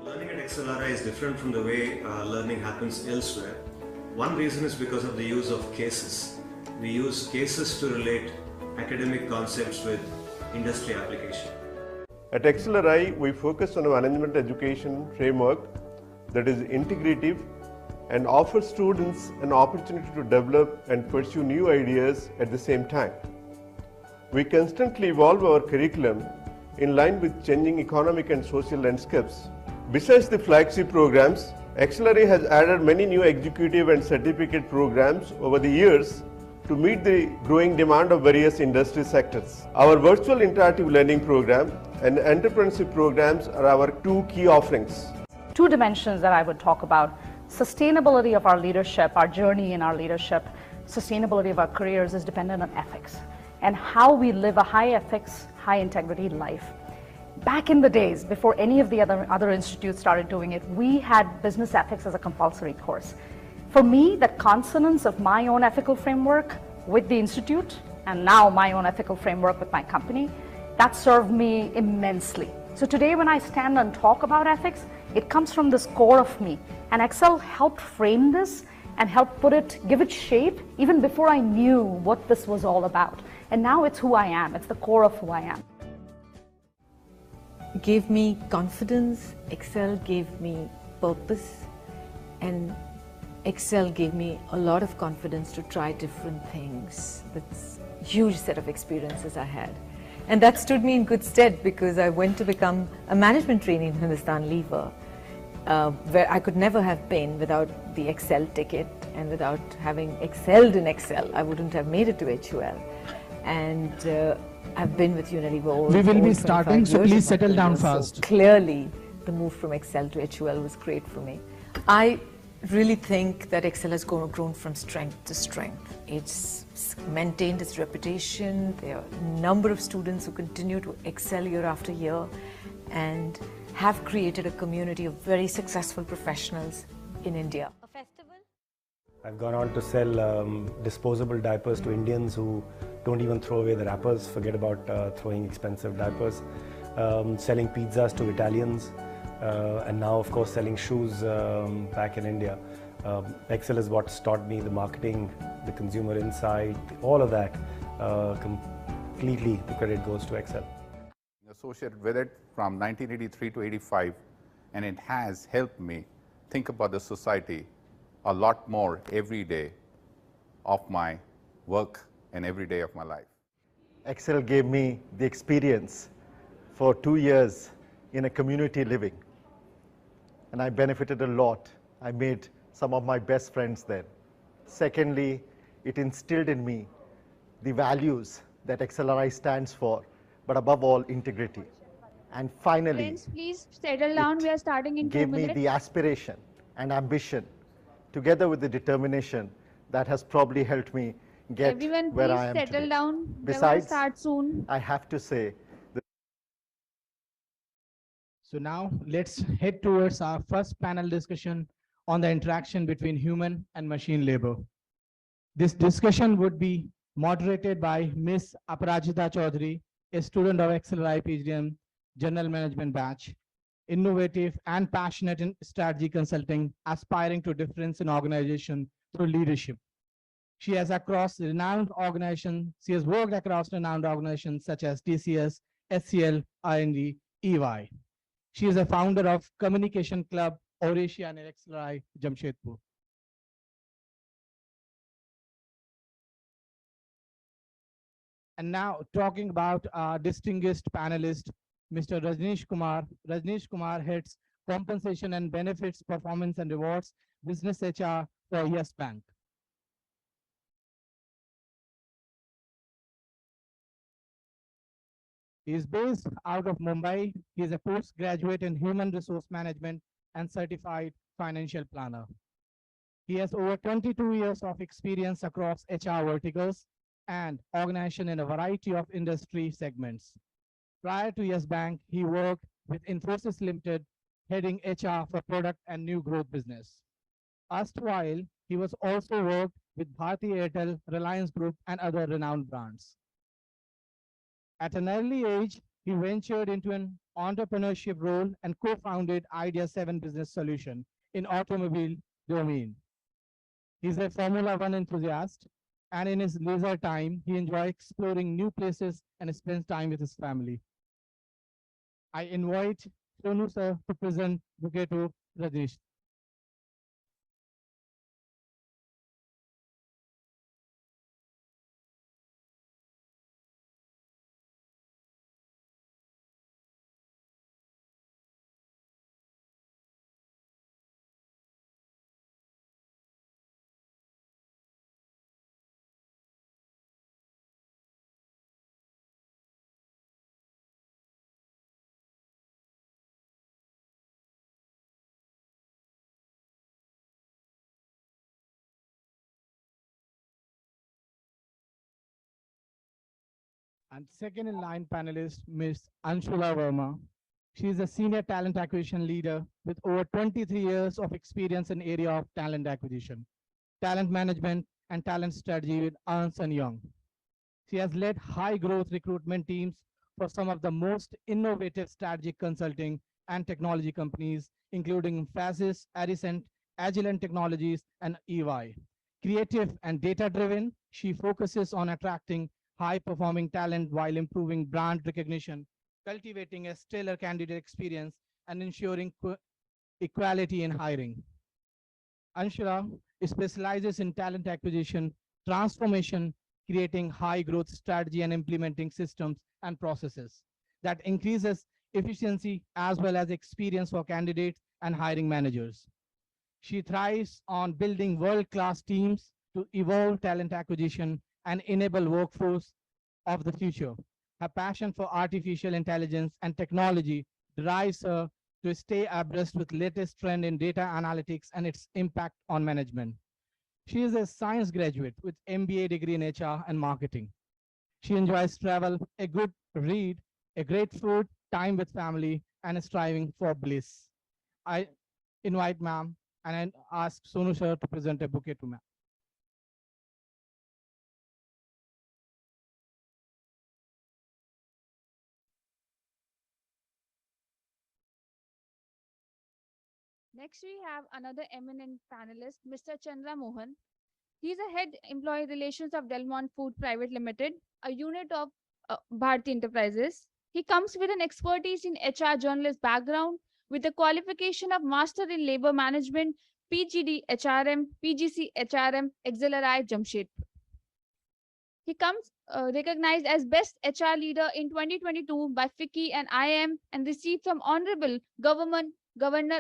Learning at XLRI is different from the way learning happens elsewhere. One reason is because of the use of cases. We use cases to relate academic concepts with industry application. At XLRI, we focus on a management education framework that is integrative and offers students an opportunity to develop and pursue new ideas at the same time. We constantly evolve our curriculum in line with changing economic and social landscapes. Besides the flagship programs, XLRI has added many new executive and certificate programs over the years to meet the growing demand of various industry sectors. Our virtual interactive learning program and entrepreneurship programs are our two key offerings. Two dimensions that I would talk about: sustainability of our leadership, our journey in our leadership, sustainability of our careers is dependent on ethics and how we live a high ethics, high integrity life. Back in the days, before any of the other institutes started doing it, we had business ethics as a compulsory course. For me, that consonance of my own ethical framework with the institute and now my own ethical framework with my company, that served me immensely. So today when I stand and talk about ethics, it comes from this core of me. And Excel helped frame this and helped give it shape even before I knew what this was all about. And now it's who I am. It's the core of who I am. Gave me confidence, Excel gave me purpose, and Excel gave me a lot of confidence to try different things. That's a huge set of experiences I had. And that stood me in good stead because I went to become a management trainee in Hindustan Lever, where I could never have been without the Excel ticket, and without having excelled in Excel, I wouldn't have made it to HUL. And I've been with Unilever. We will be starting, so please settle down fast. So clearly, the move from Excel to HUL was great for me. I really think that Excel has grown from strength to strength. It's maintained its reputation. There are a number of students who continue to excel year after year and have created a community of very successful professionals in India. I've gone on to sell disposable diapers to Indians who don't even throw away the wrappers, forget about throwing expensive diapers, selling pizzas to Italians, and now of course selling shoes back in India. Excel is what's taught me the marketing, the consumer insight, all of that. Completely the credit goes to Excel. Associated with it from 1983 to 85, and it has helped me think about the society a lot more every day of my work and every day of my life. Excel gave me the experience for 2 years in a community living, and I benefited a lot. I made some of my best friends then. Secondly, it instilled in me the values that XLRI stands for, but above all, integrity. And finally, Friends, please settle down. We are starting in 2 gave me minutes. the aspiration and ambition, together with the determination that has probably helped me get Everyone, where please I am settle today. down. We are going to Besides, start soon. I have to say, So now let's head towards our first panel discussion on the interaction between human and machine labor. This discussion would be moderated by Ms. Aparajita Chaudhary, a student of XLRI PGDM General Management Batch, innovative and passionate in strategy consulting, aspiring to difference in organization through leadership. She has worked across renowned organizations such as TCS, SCL, IND, EY. She is a founder of Communication Club, Eurasia and XLRI, Jamshedpur. And now talking about our distinguished panelist, Mr. Rajneesh Kumar. Rajneesh Kumar heads Compensation and Benefits, Performance and Rewards, Business HR for Yes Bank. He is based out of Mumbai. He is a postgraduate in Human Resource Management and certified financial planner. He has over 22 years of experience across HR verticals and organization in a variety of industry segments. Prior to Yes Bank, he worked with Infosys Limited, heading HR for product and new growth business. Erstwhile, he was also worked with Bharti Airtel, Reliance Group, and other renowned brands. At an early age, he ventured into an entrepreneurship role and co-founded Idea 7 Business Solution in automobile domain. He's a Formula One enthusiast, and in his leisure time, he enjoys exploring new places and spends time with his family. I invite Sonu sir to present bouquet to Rajneesh. And second in line panelist, Ms. Anshula Verma. She is a senior talent acquisition leader with over 23 years of experience in area of talent acquisition, talent management, and talent strategy with Ernst & Young. She has led high growth recruitment teams for some of the most innovative strategic consulting and technology companies, including Infosys, Aricent, Agilent Technologies, and EY. Creative and data-driven, she focuses on attracting high-performing talent while improving brand recognition, cultivating a stellar candidate experience, and ensuring equality in hiring. Anshula specializes in talent acquisition, transformation, creating high growth strategy and implementing systems and processes that increases efficiency as well as experience for candidates and hiring managers. She thrives on building world-class teams to evolve talent acquisition and enable workforce of the future. Her passion for artificial intelligence and technology drives her to stay abreast with latest trend in data analytics and its impact on management. She is a science graduate with MBA degree in HR and marketing. She enjoys travel, a good read, a great food, time with family, and is striving for bliss. I invite ma'am and I ask Sonu sir to present a bouquet to ma'am. Next, we have another eminent panelist, Mr. Chandra Mohan. He's a head employee relations of Delmont Food Private Limited, a unit of Bharti Enterprises. He comes with an expertise in HR journalist background with a qualification of Master in Labor Management, PGD HRM, PGC HRM, XLRI Jamshedpur. He comes recognized as Best HR Leader in 2022 by FICCI and IM and received from Honorable Governor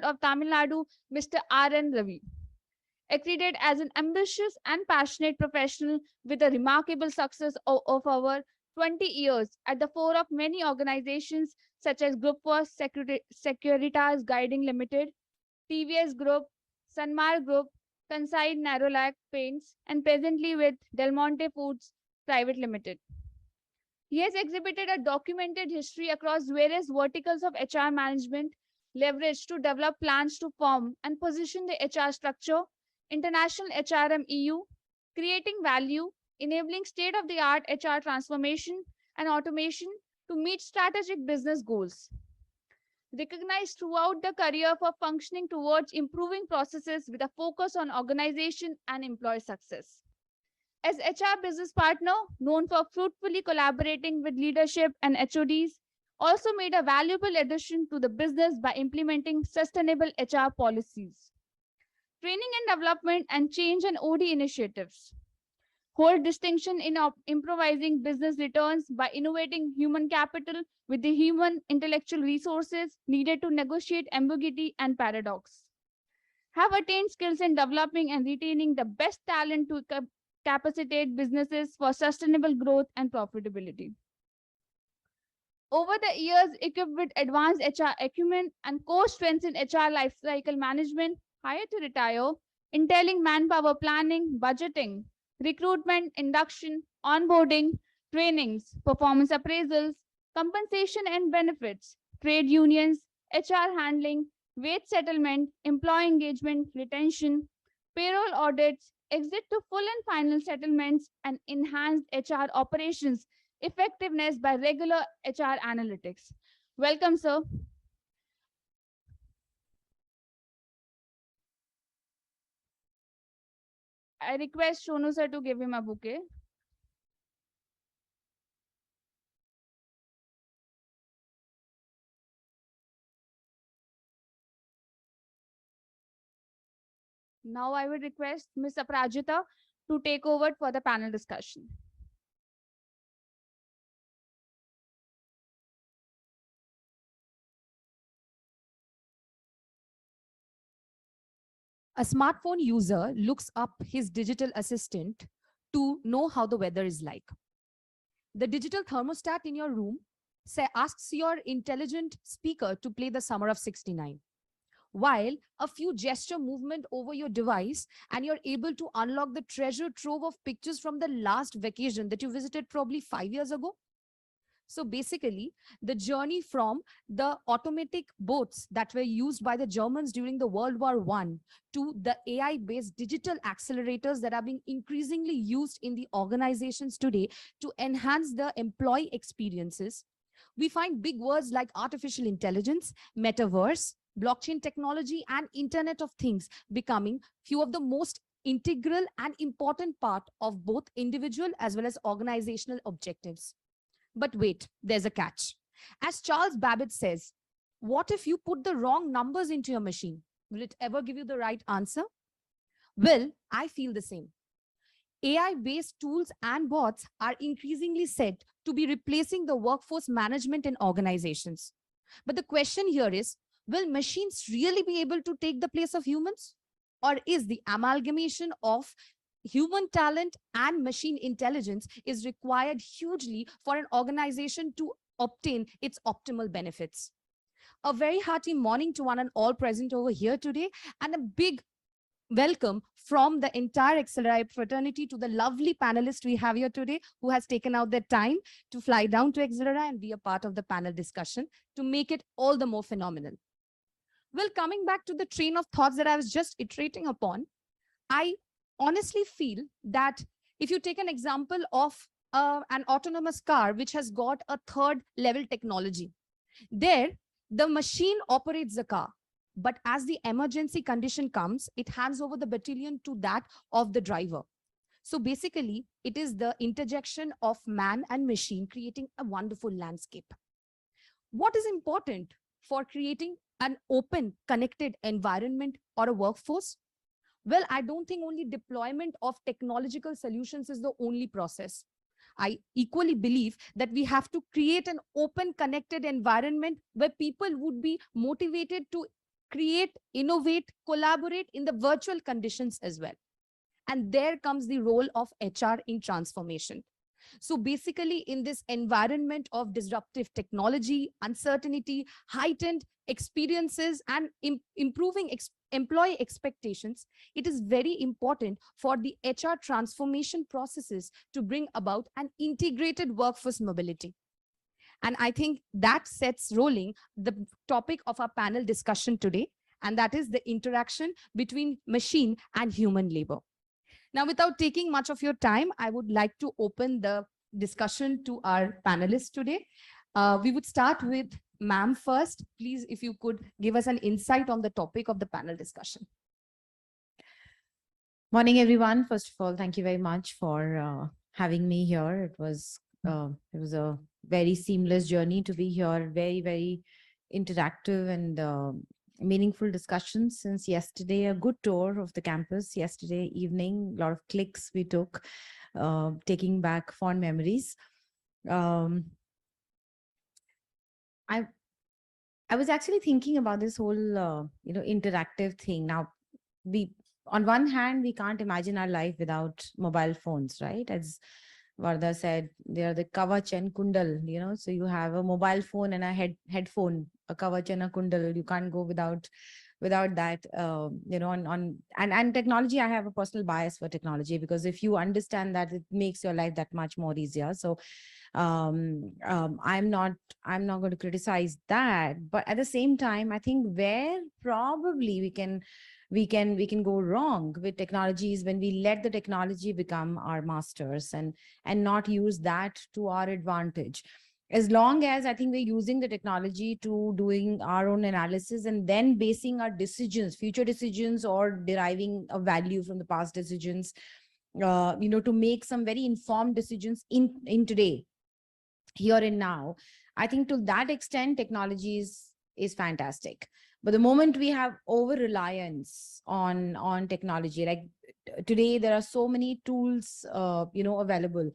of Tamil Nadu, Mr. R.N. Ravi. Accredited as an ambitious and passionate professional with a remarkable success of over 20 years at the fore of many organizations such as Group for Securitas Guiding Limited, TVS Group, Sanmar Group, Kansai Narolac Paints, and presently with Del Monte Foods Private Limited. He has exhibited a documented history across various verticals of HR management, leveraged to develop plans to form and position the HR structure, international HRM EU, creating value, enabling state-of-the-art HR transformation and automation to meet strategic business goals. Recognized throughout the career for functioning towards improving processes with a focus on organization and employee success. As HR business partner, known for fruitfully collaborating with leadership and HODs, also made a valuable addition to the business by implementing sustainable HR policies. Training and development and change and OD initiatives. Hold distinction in improvising business returns by innovating human capital with the human intellectual resources needed to negotiate ambiguity and paradox. Have attained skills in developing and retaining the best talent to capacitate businesses for sustainable growth and profitability. Over the years, equipped with advanced HR acumen and core strengths in HR lifecycle management, hire to retire, entailing manpower planning, budgeting, recruitment, induction, onboarding, trainings, performance appraisals, compensation and benefits, trade unions, HR handling, wage settlement, employee engagement, retention, payroll audits, exit to full and final settlements, and enhanced HR operations effectiveness by regular HR analytics. Welcome, sir. I request Shonu sir to give him a bouquet. Now I would request Ms. Aprajita to take over for the panel discussion. A smartphone user looks up his digital assistant to know how the weather is like. The digital thermostat in your room asks your intelligent speaker to play the Summer of '69. While a few gesture movement over your device and you're able to unlock the treasure trove of pictures from the last vacation that you visited probably 5 years ago. So basically, the journey from the automatic boats that were used by the Germans during the World War I to the AI-based digital accelerators that are being increasingly used in the organizations today to enhance the employee experiences, we find big words like artificial intelligence, metaverse, blockchain technology, and Internet of Things becoming few of the most integral and important part of both individual as well as organizational objectives. But wait, there's a catch. As Charles Babbage says, what if you put the wrong numbers into your machine? Will it ever give you the right answer? Well, I feel the same. AI-based tools and bots are increasingly said to be replacing the workforce management in organizations. But the question here is, will machines really be able to take the place of humans? Or is the amalgamation of human talent and machine intelligence is required hugely for an organization to obtain its optimal benefits? A very hearty morning to one and all present over here today, and a big welcome from the entire XLRI fraternity to the lovely panelists we have here today who has taken out their time to fly down to XLRI and be a part of the panel discussion to make it all the more phenomenal. Well, coming back to the train of thoughts that I was just iterating upon, I honestly feel that if you take an example of an autonomous car which has got a third level technology, there the machine operates the car. But as the emergency condition comes, it hands over the battalion to that of the driver. So basically, it is the interjection of man and machine creating a wonderful landscape. What is important for creating an open, connected environment or a workforce? Well, I don't think only deployment of technological solutions is the only process. I equally believe that we have to create an open, connected environment where people would be motivated to create, innovate, collaborate in the virtual conditions as well. And there comes the role of HR in transformation. So basically, in this environment of disruptive technology, uncertainty, heightened experiences, and improving employee expectations, it is very important for the HR transformation processes to bring about an integrated workforce mobility. And I think that sets rolling the topic of our panel discussion today, and that is the interaction between machine and human labor. Now, without taking much of your time, I would like to open the discussion to our panelists today. We would start with ma'am first. Please, if you could give us an insight on the topic of the panel discussion. Morning, everyone. First of all, thank you very much for having me here. It was a very seamless journey to be here. Very, very interactive and meaningful discussions since yesterday. A good tour of the campus yesterday evening. A lot of clicks we took, taking back fond memories. I was actually thinking about this whole interactive thing. Now, on one hand, we can't imagine our life without mobile phones, right? As Vardha said, they are the kavach and kundal, so you have a mobile phone and a headphone, a kavach and a kundal. You can't go without that, and technology. I have a personal bias for technology because if you understand that, it makes your life that much more easier. So I'm not going to criticize that, but at the same time, I think where probably we can go wrong with technologies when we let the technology become our masters and not use that to our advantage. As long as I think we're using the technology to doing our own analysis and then basing our decisions, future decisions, or deriving a value from the past decisions, to make some very informed decisions in today, here and now. I think to that extent, technology is fantastic. But the moment we have over reliance on technology, like today, there are so many tools, available.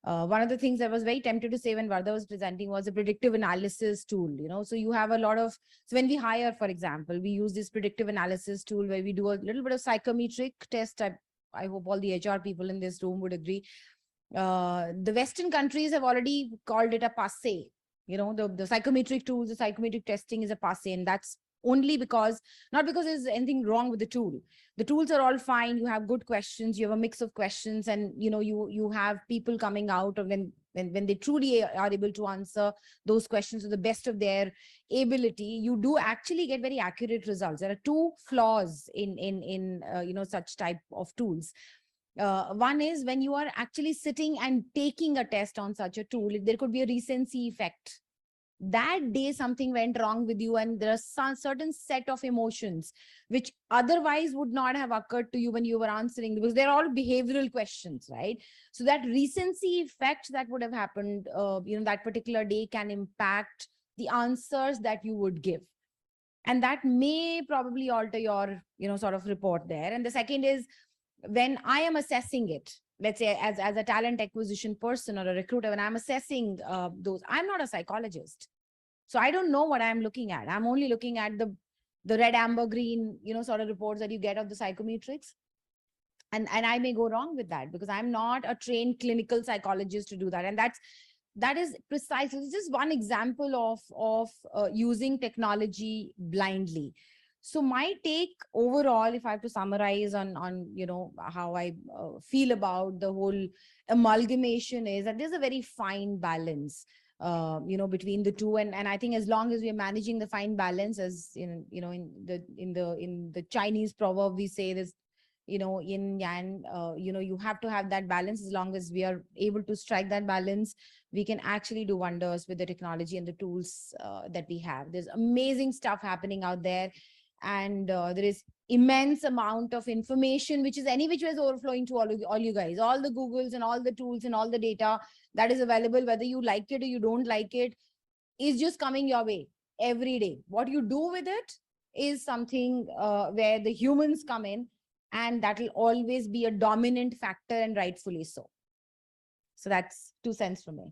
One of the things I was very tempted to say when Vardha was presenting was a predictive analysis tool, so you have a lot of, so when we hire, for example, we use this predictive analysis tool where we do a little bit of psychometric test. I hope all the HR people in this room would agree. The Western countries have already called it a passé. The psychometric tools, the psychometric testing is a passé, and that's only because, not because there's anything wrong with the tool. The tools are all fine. You have good questions. You have a mix of questions, and you have people coming out of when they truly are able to answer those questions to the best of their ability. You do actually get very accurate results. There are two flaws in such type of tools. One is when you are actually sitting and taking a test on such a tool, there could be a recency effect. That day something went wrong with you, and there are some certain set of emotions which otherwise would not have occurred to you when you were answering, because they're all behavioral questions, right? So that recency effect that would have happened that particular day can impact the answers that you would give, and that may probably alter your sort of report there. And the second is, when I am assessing it, let's say as a talent acquisition person or a recruiter, when I'm assessing those, I'm not a psychologist. So I don't know what I'm looking at. I'm only looking at the red, amber, green, sort of reports that you get of the psychometrics. And I may go wrong with that because I'm not a trained clinical psychologist to do that. And that is precisely just one example of using technology blindly. So my take overall, if I have to summarize on how I feel about the whole amalgamation, is that there's a very fine balance, between the two, and I think as long as we are managing the fine balance, as in the Chinese proverb, we say this, yin yang, you have to have that balance. As long as we are able to strike that balance, we can actually do wonders with the technology and the tools that we have. There's amazing stuff happening out there. And there is immense amount of information which is any which way is overflowing to all you guys, all the Googles and all the tools and all the data that is available, whether you like it or you don't like it, is just coming your way every day. What you do with it is something where the humans come in, and that will always be a dominant factor, and rightfully so. So that's 2 cents from me.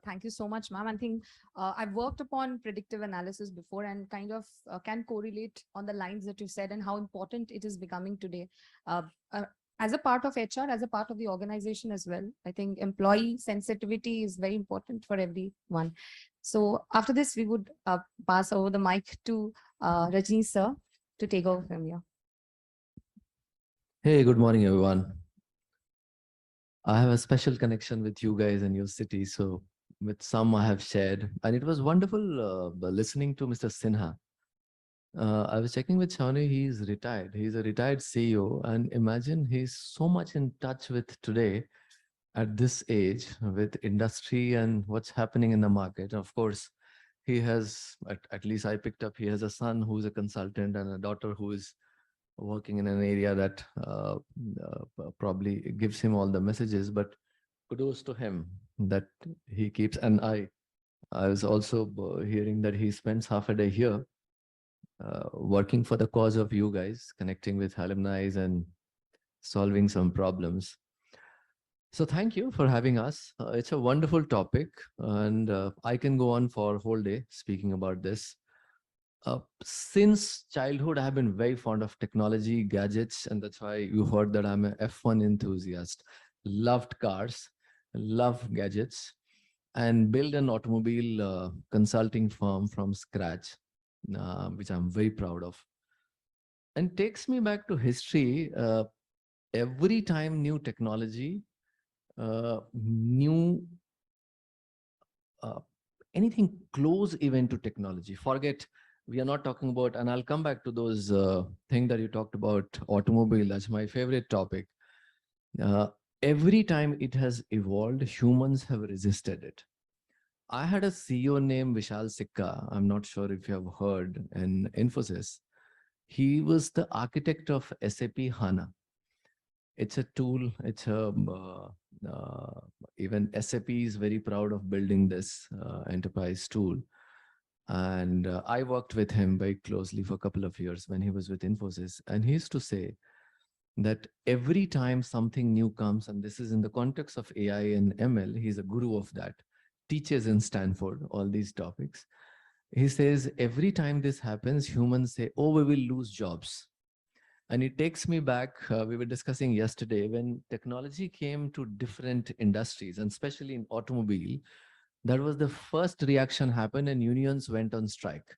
Thank you so much, ma'am. I think I've worked upon predictive analysis before and kind of can correlate on the lines that you said and how important it is becoming today. As a part of HR, as a part of the organization as well, I think employee sensitivity is very important for everyone. So after this, we would pass over the mic to Rajni sir to take over from here. Hey, good morning, everyone. I have a special connection with you guys and your city. So with some I have shared, and it was wonderful listening to Mr. Sinha. I was checking with Shawnee, he's retired. He's a retired CEO, and imagine he's so much in touch with today at this age with industry and what's happening in the market. Of course, he has, at least I picked up, he has a son who's a consultant and a daughter who is working in an area that probably gives him all the messages, but kudos to him that he keeps. And I was also hearing that he spends half a day here working for the cause of you guys, connecting with alumni and solving some problems. So thank you for having us. It's a wonderful topic, and I can go on for a whole day speaking about this. Since childhood, I have been very fond of technology, gadgets, and that's why you heard that I'm an F1 enthusiast. Loved cars, love gadgets, and build an automobile consulting firm from scratch, which I'm very proud of. And takes me back to history. Every time new technology, anything close even to technology, forget, we are not talking about, and I'll come back to those thing that you talked about, automobile, that's my favorite topic. Every time it has evolved, humans have resisted it. I had a CEO named Vishal Sikka. I'm not sure if you have heard, in Infosys. He was the architect of SAP HANA. It's a tool, it's a, even SAP is very proud of building this enterprise tool. And I worked with him very closely for a couple of years when he was with Infosys. And he used to say that every time something new comes, and this is in the context of AI and ML, he's a guru of that, teaches in Stanford, all these topics. He says, every time this happens, humans say, oh, we will lose jobs. And it takes me back, we were discussing yesterday, when technology came to different industries, and especially in automobile, that was the first reaction happened and unions went on strike.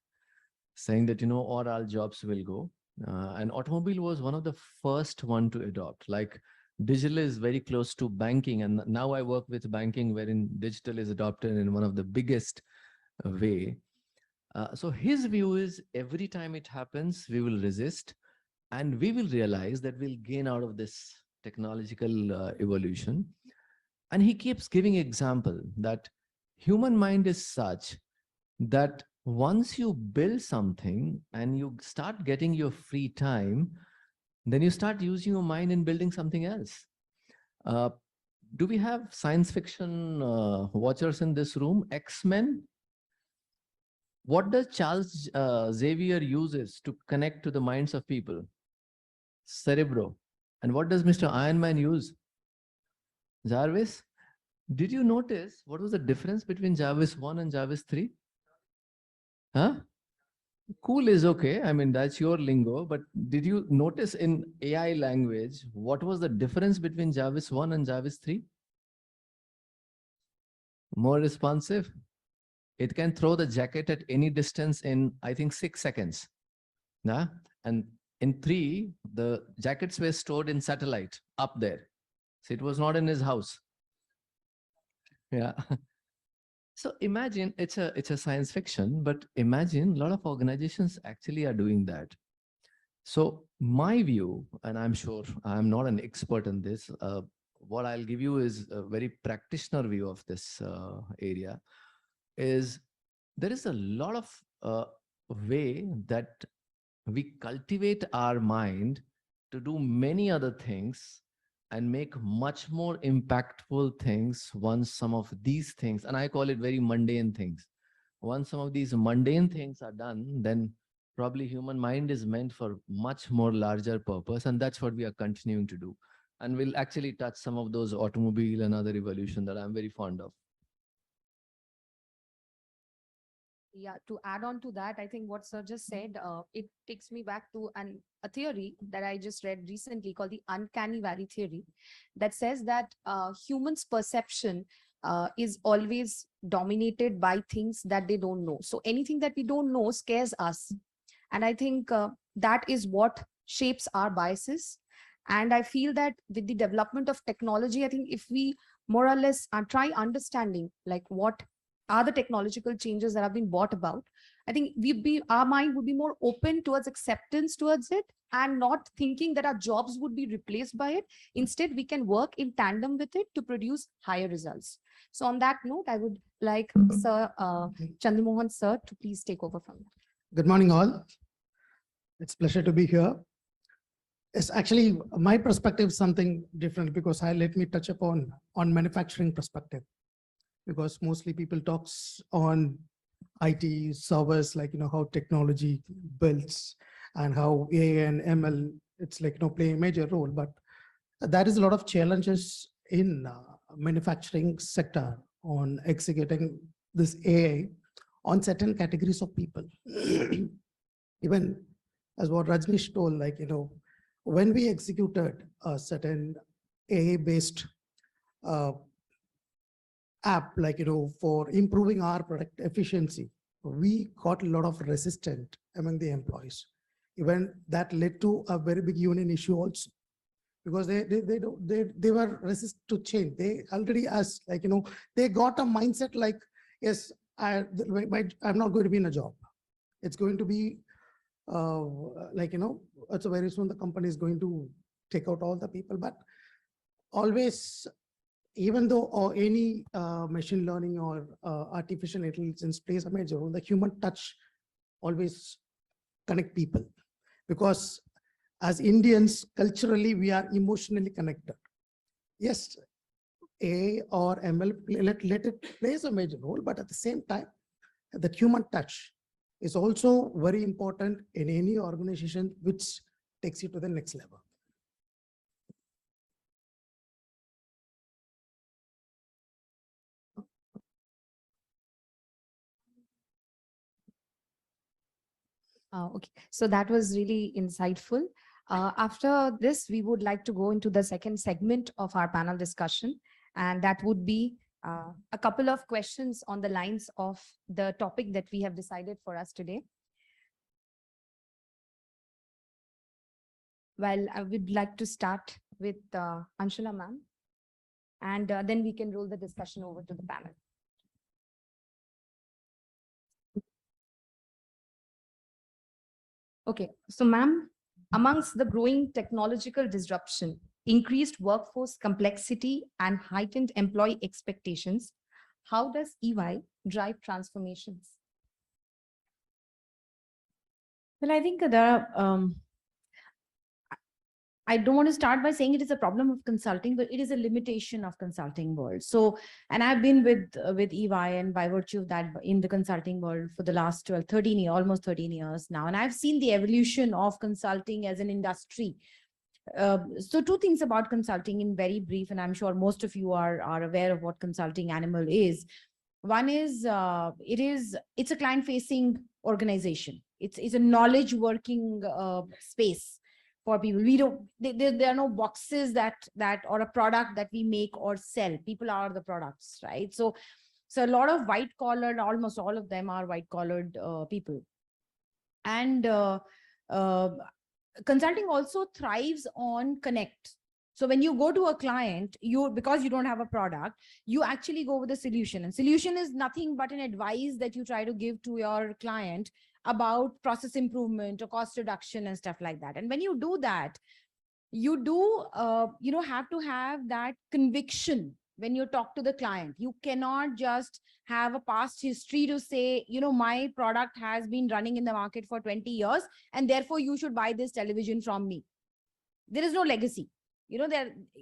saying that, or all jobs will go. And automobile was one of the first one to adopt. Like digital is very close to banking. And now I work with banking wherein digital is adopted in one of the biggest way. So his view is every time it happens, we will resist and we will realize that we'll gain out of this technological evolution. And he keeps giving example that human mind is such that once you build something and you start getting your free time, then you start using your mind in building something else. Do we have science fiction watchers in this room? X-Men? What does Charles Xavier uses to connect to the minds of people? Cerebro. And what does Mr. Iron Man use? Jarvis? Did you notice what was the difference between Jarvis 1 and Jarvis 3? Huh? Cool is okay. I mean, that's your lingo. But did you notice in AI language, what was the difference between Jarvis 1 and Jarvis 3? More responsive. It can throw the jacket at any distance in, I think, 6 seconds. Nah? And in 3, the jackets were stored in satellite up there. So it was not in his house. Yeah. So imagine it's a science fiction, but imagine a lot of organizations actually are doing that. So my view, and I'm sure I'm not an expert in this, what I'll give you is a very practitioner view of this area, is there is a lot of way that we cultivate our mind to do many other things and make much more impactful things once some of these things, and I call it very mundane things. Once some of these mundane things are done, then probably human mind is meant for much more larger purpose. And that's what we are continuing to do. And we'll actually touch some of those automobile and other evolution that I'm very fond of. Yeah, to add on to that, I think what Sir just said, it takes me back to a theory that I just read recently called the uncanny valley theory, that says that humans' perception is always dominated by things that they don't know. So anything that we don't know scares us. And I think that is what shapes our biases. And I feel that with the development of technology, I think if we more or less try understanding like what are the technological changes that have been brought about, I think our mind would be more open towards acceptance towards it and not thinking that our jobs would be replaced by it. Instead, we can work in tandem with it to produce higher results. So on that note, I would like Sir Chandramohan Sir to please take over from that. Good morning, all. It's a pleasure to be here. It's actually my perspective is something different because let me touch upon manufacturing perspective, because mostly people talks on IT servers, like, how technology builds and how AI and ML, it's like, play a major role, but there is a lot of challenges in manufacturing sector on executing this AI on certain categories of people. Even as what Rajnish told, like, when we executed a certain AI-based app, like, for improving our product efficiency, we got a lot of resistance among the employees. Even that led to a very big union issue also, because they were resistant to change. They already asked, like, they got a mindset like, yes, I'm not going to be in a job. It's going to be like, it's very soon the company is going to take out all the people. But always, even though any machine learning or artificial intelligence plays a major role, the human touch always connect people, because as Indians, culturally, we are emotionally connected. Yes, AI or ML, let it plays a major role, but at the same time, the human touch is also very important in any organization which takes you to the next level. Okay, so that was really insightful. After this, we would like to go into the second segment of our panel discussion, and that would be a couple of questions on the lines of the topic that we have decided for us today. Well, I would like to start with Anshula ma'am, and then we can roll the discussion over to the panel. Okay, so ma'am, amongst the growing technological disruption, increased workforce complexity, and heightened employee expectations, how does EY drive transformations? Well, I think there are, I don't want to start by saying it is a problem of consulting, but it is a limitation of consulting world. So, and I've been with EY, and by virtue of that in the consulting world for the last 12, 13 years, almost 13 years now. And I've seen the evolution of consulting as an industry. So two things about consulting in very brief, and I'm sure most of you are aware of what consulting animal is. One is, it's a client facing organization. It's a knowledge working space for people. We don't, there are no boxes that or a product that we make or sell. People are the products, right? So a lot of white collared, almost all of them are white collared people. And consulting also thrives on connect. So when you go to a client, because you don't have a product, you actually go with a solution. And solution is nothing but an advice that you try to give to your client about process improvement or cost reduction and stuff like that. And when you do that, you do have to have that conviction when you talk to the client. You cannot just have a past history to say, my product has been running in the market for 20 years, and therefore you should buy this television from me. There is no legacy.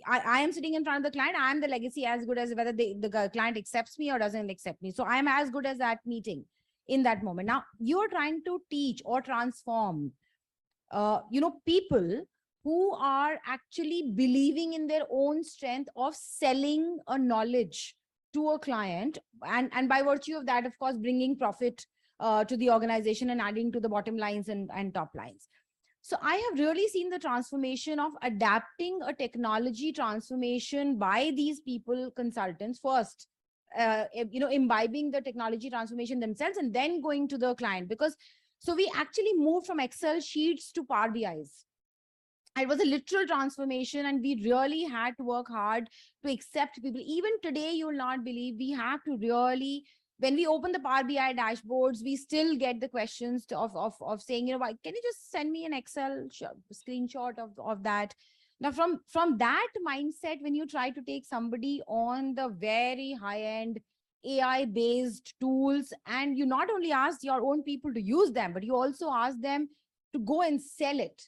I am sitting in front of the client. I am the legacy as good as whether the client accepts me or doesn't accept me. So I am as good as that meeting in that moment. Now you're trying to teach or transform, people who are actually believing in their own strength of selling a knowledge to a client, and by virtue of that, of course, bringing profit to the organization and adding to the bottom lines and top lines. So I have really seen the transformation of adapting a technology transformation by these people, consultants first, imbibing the technology transformation themselves and then going to the client. Because so we actually moved from Excel sheets to Power BIs. It was a literal transformation, and we really had to work hard to accept people. Even today, you'll not believe, we have to really, when we open the Power BI dashboards, we still get the questions of saying, can you just send me an Excel screenshot of that? Now, from that mindset, when you try to take somebody on the very high-end AI-based tools, and you not only ask your own people to use them, but you also ask them to go and sell it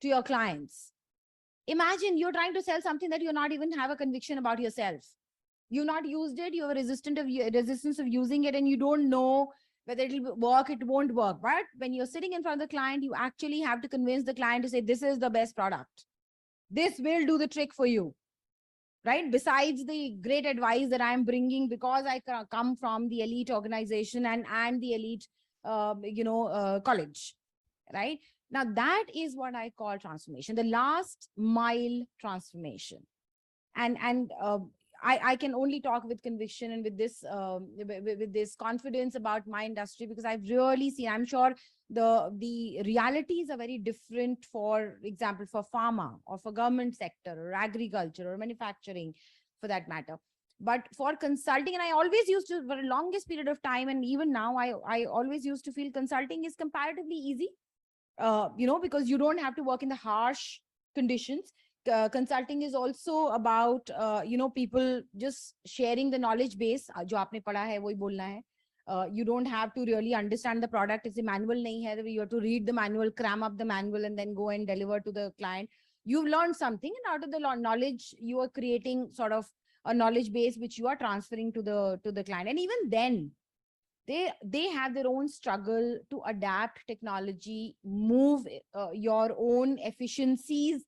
to your clients. Imagine you're trying to sell something that you not even have a conviction about yourself. You've not used it, you have a resistance of using it, and you don't know whether it'll work, it won't work. But when you're sitting in front of the client, you actually have to convince the client to say, this is the best product. This will do the trick for you, right? Besides the great advice that I'm bringing because I come from the elite organization and the elite, college, right? Now, that is what I call transformation, the last mile transformation. And I can only talk with conviction and with this confidence about my industry, because I've really seen, I'm sure the realities are very different, for example, for pharma or for government sector or agriculture or manufacturing for that matter. But for consulting, and I always used to, for the longest period of time, and even now, I always used to feel consulting is comparatively easy. Because you don't have to work in the harsh conditions. Consulting is also about, people just sharing the knowledge base. Jo aapne padha hai, wohi bolna hai. You don't have to really understand the product. It's a manual nahi hai. You have to read the manual, cram up the manual, and then go and deliver to the client. You've learned something, and out of the knowledge, you are creating sort of a knowledge base which you are transferring to the client. And even then, they have their own struggle to adapt technology, move your own efficiencies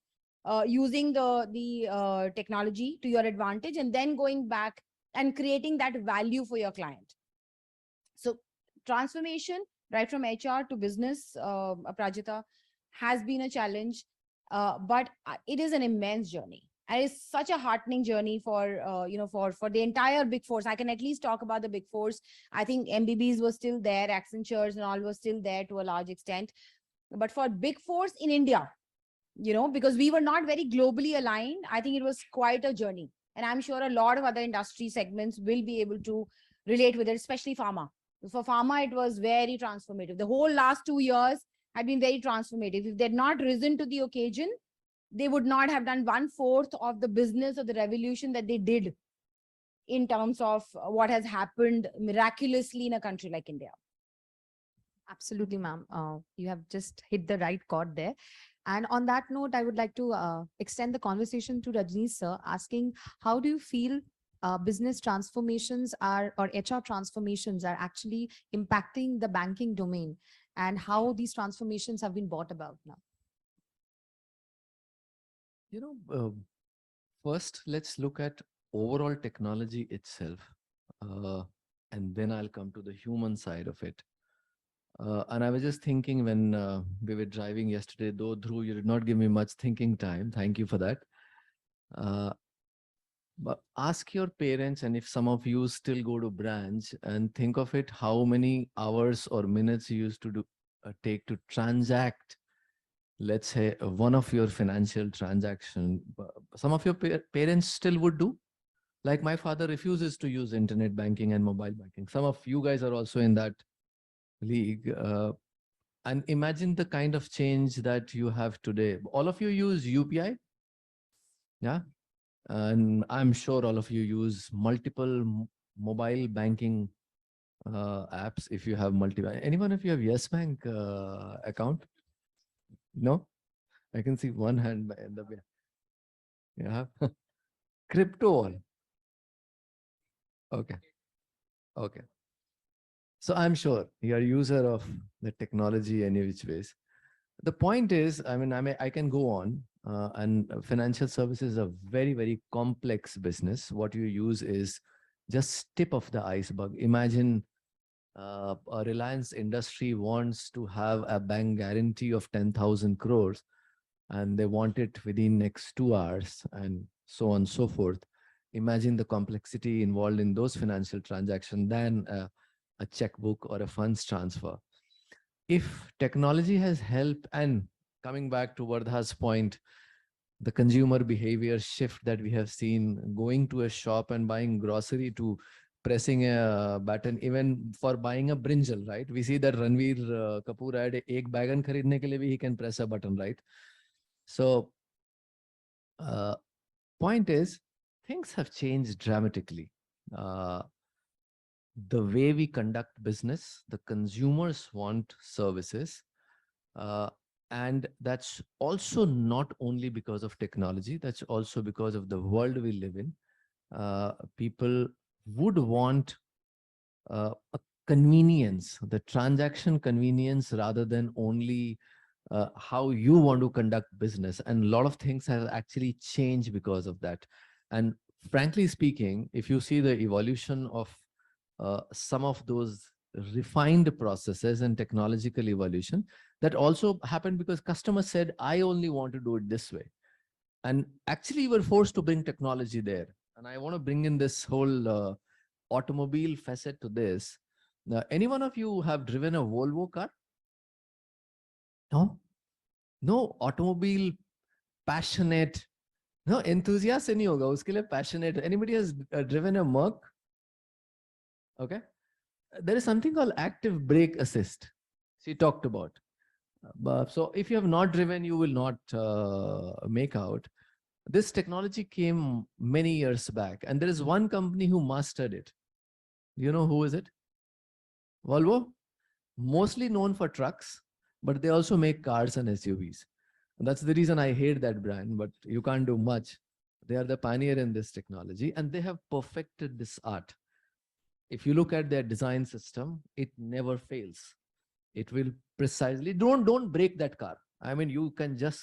using the technology to your advantage, and then going back and creating that value for your client. So transformation, right from HR to business, Aprajita, has been a challenge, but it is an immense journey. And it's such a heartening journey for, for the entire Big Fours. I can at least talk about the Big Fours. I think MBBs were still there, Accentures and all were still there to a large extent. But for Big Fours in India, because we were not very globally aligned. I think it was quite a journey. And I'm sure a lot of other industry segments will be able to relate with it, especially pharma. For pharma, it was very transformative. The whole last 2 years had been very transformative. If they had not risen to the occasion, they would not have done 1/4 of the business or the revolution that they did in terms of what has happened miraculously in a country like India. Absolutely, ma'am. You have just hit the right chord there. And on that note, I would like to extend the conversation to Rajneesh sir, asking how do you feel business transformations are or HR transformations are actually impacting the banking domain, and how these transformations have been brought about now? First, let's look at overall technology itself, and then I'll come to the human side of it. And I was just thinking when we were driving yesterday, though, Dhruv, you did not give me much thinking time. Thank you for that. But ask your parents, and if some of you still go to branch, and think of it, how many hours or minutes you used to take to transact, let's say, one of your financial transaction. Some of your parents still would do. Like my father refuses to use internet banking and mobile banking. Some of you guys are also in that league. And imagine the kind of change that you have today. All of you use UPI? Yeah. And I'm sure all of you use multiple mobile banking apps if you have multiple. Anyone of you have Yes Bank account? No? I can see one hand in the back. Yeah. Crypto all. Okay. Okay. So I'm sure you're a user of the technology any which ways. The point is, I can go on, and financial services is a very, very complex business. What you use is just tip of the iceberg. Imagine a Reliance Industry wants to have a bank guarantee of 10,000 crores, and they want it within next 2 hours, and so on and so forth. Imagine the complexity involved in those financial transactions than a checkbook or a funds transfer. If technology has helped, and coming back to Vardha's point, the consumer behavior shift that we have seen, going to a shop and buying grocery to pressing a button, even for buying a brinjal, right? We see that Ranveer Kapoor had ek bagan kharidne ke liye bhi he can press a button, right? So point is, things have changed dramatically. The way we conduct business, the consumers want services. And that's also not only because of technology, that's also because of the world we live in. People would want a convenience, the transaction convenience, rather than only how you want to conduct business. And a lot of things have actually changed because of that. And frankly speaking, if you see the evolution of some of those refined processes and technological evolution, that also happened because customers said, I only want to do it this way. And actually, we're forced to bring technology there. And I want to bring in this whole automobile facet to this. Now, any one of you have driven a Volvo car? No? No automobile passionate, no enthusiast nahi hoga, uske liye passionate. Anybody has driven a Merc? Okay. There is something called active brake assist. She talked about. So if you have not driven, you will not make out. This technology came many years back, and there is one company who mastered it. You know who is it? Volvo, mostly known for trucks, but they also make cars and SUVs. And that's the reason I hate that brand, but you can't do much. They are the pioneer in this technology, and they have perfected this art. If you look at their design system, it never fails. It will precisely, don't break that car. I mean, you can just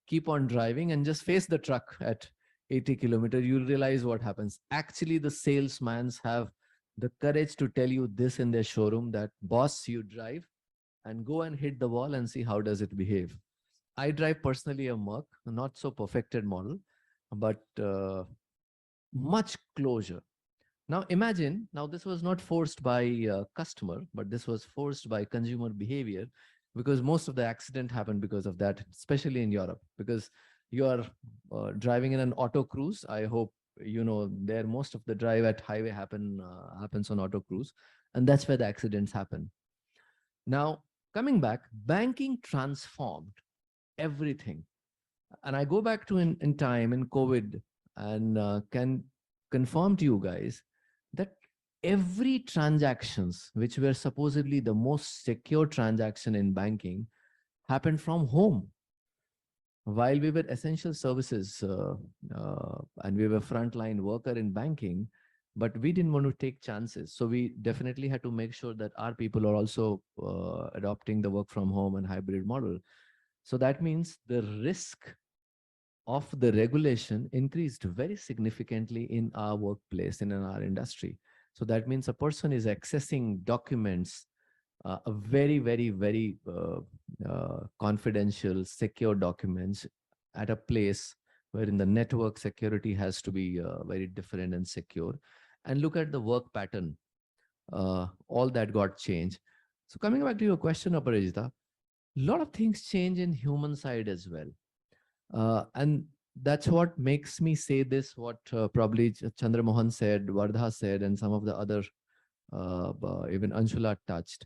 keep on driving and just face the truck at 80 kilometers. You'll realize what happens. Actually, the salesmen have the courage to tell you this in their showroom, that boss, you drive and go and hit the wall and see how does it behave. I drive personally a Merc, not so perfected model, but much closer. Now imagine, now this was not forced by customer, but this was forced by consumer behavior. because most of the accident happened because of that, especially in Europe, because you are driving in an auto cruise. I hope you know there most of the drive at highway happens on auto cruise, and that's where the accidents happen. Now, coming back, banking transformed everything. And I go back to in time in COVID and can confirm to you guys that every transactions which were supposedly the most secure transaction in banking happened from home. While we were essential services and we were frontline worker in banking, but we didn't want to take chances. So we definitely had to make sure that our people are also adopting the work from home and hybrid model. So that means the risk of the regulation increased very significantly in our workplace and in our industry. So that means a person is accessing documents, a very, very, very confidential, secure documents at a place wherein the network security has to be very different and secure. And look at the work pattern. All that got changed. So coming back to your question, Aparajita, a lot of things change in human side as well. And that's what makes me say this, what probably Chandra Mohan said, Vardha said, and some of the other, even Anshula touched,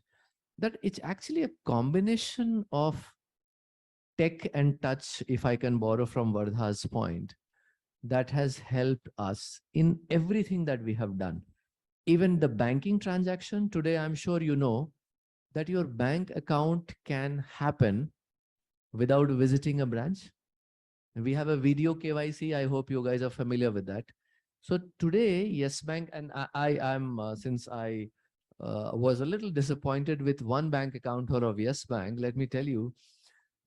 that it's actually a combination of tech and touch, if I can borrow from Vardha's point, that has helped us in everything that we have done. Even the banking transaction today, I'm sure you know that your bank account can happen without visiting a branch. We have a video KYC. I hope you guys are familiar with that. So today, Yes Bank, and I am, since I was a little disappointed with one bank account of Yes Bank, let me tell you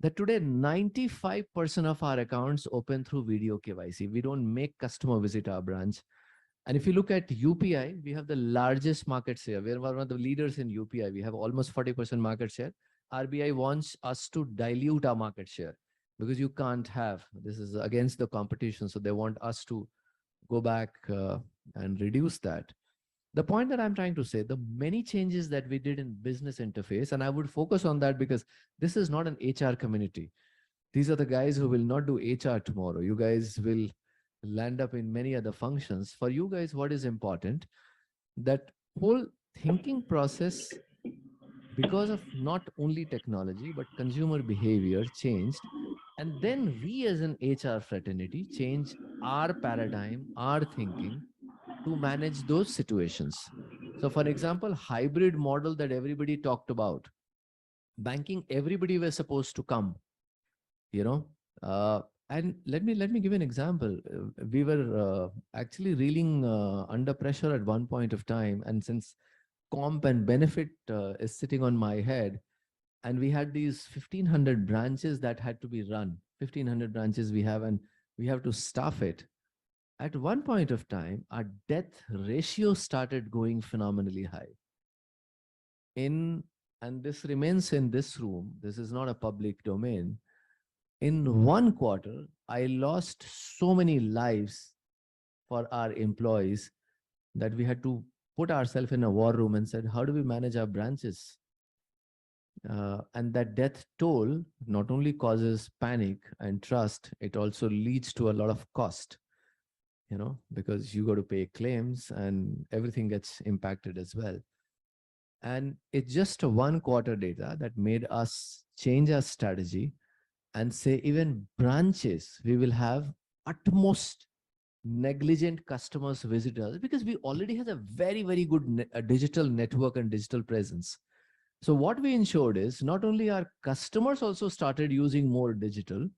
that today 95% of our accounts open through video KYC. We don't make customer visit our branch. And if you look at UPI, we have the largest market share. We're one of the leaders in UPI. We have almost 40% market share. RBI wants us to dilute our market share because you can't have, this is against the competition. So they want us to go back and reduce that. The point that I'm trying to say, the many changes that we did in business interface, and I would focus on that because this is not an HR community. These are the guys who will not do HR tomorrow. You guys will land up in many other functions. For you guys, what is important? That whole thinking process, because of not only technology, but consumer behavior changed. And then we as an HR fraternity change our paradigm, our thinking to manage those situations. So for example, hybrid model that everybody talked about, banking, everybody was supposed to come, you know, and let me give an example. We were actually reeling under pressure at one point of time. And since comp and benefit is sitting on my head, and we had these 1,500 branches that had to be run, 1,500 branches we have, and we have to staff it. At one point of time, our death ratio started going phenomenally high. And this remains in this room. This is not a public domain. In one quarter, I lost so many lives for our employees that we had to put ourselves in a war room and said, how do we manage our branches? And that death toll not only causes panic and trust, it also leads to a lot of cost, you know, because you got to pay claims and everything gets impacted as well. And it's just a one quarter data that made us change our strategy and say even branches, we will have utmost negligent customers visitors because we already have a very, very good digital network and digital presence. So what we ensured is not only our customers also started using more digital,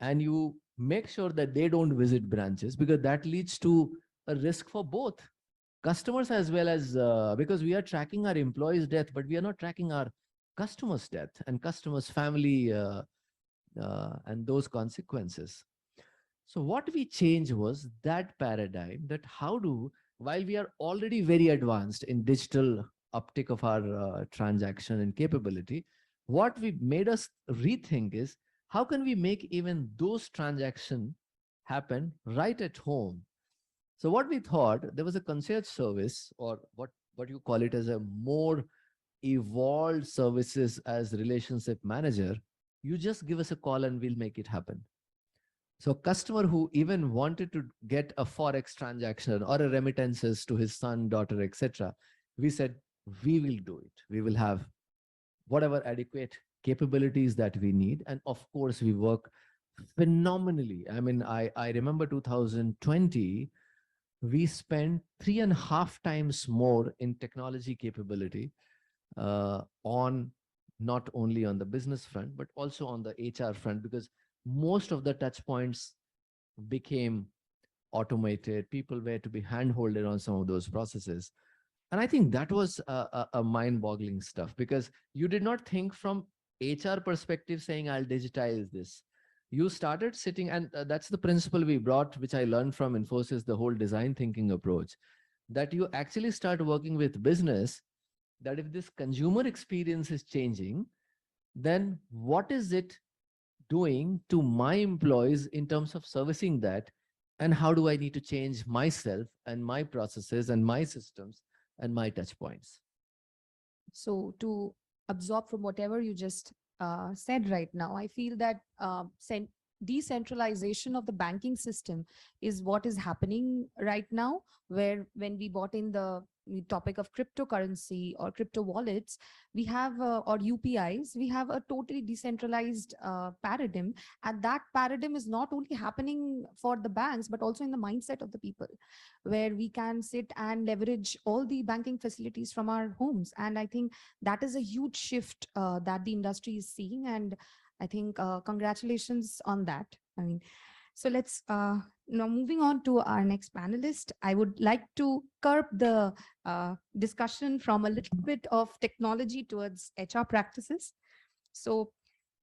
and you make sure that they don't visit branches because that leads to a risk for both customers as well as because we are tracking our employees' death, but we are not tracking our customers' death and customers' family and those consequences. So what we changed was that paradigm, that how do, while we are already very advanced in digital uptick of our transaction and capability, what we made us rethink is how can we make even those transactions happen right at home? So what we thought, there was a concierge service, or what you call it as a more evolved services as relationship manager, you just give us a call and we'll make it happen. So a customer who even wanted to get a Forex transaction or a remittances to his son, daughter, etc., we said, we will do it. We will have whatever adequate capabilities that we need. And of course, we work phenomenally. I mean, I remember 2020, we spent 3.5 times more in technology capability on not only on the business front, but also on the HR front, because most of the touch points became automated. People were to be hand-holded on some of those processes. And I think that was a mind-boggling stuff, because you did not think from HR perspective saying, I'll digitize this. You started sitting, and that's the principle we brought, which I learned from Infosys, the whole design thinking approach, that you actually start working with business, that if this consumer experience is changing, then what is it doing to my employees in terms of servicing that? And how do I need to change myself and my processes and my systems and my touch points? So to absorb from whatever you just said right now, I feel that decentralization of the banking system is what is happening right now, where when we brought in the topic of cryptocurrency or crypto wallets, we have or UPIs, we have a totally decentralized paradigm, and that paradigm is not only happening for the banks but also in the mindset of the people, where we can sit and leverage all the banking facilities from our homes. And I think that is a huge shift that the industry is seeing, and I think congratulations on that. I mean, so let's now moving on to our next panelist. I would like to curb the discussion from a little bit of technology towards HR practices. So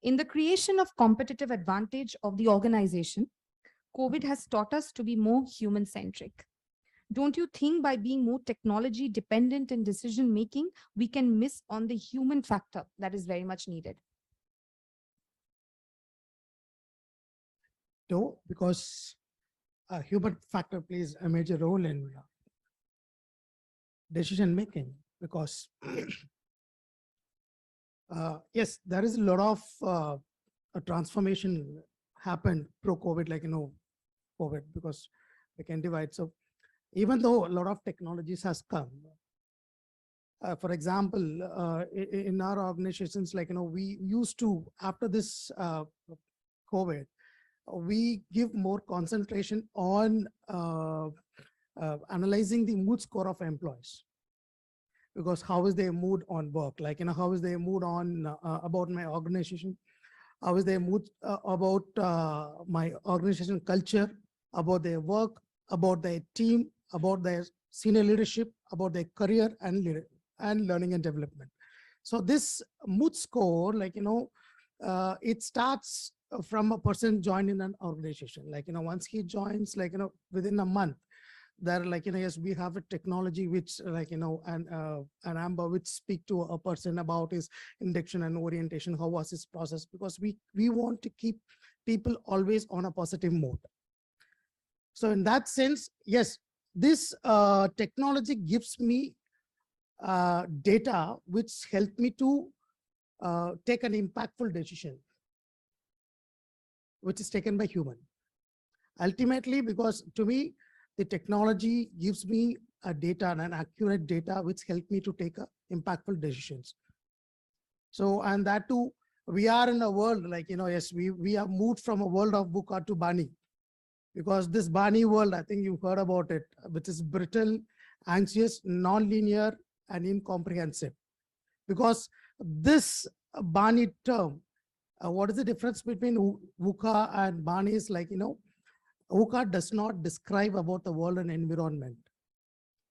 in the creation of competitive advantage of the organization, COVID has taught us to be more human-centric. Don't you think by being more technology dependent in decision making, we can miss on the human factor that is very much needed? No, because human factor plays a major role in decision making, because yes, there is a lot of a transformation happened pro COVID, like, COVID, because we can divide. So even though a lot of technologies has come, for example, in our organizations, like, we used to, after this COVID, we give more concentration on analyzing the mood score of employees, because how is their mood on work, like, how is their mood on about my organization, how is their mood about my organization culture, about their work, about their team, about their senior leadership, about their career and learning and development. So this mood score, like, it starts from a person joining an organization. Like, once he joins, like, within a month, there, like, yes, we have a technology which, like, an Amber which speak to a person about his induction and orientation, how was his process, because we want to keep people always on a positive mode. So in that sense, yes, this technology gives me data which help me to take an impactful decision, which is taken by human. Ultimately, because to me, the technology gives me a data and an accurate data which help me to take impactful decisions. So, and that too, we are in a world, like, yes, we have moved from a world of VUCA to BANI, because this BANI world, I think you've heard about it, which is brittle, anxious, non-linear, and incomprehensive. Because this BANI term, what is the difference between VUCA and BANI is, like, VUCA does not describe about the world and environment,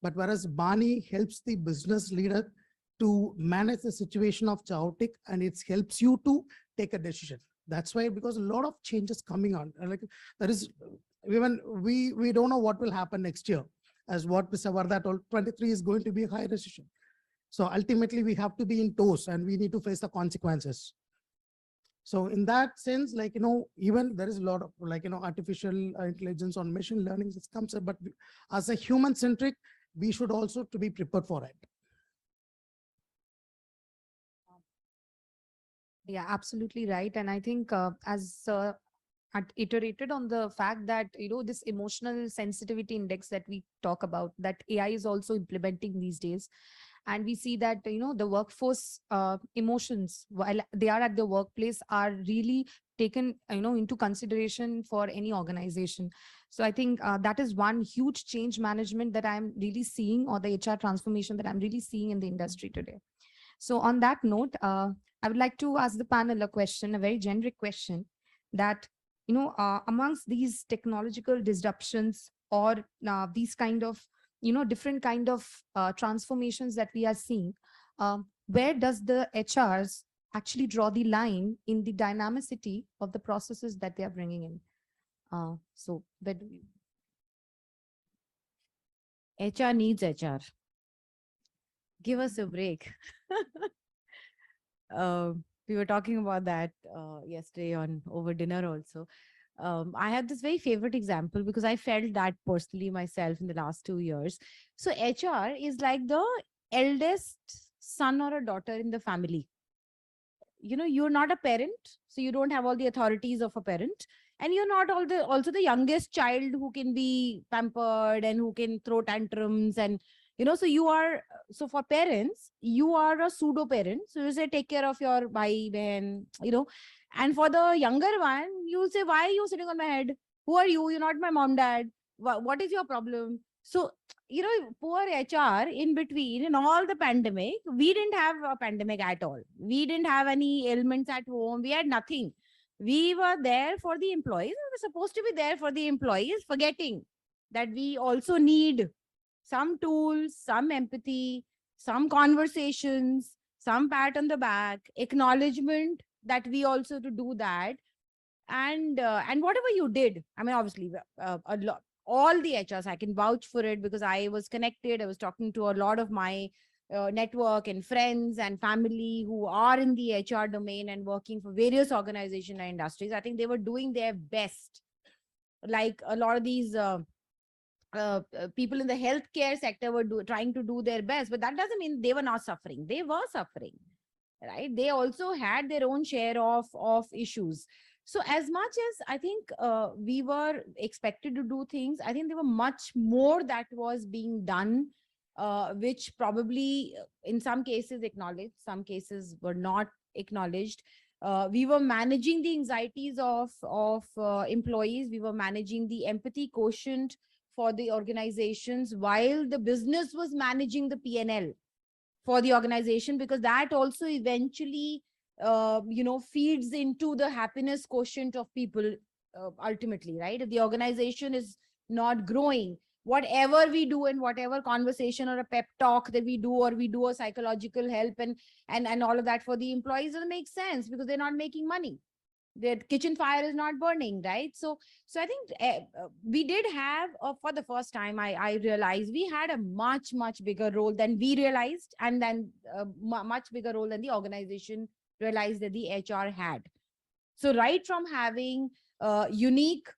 but whereas BANI helps the business leader to manage the situation of chaotic, and it helps you to take a decision. That's why, because a lot of changes coming on, like, there is, even we don't know what will happen next year. As what Mr. Vardha told, 23 is going to be a high recession. So ultimately we have to be in toes and we need to face the consequences. So in that sense, like, even there is a lot of, like, artificial intelligence on machine learning, this comes up, but as a human centric, we should also to be prepared for it. Yeah, absolutely right. And I think as iterated on the fact that, this emotional sensitivity index that we talk about, that AI is also implementing these days. And we see that, the workforce emotions, while they are at the workplace, are really taken, into consideration for any organization. So I think that is one huge change management that I'm really seeing, or the HR transformation that I'm really seeing in the industry today. So on that note, I would like to ask the panel a question, a very generic question, that, amongst these technological disruptions, or these kind of, different kind of transformations that we are seeing, where does the HRs actually draw the line in the dynamicity of the processes that they are bringing in? So where do you? HR needs HR. Give us a break. We were talking about that yesterday on over dinner also. I had this very favorite example because I felt that personally myself in the last 2 years. So HR is like the eldest son or a daughter in the family. You're not a parent, so you don't have all the authorities of a parent, and you're not also the youngest child who can be pampered and who can throw tantrums, and so you are, so for parents you are a pseudo parent, so you say take care of your bhai behan, and for the younger one you say, why are you sitting on my head? Who are you? You're not my mom, dad. What is your problem? So poor HR in between, in all the pandemic, we didn't have a pandemic at all. We didn't have any ailments at home. We had nothing. We were there for the employees. We were supposed to be there for the employees, forgetting that we also need some tools, some empathy, some conversations, some pat on the back, acknowledgement that we also to do that. And whatever you did, I mean, obviously, a lot, all the HRs, I can vouch for it because I was connected. I was talking to a lot of my network and friends and family who are in the HR domain and working for various organizations and industries. I think they were doing their best. Like a lot of these people in the healthcare sector were trying to do their best, but that doesn't mean they were not suffering. They were suffering, right? They also had their own share of issues. So as much as I think we were expected to do things, I think there were much more that was being done, which probably in some cases acknowledged, some cases were not acknowledged. We were managing the anxieties of employees. We were managing the empathy quotient for the organizations while the business was managing the P&L for the organization, because that also eventually feeds into the happiness quotient of people ultimately, right? If the organization is not growing, whatever we do and whatever conversation or a pep talk that we do, or we do a psychological help and all of that for the employees, doesn't make sense because they're not making money. Their kitchen fire is not burning, right? So I think we did have, for the first time, I realized we had a much bigger role than we realized, and then much bigger role than the organization realized that the HR had. So right from having unique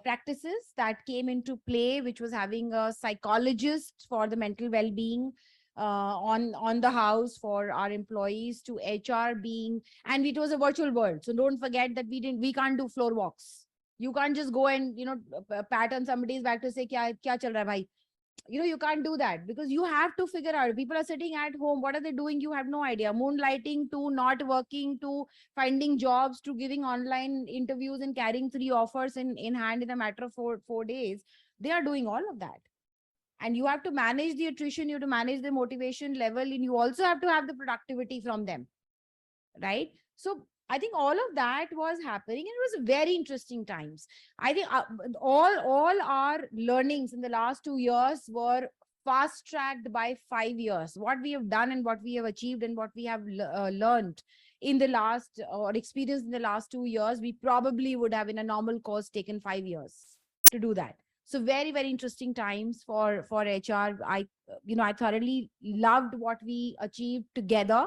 practices that came into play, which was having a psychologist for the mental well-being on the house for our employees, to HR being, and it was a virtual world. So don't forget that we can't do floor walks. You can't just go and, pat on somebody's back to say, kya chal raha hai bhai? You can't do that because you have to figure out, people are sitting at home, what are they doing? You have no idea. Moonlighting to not working to finding jobs to giving online interviews and carrying 3 offers in hand in a matter of four days. They are doing all of that. And you have to manage the attrition, you have to manage the motivation level, and you also have to have the productivity from them, right? So I think all of that was happening, and it was very interesting times. I think all our learnings in the last 2 years were fast tracked by 5 years. What we have done and what we have achieved and what we have learned in the last, or experienced in the last 2 years, we probably would have in a normal course taken 5 years to do that. So very interesting times for HR. I thoroughly loved what we achieved together,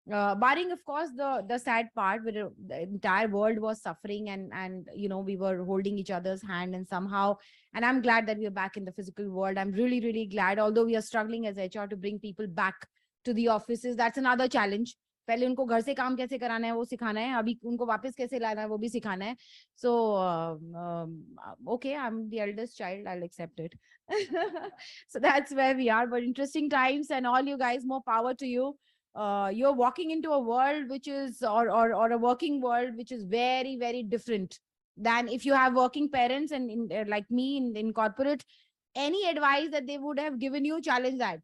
barring of course the sad part where the entire world was suffering and we were holding each other's hand, and somehow, and I'm glad that we are back in the physical world. I'm really glad, although we are struggling as HR to bring people back to the offices. That's another challenge. पहले उनको घर से काम कैसे कराना है वो सिखाना है, अभी उनको वापस कैसे लाना है वो भी सिखाना है. So okay, I'm the eldest child, I'll accept it. So that's where we are, but interesting times, and all you guys, more power to you. You're walking into a world which is or a working world which is very, very different than if you have working parents and like me in corporate. Any advice that they would have given you, challenge that,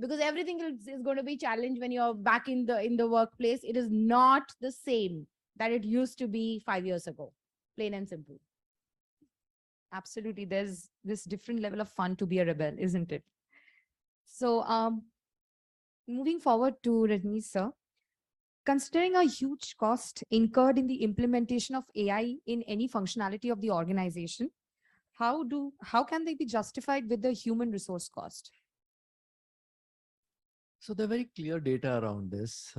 because everything is going to be challenged when you're back in the workplace. It is not the same that it used to be 5 years ago, plain and simple. Absolutely. There's this different level of fun to be a rebel, isn't it? So moving forward to Rajneesh sir, considering a huge cost incurred in the implementation of AI in any functionality of the organization, how can they be justified with the human resource cost? So there are very clear data around this,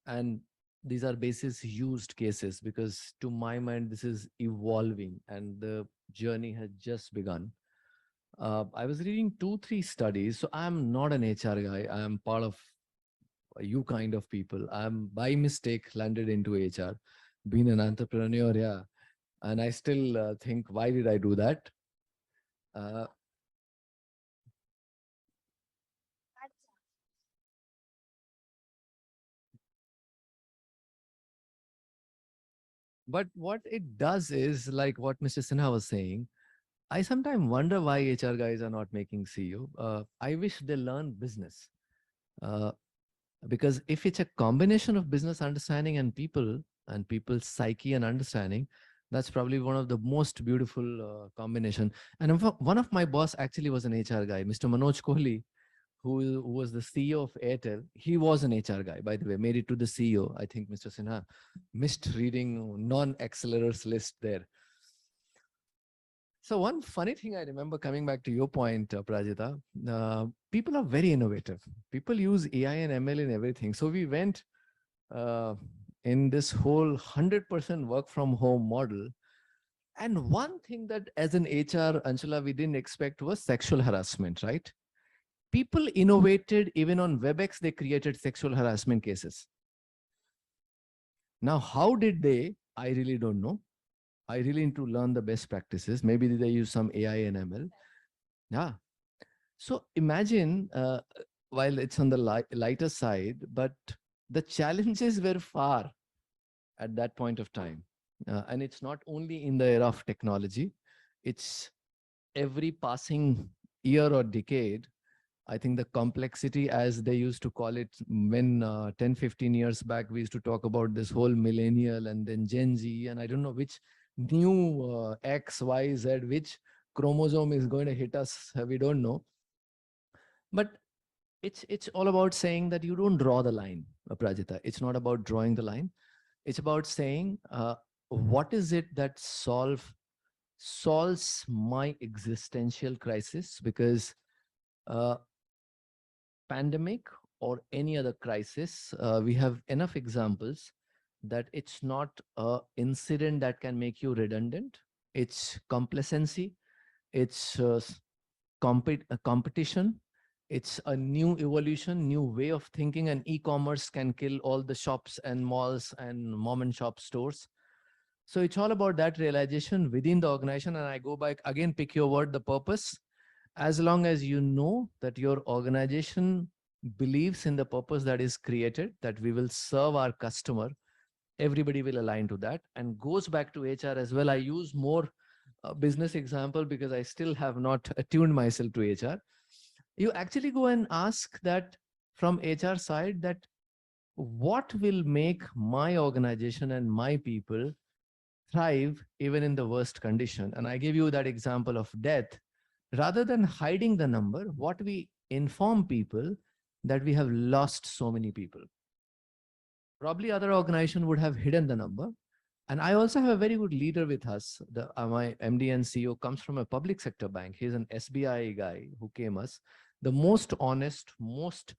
and these are basis used cases, because to my mind, this is evolving and the journey has just begun. I was reading 2-3 studies. So I'm not an HR guy. I am part of you kind of people. I'm by mistake landed into HR, being an entrepreneur. Yeah. And I still think, why did I do that? But what it does is, like what Mr. Sinha was saying, I sometimes wonder why HR guys are not making CEO. I wish they learn business. Because if it's a combination of business understanding and people's psyche and understanding, that's probably one of the most beautiful combination. And one of my boss actually was an HR guy, Mr. Manoj Kohli, who was the CEO of Airtel. He was an HR guy, by the way, made it to the CEO. I think Mr. Sinha missed reading non-accelerers list there. So one funny thing I remember, coming back to your point, Prajita, people are very innovative. People use AI and ML in everything. So we went in this whole 100% work from home model. And one thing that as an HR, Anshula, we didn't expect was sexual harassment, right? People innovated. Even on WebEx, they created sexual harassment cases. Now, how did they? I really don't know. I really need to learn the best practices. Maybe they use some AI and ML. Yeah. So imagine, while it's on the lighter side, but the challenges were far at that point of time. And it's not only in the era of technology, it's every passing year or decade. I think the complexity, as they used to call it when 10, 15 years back, we used to talk about this whole millennial and then Gen Z, and I don't know which new X, Y, Z, which chromosome is going to hit us. We don't know. But it's all about saying that you don't draw the line, Prajita. It's not about drawing the line. It's about saying, what is it that solves my existential crisis? Because pandemic or any other crisis, we have enough examples that it's not an incident that can make you redundant. It's complacency. It's competition. It's a new evolution, new way of thinking, and e-commerce can kill all the shops and malls and mom and shop stores. So it's all about that realization within the organization. And I go back again, pick your word, the purpose. As long as you know that your organization believes in the purpose that is created, that we will serve our customer, everybody will align to that. And goes back to HR as well. I use more business example because I still have not attuned myself to HR. You actually go and ask that from HR side, that what will make my organization and my people thrive even in the worst condition. And I give you that example of death. Rather than hiding the number, what we inform people that we have lost so many people. Probably other organization would have hidden the number. And I also have a very good leader with us. My MD and CEO comes from a public sector bank. He's an SBI guy who came us. The most honest, most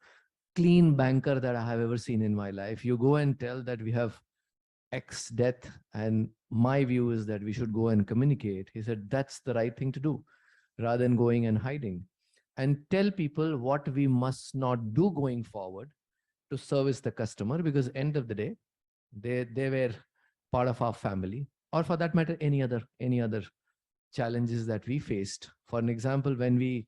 clean banker that I have ever seen in my life. You go and tell that we have X death, and my view is that we should go and communicate. He said, that's the right thing to do, rather than going and hiding. And tell people what we must not do going forward. to service the customer, because end of the day, they were part of our family, or for that matter, any other challenges that we faced. For an example, when we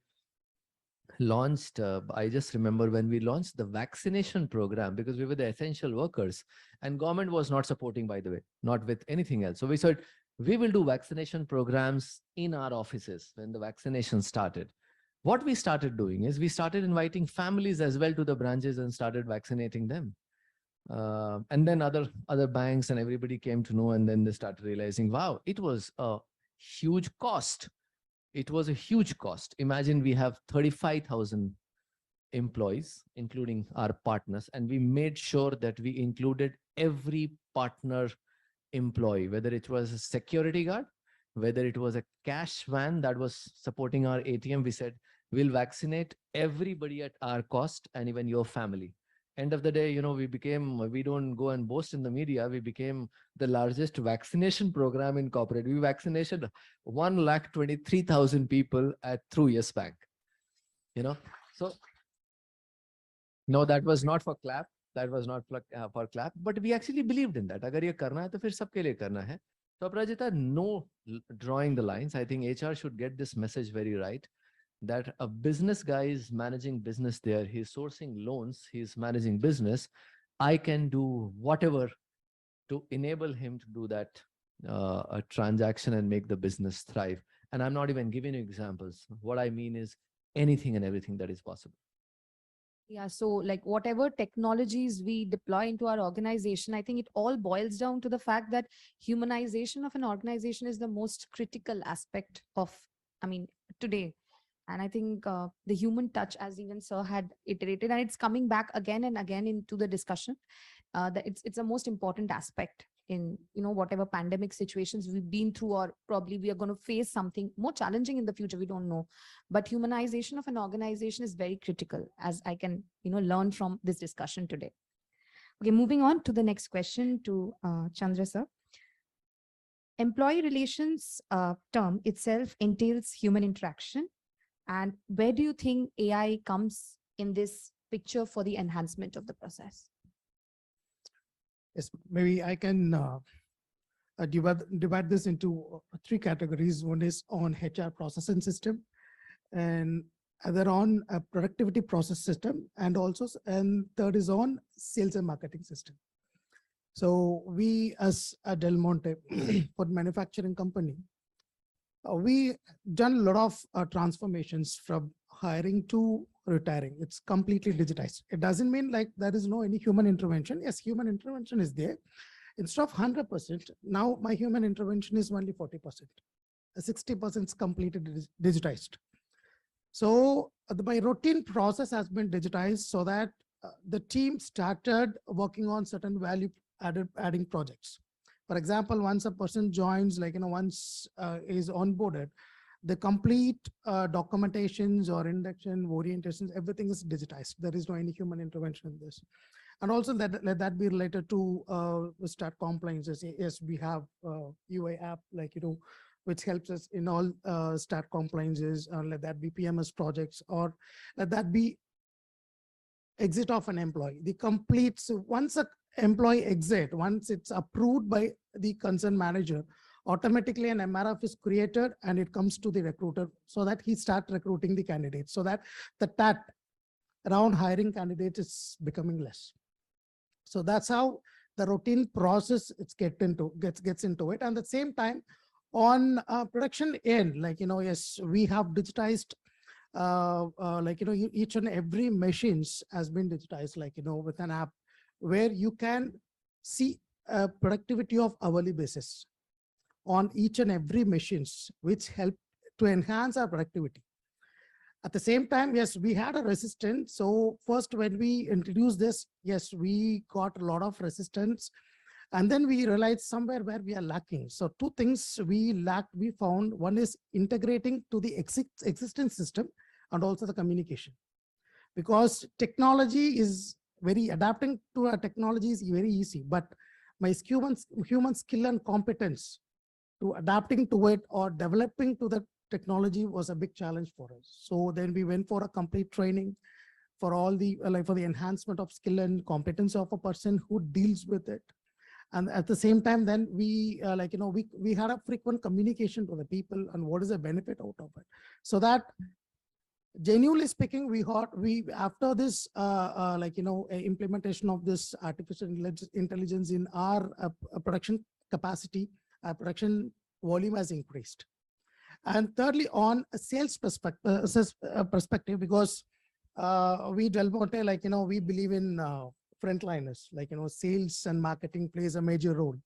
launched, I just remember when we launched the vaccination program, because we were the essential workers and government was not supporting, by the way, not with anything else. So we said, we will do vaccination programs in our offices when the vaccination started. What we started doing is we started inviting families as well to the branches and started vaccinating them. And then other banks and everybody came to know, and then they started realizing, wow, it was a huge cost. It was a huge cost. Imagine we have 35,000 employees, including our partners, and we made sure that we included every partner employee, whether it was a security guard, whether it was a cash van that was supporting our ATM. We said, we'll vaccinate everybody at our cost, and even your family. End of the day, we don't go and boast in the media. We became the largest vaccination program in corporate. We vaccinated 123,000 people through Yes Bank. So no, that was not for clap. That was not for clap, but we actually believed in that. Agar ye karna hai, to fir sabke liye karna hai. So Aprajita, no drawing the lines. I think HR should get this message very right, that a business guy is managing business there. He's sourcing loans. He's managing business. I can do whatever to enable him to do that a transaction and make the business thrive. And I'm not even giving you examples. What I mean is anything and everything that is possible. Yeah, so like whatever technologies we deploy into our organization, I think it all boils down to the fact that humanization of an organization is the most critical aspect of, today. And I think the human touch, as even Sir had iterated, and it's coming back again and again into the discussion, that it's a most important aspect in, whatever pandemic situations we've been through, or probably we are going to face something more challenging in the future, we don't know. But humanization of an organization is very critical, as I can, learn from this discussion today. Okay, moving on to the next question to Chandra Sir. Employee relations term itself entails human interaction. And where do you think AI comes in this picture for the enhancement of the process? Yes, maybe I can divide this into three categories. One is on HR processing system, and other on a productivity process system, and third is on sales and marketing system. So we, as a Del Monte, for manufacturing company, we done a lot of transformations from hiring to retiring. It's completely digitized. It doesn't mean like there is no any human intervention. Yes, human intervention is there. Instead of 100%, now my human intervention is only 40%. 60% is completely digitized. So my routine process has been digitized so that the team started working on certain value adding projects. For example, once a person joins, once is onboarded, the complete documentations or induction, orientations, everything is digitized. There is no any human intervention in this. And also let that be related to start compliances. Yes, we have UI app, which helps us in all start compliances, let that be PMS projects, or let that be exit of an employee. The complete, so once an employee exit, once it's approved by the concerned manager, automatically an MRF is created and it comes to the recruiter so that he start recruiting the candidates, so that the TAT around hiring candidates is becoming less. So that's how the routine process gets into it. And at the same time, on production end, yes, we have digitized each and every machines has been digitized, with an app where you can see productivity of hourly basis on each and every machines, which help to enhance our productivity. At the same time, yes, we had a resistance. So first, when we introduced this, yes, we got a lot of resistance. And then we realized somewhere where we are lacking. So two things we found. One is integrating to the existing system and also the communication. Because technology is adapting to a technology is very easy, but my human skill and competence to adapting to it or developing to the technology was a big challenge for us. So then we went for a complete training for all the for the enhancement of skill and competence of a person who deals with it. And at the same time, then we we had a frequent communication to the people and what is the benefit out of it. So that genuinely speaking, we after this implementation of this artificial intelligence in our production capacity, our production volume has increased. And thirdly, on a sales perspective, because we Del Monte, we believe in frontliners, sales and marketing plays a major role.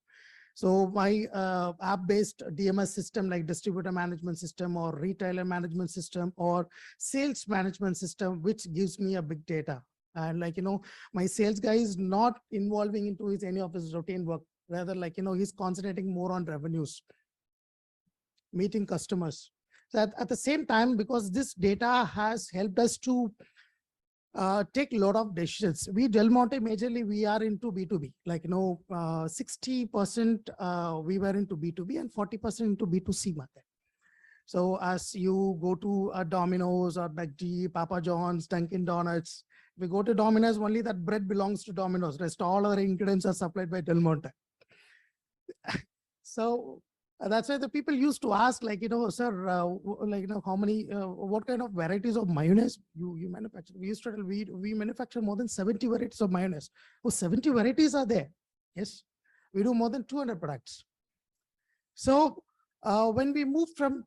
So my app-based DMS system, like distributor management system or retailer management system or sales management system, which gives me a big data. And my sales guy is not involving into any of his routine work. Rather, he's concentrating more on revenues, meeting customers. So at the same time, because this data has helped us to take a lot of decisions. We Del Monte majorly we are into B2B, 60% we were into B2B and 40% into B2C market. So as you go to Domino's or McD, Papa John's, Dunkin' Donuts, we go to Domino's, only that bread belongs to Domino's. Rest all other ingredients are supplied by Del Monte. So that's why the people used to ask, sir, how many, what kind of varieties of mayonnaise you manufacture? We used to tell we manufacture more than 70 varieties of mayonnaise. Oh, 70 varieties are there. Yes, we do more than 200 products. So when we moved from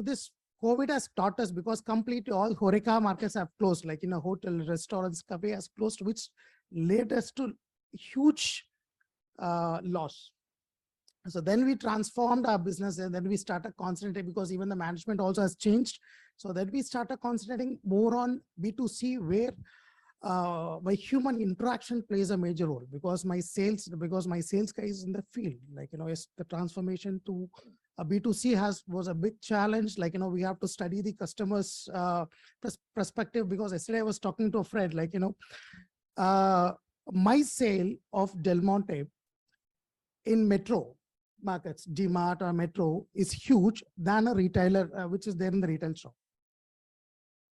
this COVID has taught us, because completely all HoReCa markets have closed, hotel, restaurants, cafe has closed, which led us to huge loss. So then we transformed our business and then we started concentrating, because even the management also has changed. So then we started concentrating more on B2C, where my human interaction plays a major role, because my sales guy is in the field. The transformation to a B2C was a big challenge. We have to study the customer's perspective, because yesterday I was talking to a friend, my sale of Del Monte in metro markets, DMart or metro, is huge than a retailer which is there in the retail shop.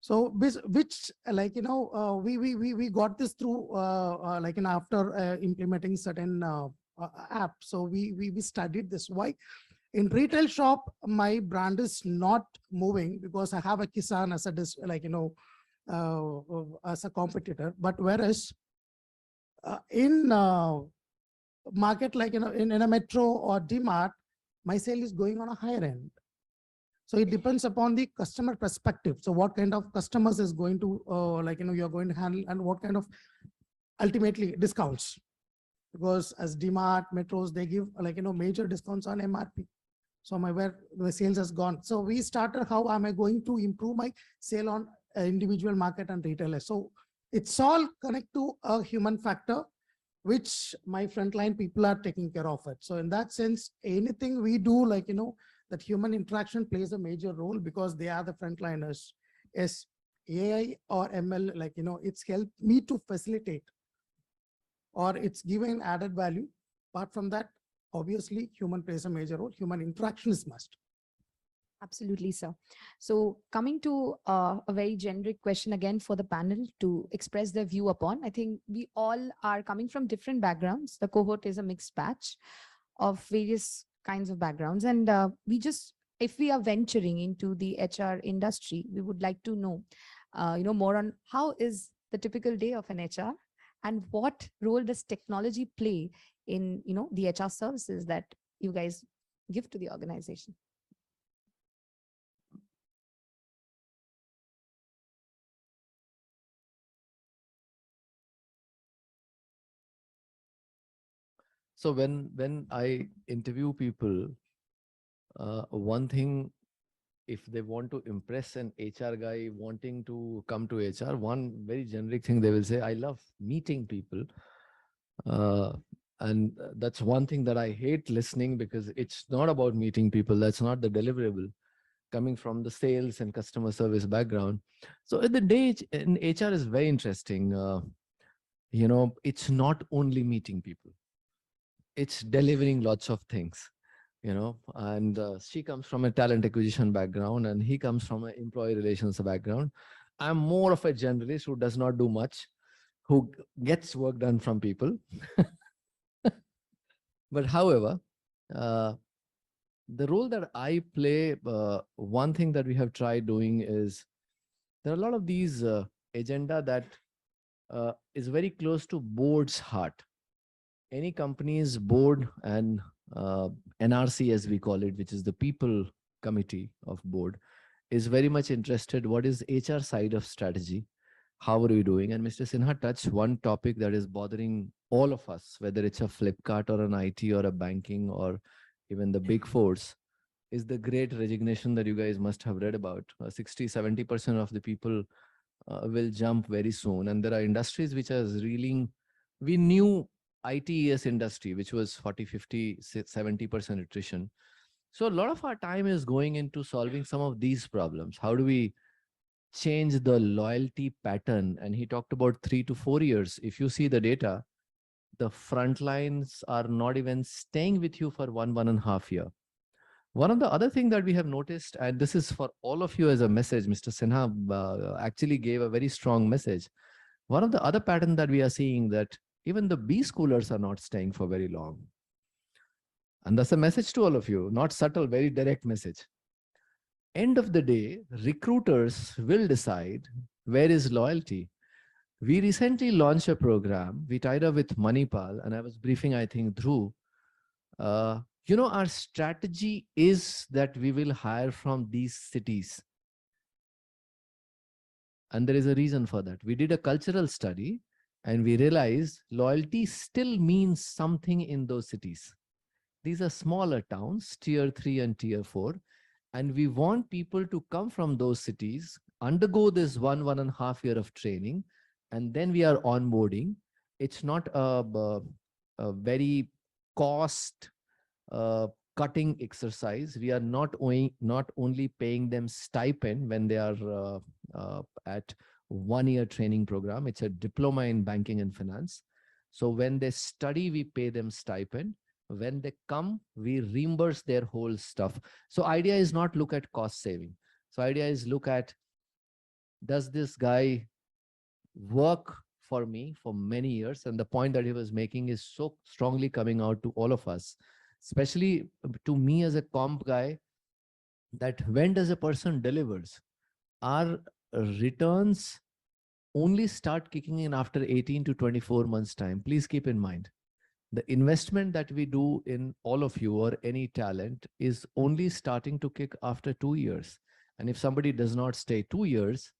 So which we got this through after implementing certain app. So we studied this. Why in retail shop my brand is not moving, because I have a Kisan as as a competitor. But whereas in market, in a metro or DMart, my sale is going on a higher end. So it depends upon the customer perspective. So what kind of customers is going to you're going to handle, and what kind of ultimately discounts, because as DMart, metros, they give major discounts on MRP. So where the sales has gone. So we started, how am I going to improve my sale on individual market and retailers? So it's all connect to a human factor, which my frontline people are taking care of it. So in that sense, anything we do, that human interaction plays a major role, because they are the frontliners. As AI or ML, it's helped me to facilitate, or it's given added value. Apart from that, obviously, human plays a major role. Human interaction is must. Absolutely, sir. So coming to a very generic question again for the panel to express their view upon, I think we all are coming from different backgrounds. The cohort is a mixed batch of various kinds of backgrounds. And if we are venturing into the HR industry, we would like to know, more on how is the typical day of an HR, and what role does technology play in, the HR services that you guys give to the organization? So when I interview people, one thing, if they want to impress an HR guy wanting to come to HR, one very generic thing they will say, I love meeting people. And that's one thing that I hate listening, because it's not about meeting people. That's not the deliverable, coming from the sales and customer service background. So at the day in HR is very interesting. It's not only meeting people. It's delivering lots of things, and she comes from a talent acquisition background and he comes from an employee relations background. I'm more of a generalist who does not do much, who gets work done from people. But however, the role that I play, one thing that we have tried doing is there are a lot of these agenda that is very close to board's heart. Any company's board and NRC, as we call it, which is the people committee of board, is very much interested. What is HR side of strategy? How are we doing? And Mr. Sinha touched one topic that is bothering all of us, whether it's a Flipkart or an IT or a banking or even the big fours, is the great resignation that you guys must have read about. 60-70% of the people will jump very soon. And there are industries which are reeling. We knew ITES industry, which was 40-50-70% attrition. So a lot of our time is going into solving some of these problems. How do we change the loyalty pattern? And he talked about 3 to 4 years. If you see the data, the front lines are not even staying with you for 1.5 years. One of the other thing that we have noticed, and this is for all of you as a message, Mr. Sinha actually gave a very strong message. One of the other pattern that we are seeing that even the B schoolers are not staying for very long. And that's a message to all of you, not subtle, very direct message. End of the day, recruiters will decide where is loyalty. We recently launched a program. We tied up with Manipal, and I was briefing, I think, Dhruv. You know, our strategy is that we will hire from these cities. And there is a reason for that. We did a cultural study and we realized loyalty still means something in those cities. These are smaller towns, tier 3 and tier 4. And we want people to come from those cities, undergo this 1.5 year of training, and then we are onboarding. It's not a very cost cutting exercise. We are not only paying them stipend when they are at 1 year training program. It's a diploma in banking and finance. So when they study, we pay them stipend. When they come, we reimburse their whole stuff. So idea is not look at cost saving. So idea is look at, does this guy work for me for many years? And the point that he was making is so strongly coming out to all of us, especially to me as a comp guy, that when does a person delivers? Our returns only start kicking in after 18 to 24 months time. Please keep in mind, the investment that we do in all of you or any talent is only starting to kick after 2 years. And if somebody does not stay 2 years,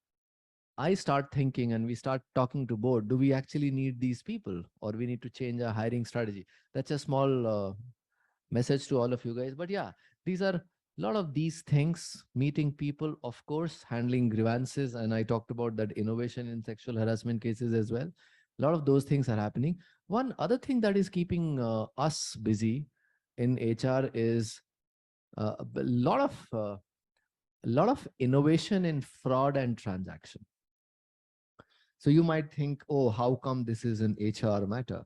I start thinking and we start talking to board, do we actually need these people or we need to change our hiring strategy? That's a small message to all of you guys. But yeah, these are a lot of these things, meeting people, of course, handling grievances. And I talked about that innovation in sexual harassment cases as well. A lot of those things are happening. One other thing that is keeping us busy in HR is a lot of innovation in fraud and transaction. So you might think, oh, how come this is an HR matter?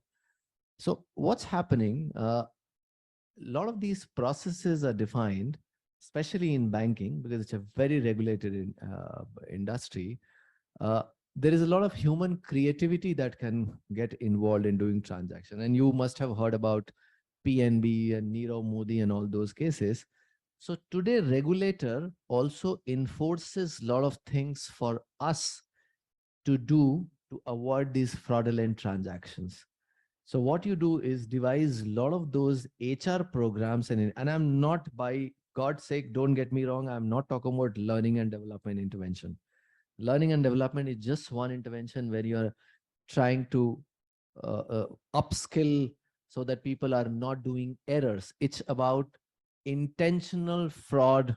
So what's happening? A lot of these processes are defined, especially in banking, because it's a very regulated industry. There is a lot of human creativity that can get involved in doing transaction. And you must have heard about PNB and Nirav Modi and all those cases. So today, regulator also enforces a lot of things for us to do to avoid these fraudulent transactions. So what you do is devise a lot of those HR programs. And I'm not, by God's sake, don't get me wrong, I'm not talking about learning and development intervention. Learning and development is just one intervention where you're trying to upskill so that people are not doing errors. It's about intentional fraud,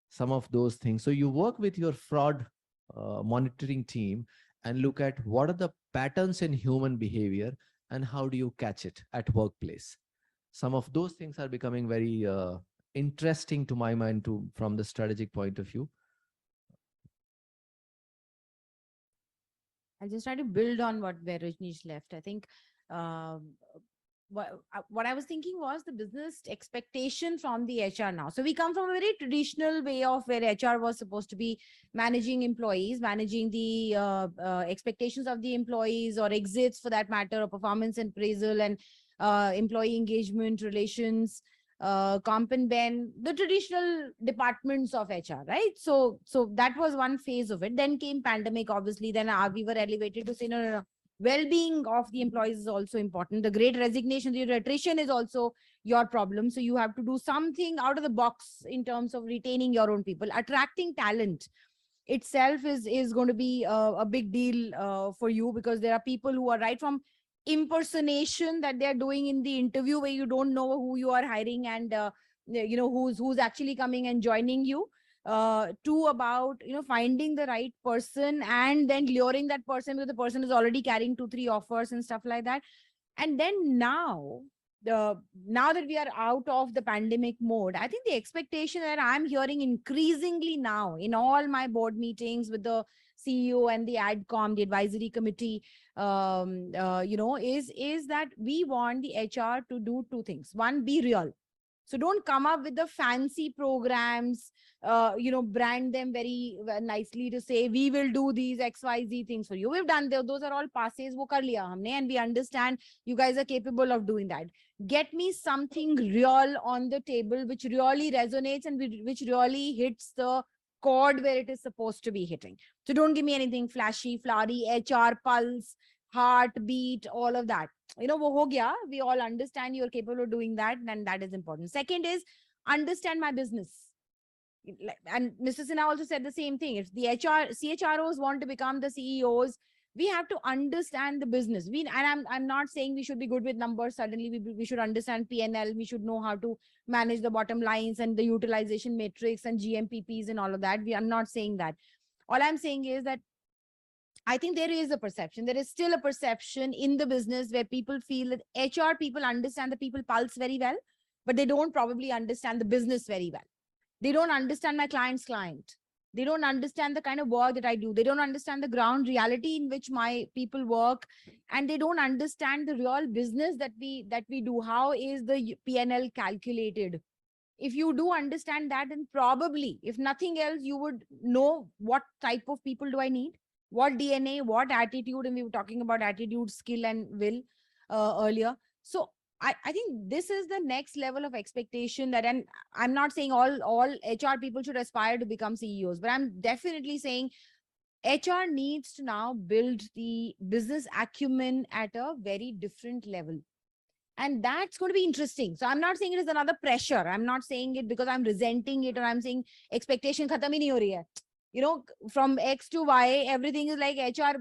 some of those things. So you work with your fraud monitoring team and look at what are the patterns in human behavior and how do you catch it at workplace. Some of those things are becoming very interesting to my mind from the strategic point of view. I'll just try to build on where Rajneesh left. I think what I was thinking was the business expectation from the HR now. So we come from a very traditional way of where HR was supposed to be managing employees, managing the expectations of the employees or exits for that matter, or performance and appraisal and employee engagement relations, comp and ben, the traditional departments of HR, right? So that was one phase of it. Then came pandemic, obviously. Then we were elevated to say, no. Well-being of the employees is also important. The great resignation, the attrition is also your problem. So you have to do something out of the box in terms of retaining your own people. Attracting talent itself is going to be a big deal for you, because there are people who are right from impersonation that they're doing in the interview where you don't know who you are hiring and who's actually coming and joining you, to about finding the right person and then luring that person because the person is already carrying 2-3 offers and stuff like that. And then now that we are out of the pandemic mode, I think the expectation that I'm hearing increasingly now in all my board meetings with the CEO and the ADCOM, the advisory committee, is that we want the HR to do 2 things. One, be real. So don't come up with the fancy programs, brand them very nicely to say, we will do these XYZ things for you. We've done those are all passes, wo kar liya humne, and we understand you guys are capable of doing that. Get me something real on the table, which really resonates and which really hits the chord where it is supposed to be hitting. So don't give me anything flashy, flowery, HR, pulse, heartbeat, all of that. Wo ho gaya. We all understand you're capable of doing that, and that is important. Second is understand my business. And Mr. Sinha also said the same thing. If the CHROs want to become the CEOs, we have to understand the business. I'm not saying we should be good with numbers. Suddenly we should understand P&L. We should know how to manage the bottom lines and the utilization matrix and GMPPs and all of that. I'm not saying that. All I'm saying is that I think there is a perception. There is still a perception in the business where people feel that HR people understand the people pulse very well, but they don't probably understand the business very well. They don't understand my client's client. They don't understand the kind of work that I do. They don't understand the ground reality in which my people work, and they don't understand the real business that we do. How is the P&L calculated? If you do understand that, then probably, if nothing else, you would know what type of people do I need, what DNA, what attitude, and we were talking about attitude, skill, and will earlier. So I think this is the next level of expectation that, and I'm not saying all HR people should aspire to become CEOs, but I'm definitely saying HR needs to now build the business acumen at a very different level. And that's going to be interesting. So I'm not saying it is another pressure. I'm not saying it because I'm resenting it, or I'm saying expectation khatam hi nahi ho rahi hai. From X to Y, everything is like HR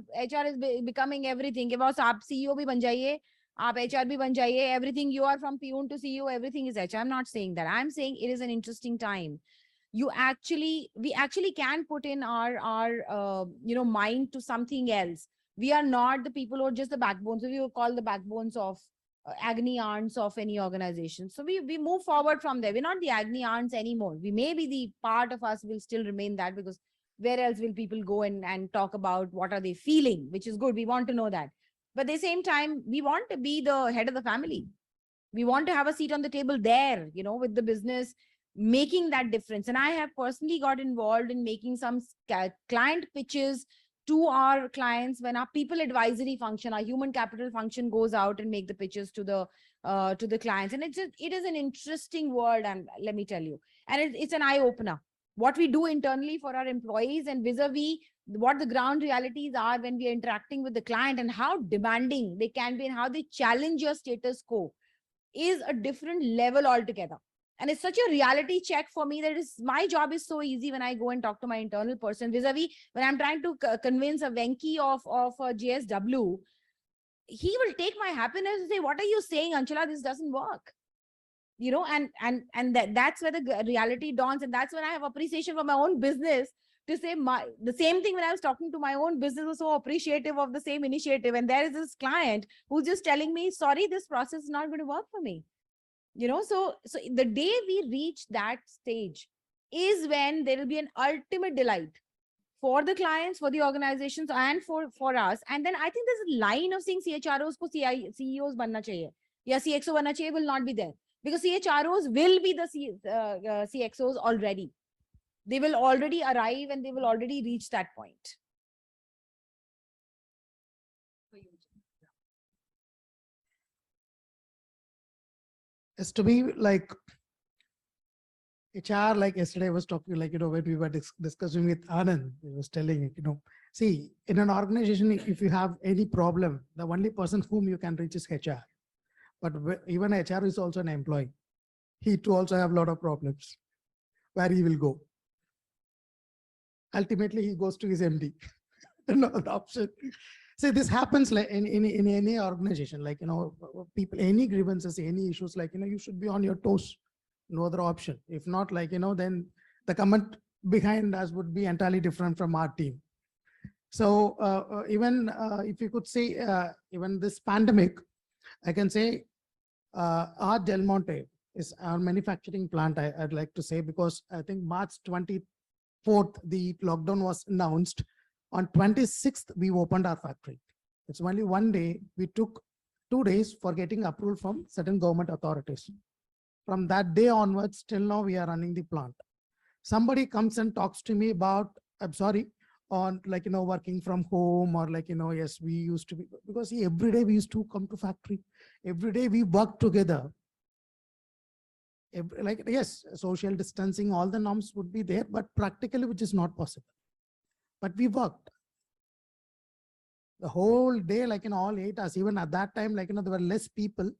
is becoming everything. Ke boss, aap CEO bhi ban jaiye. Aap HR bhi ban jaiye. Everything you are from peon to CEO, everything is HR. I'm not saying that. I'm saying it is an interesting time. We actually can put in our mind to something else. We are not the people who are just the backbones. So we will call the backbones of agony aunts of any organization. So we move forward from there. We're not the agony aunts anymore. We may be the part of us will still remain that, because where else will people go and talk about what are they feeling, which is good. We want to know that. But at the same time, we want to be the head of the family. We want to have a seat on the table there, with the business, making that difference. And I have personally got involved in making some client pitches to our clients when our people advisory function, our human capital function goes out and make the pitches to the clients. And it is an interesting world, and let me tell you, and it's an eye opener. What we do internally for our employees and vis-a-vis what the ground realities are when we are interacting with the client, and how demanding they can be and how they challenge your status quo is a different level altogether. And it's such a reality check for me that my job is so easy when I go and talk to my internal person, vis-a-vis when I'm trying to convince a Venki of a JSW, he will take my happiness and say, what are you saying, Anchula? This doesn't work. And that's where the reality dawns. And that's when I have appreciation for my own business to say the same thing when I was talking to my own business, was so appreciative of the same initiative. And there is this client who's just telling me, sorry, this process is not going to work for me. So the day we reach that stage is when there will be an ultimate delight for the clients, for the organizations, and for us. And then I think there's a line of saying CHROs ko CEOs banna chahiye. या CXO बनना चाहिए will not be there because CHROs will be the CXOs already. They will already arrive and they will already reach that point. It's to be like HR, like yesterday I was talking, like, when we were discussing with Anand, he was telling, see, in an organization, if you have any problem, the only person whom you can reach is HR. But even HR is also an employee. He too also have a lot of problems. Where he will go? Ultimately, he goes to his MD. No other option. See, this happens like in any organization, like, people, any grievances, any issues, like, you should be on your toes. No other option. If not, like, then the comment behind us would be entirely different from our team. So even if you could say, even this pandemic, I can say our Del Monte is our manufacturing plant, I'd like to say, because I think March 24th, the lockdown was announced. On 26th, we opened our factory. It's only one day. We took 2 days for getting approval from certain government authorities. From that day onwards, till now, we are running the plant. Somebody comes and talks to me about, I'm sorry, on like, working from home or like, yes, we used to be, because see, every day we used to come to factory. Every day we work together. Like, yes, social distancing, all the norms would be there, but practically, which is not possible. But we worked the whole day, like in all 8 hours. Even at that time, like, there were less people.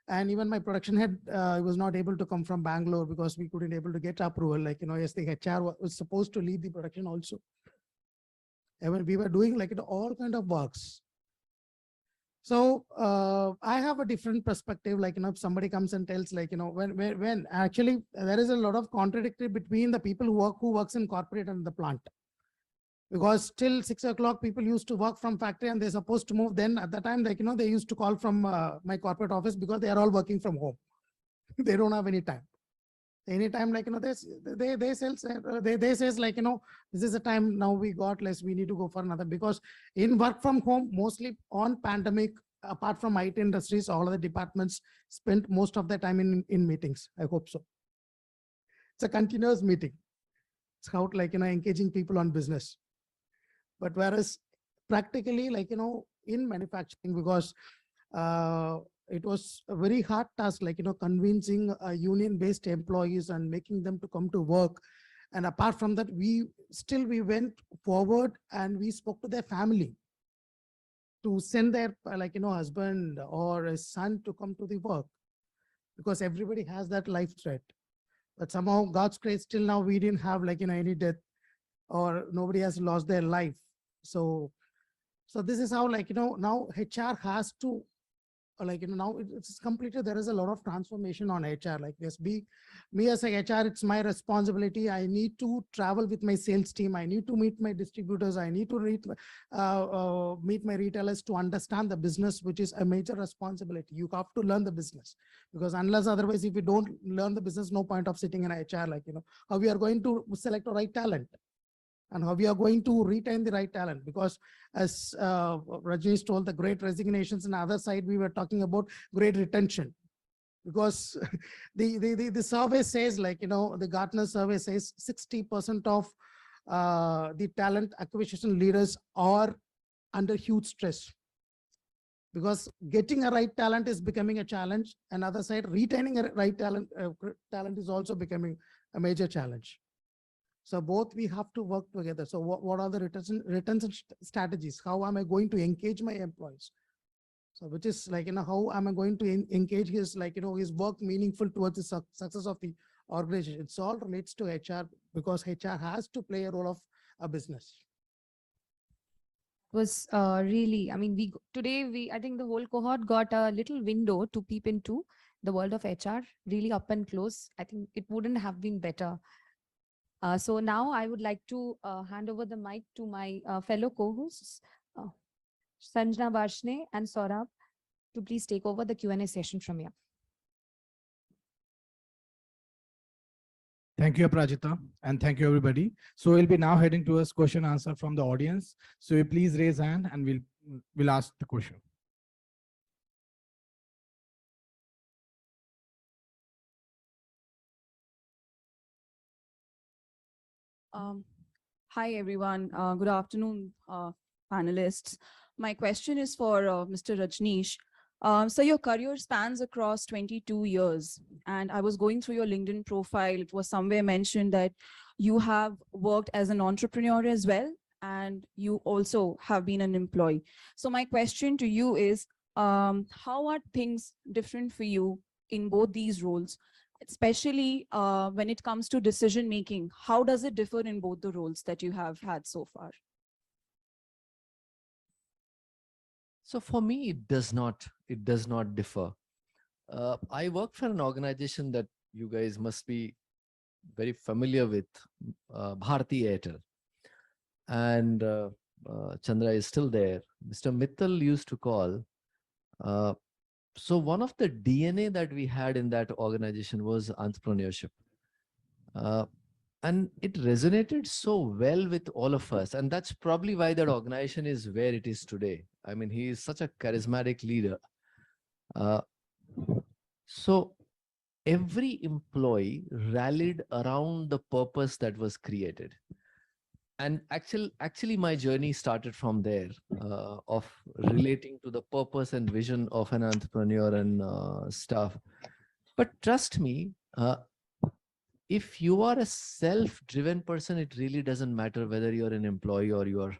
And even my production head was not able to come from Bangalore because we couldn't able to get approval. Like, yes, the HR was supposed to lead the production also. And we were doing like all kind of works. So I have a different perspective. Like, if somebody comes and tells, like, when actually there is a lot of contradictory between the people who works in corporate and the plant. Because till 6 o'clock, people used to work from factory and they're supposed to move. Then at the time, like, they used to call from my corporate office because they are all working from home. They don't have any time. Anytime, like, they says like, this is the time now we got less, we need to go for another. Because in work from home, mostly on pandemic, apart from IT industries, all of the departments spent most of the time in meetings. I hope so. It's a continuous meeting. It's how, like, engaging people on business. But whereas practically, like, in manufacturing, because it was a very hard task, like, convincing union-based employees and making them to come to work. And apart from that, we went forward and we spoke to their family to send their, like, husband or a son to come to the work, because everybody has that life threat. But somehow, God's grace, till now, we didn't have, like, any death or nobody has lost their life. So this is how, like, now HR has to, like, now it's completely, there is a lot of transformation on HR. Like, yes, me as a HR, it's my responsibility. I need to travel with my sales team. I need to meet my distributors. I need to meet my retailers to understand the business, which is a major responsibility. You have to learn the business, because unless otherwise, if you don't learn the business, no point of sitting in HR, like, how we are going to select the right talent. And how we are going to retain the right talent, because as Rajneesh told, the great resignations, and other side, we were talking about great retention. Because the survey says, like, the Gartner survey says 60% of the talent acquisition leaders are under huge stress. Because getting a right talent is becoming a challenge, and other side, retaining a right talent is also becoming a major challenge. So both we have to work together. So what are the retention strategies? How am I going to engage my employees? So which is like, how am I going to engage his, like, his work meaningful towards the success of the organization? It's all relates to HR, because HR has to play a role of a business. Was really, I mean, I think the whole cohort got a little window to peep into the world of HR, really up and close. I think it wouldn't have been better. So now I would like to hand over the mic to my fellow co-hosts, Sanjana Varshne and Saurabh, to please take over the Q&A session from here. Thank you, Aprajita, and thank you, everybody. So we'll be now heading towards question answer from the audience. So you please raise hand and we'll ask the question. Um, Hi, everyone. Good afternoon, panelists. My question is for Mr. Rajneesh. So your career spans across 22 years, and I was going through your LinkedIn profile. It was somewhere mentioned that you have worked as an entrepreneur as well, and you also have been an employee. So my question to you is, how are things different for you in both these roles? Especially when it comes to decision making, how does it differ in both the roles that you have had so far? So for me, it does not differ. I work for an organization that you guys must be very familiar with, Bharti Airtel. And Chandra is still there. Mr. Mittal used to call. So one of the DNA that we had in that organization was entrepreneurship. And it resonated so well with all of us. And that's probably why that organization is where it is today. I mean, he is such a charismatic leader. So every employee rallied around the purpose that was created. And actually my journey started from there, of relating to the purpose and vision of an entrepreneur and stuff. But trust me, if you are a self-driven person, it really doesn't matter whether you're an employee or you're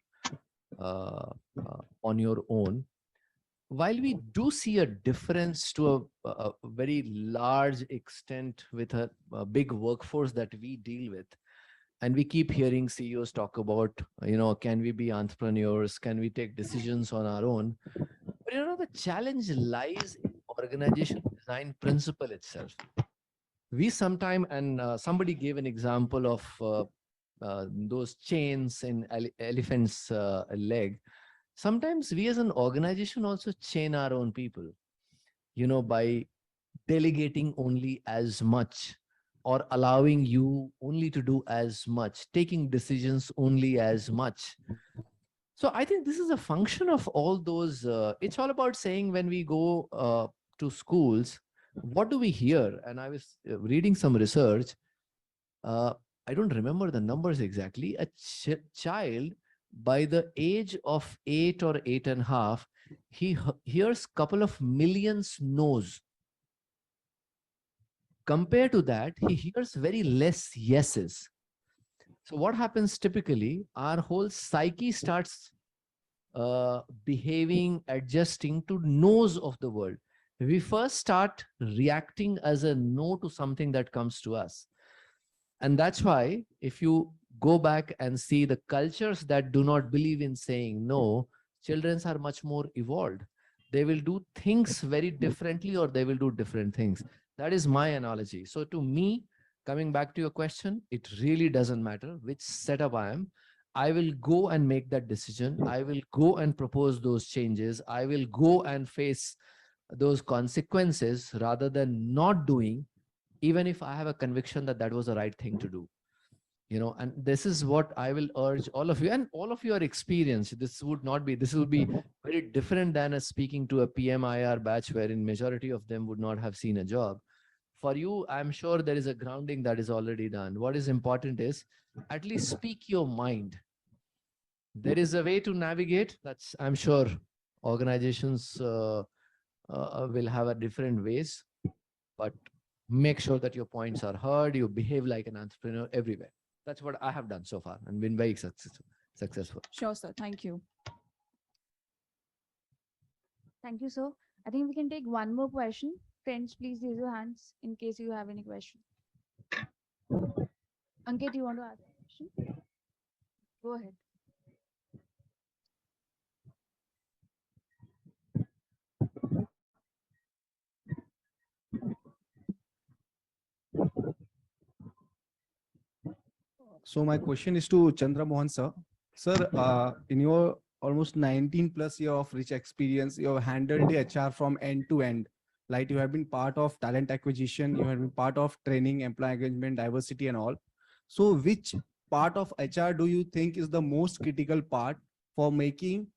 on your own. While we do see a difference to a very large extent with a big workforce that we deal with, and we keep hearing CEOs talk about, can we be entrepreneurs? Can we take decisions on our own? But the challenge lies in organization design principle itself. We sometimes, and somebody gave an example of those chains in elephant's leg. Sometimes we as an organization also chain our own people, by delegating only as much, or allowing you only to do as much, taking decisions only as much. So I think this is a function of all those. It's all about saying, when we go to schools, what do we hear? And I was reading some research. I don't remember the numbers exactly. A child by the age of 8 or 8.5, he hears couple of millions no's. Compared to that, he hears very less yeses. So what happens typically, our whole psyche starts behaving, adjusting to no's of the world. We first start reacting as a no to something that comes to us. And that's why if you go back and see the cultures that do not believe in saying no, children are much more evolved. They will do things very differently, or they will do different things. That is my analogy. So to me, coming back to your question, it really doesn't matter which setup I am. I will go and make that decision. I will go and propose those changes. I will go and face those consequences rather than not doing, even if I have a conviction that that was the right thing to do. And this is what I will urge all of you, and all of your experience. This will be very different than speaking to a PMIR batch, wherein majority of them would not have seen a job. For you, I'm sure there is a grounding that is already done. What is important is at least speak your mind. There is a way to navigate. That's, I'm sure, organizations will have a different ways, but make sure that your points are heard. You behave like an entrepreneur everywhere. That's what I have done so far and been very successful. Sure, sir. Thank you. Thank you, sir. I think we can take one more question. Friends, please raise your hands in case you have any question. Ankit, you want to ask a question? Go ahead. So my question is to Chandra Mohan sir. Sir, in your almost 19 plus year of rich experience, you have handled the HR from end to end. Like you have been part of talent acquisition, you have been part of training, employee engagement, diversity and all. So which part of HR do you think is the most critical part for making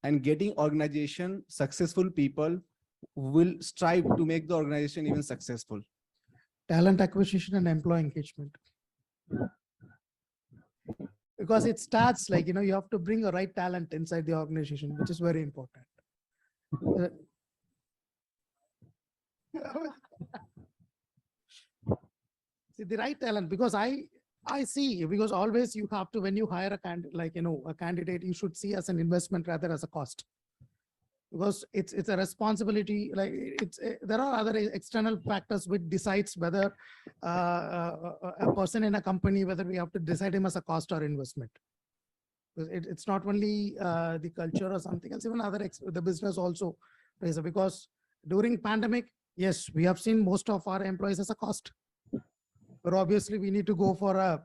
and getting organization successful people who will strive to make the organization even successful? Talent acquisition and employee engagement. because it starts like, you have to bring a right talent inside the organization, which is very important. See, the right talent, because I see, because always you have to, when you hire a candidate, like, a candidate, you should see as an investment rather as a cost, because it's a responsibility. Like there are other external factors which decides whether a person in a company, whether we have to decide him as a cost or investment. It's not only the culture or something else, even the business also plays a, because during pandemic, yes, we have seen most of our employees as a cost, but obviously we need to go for a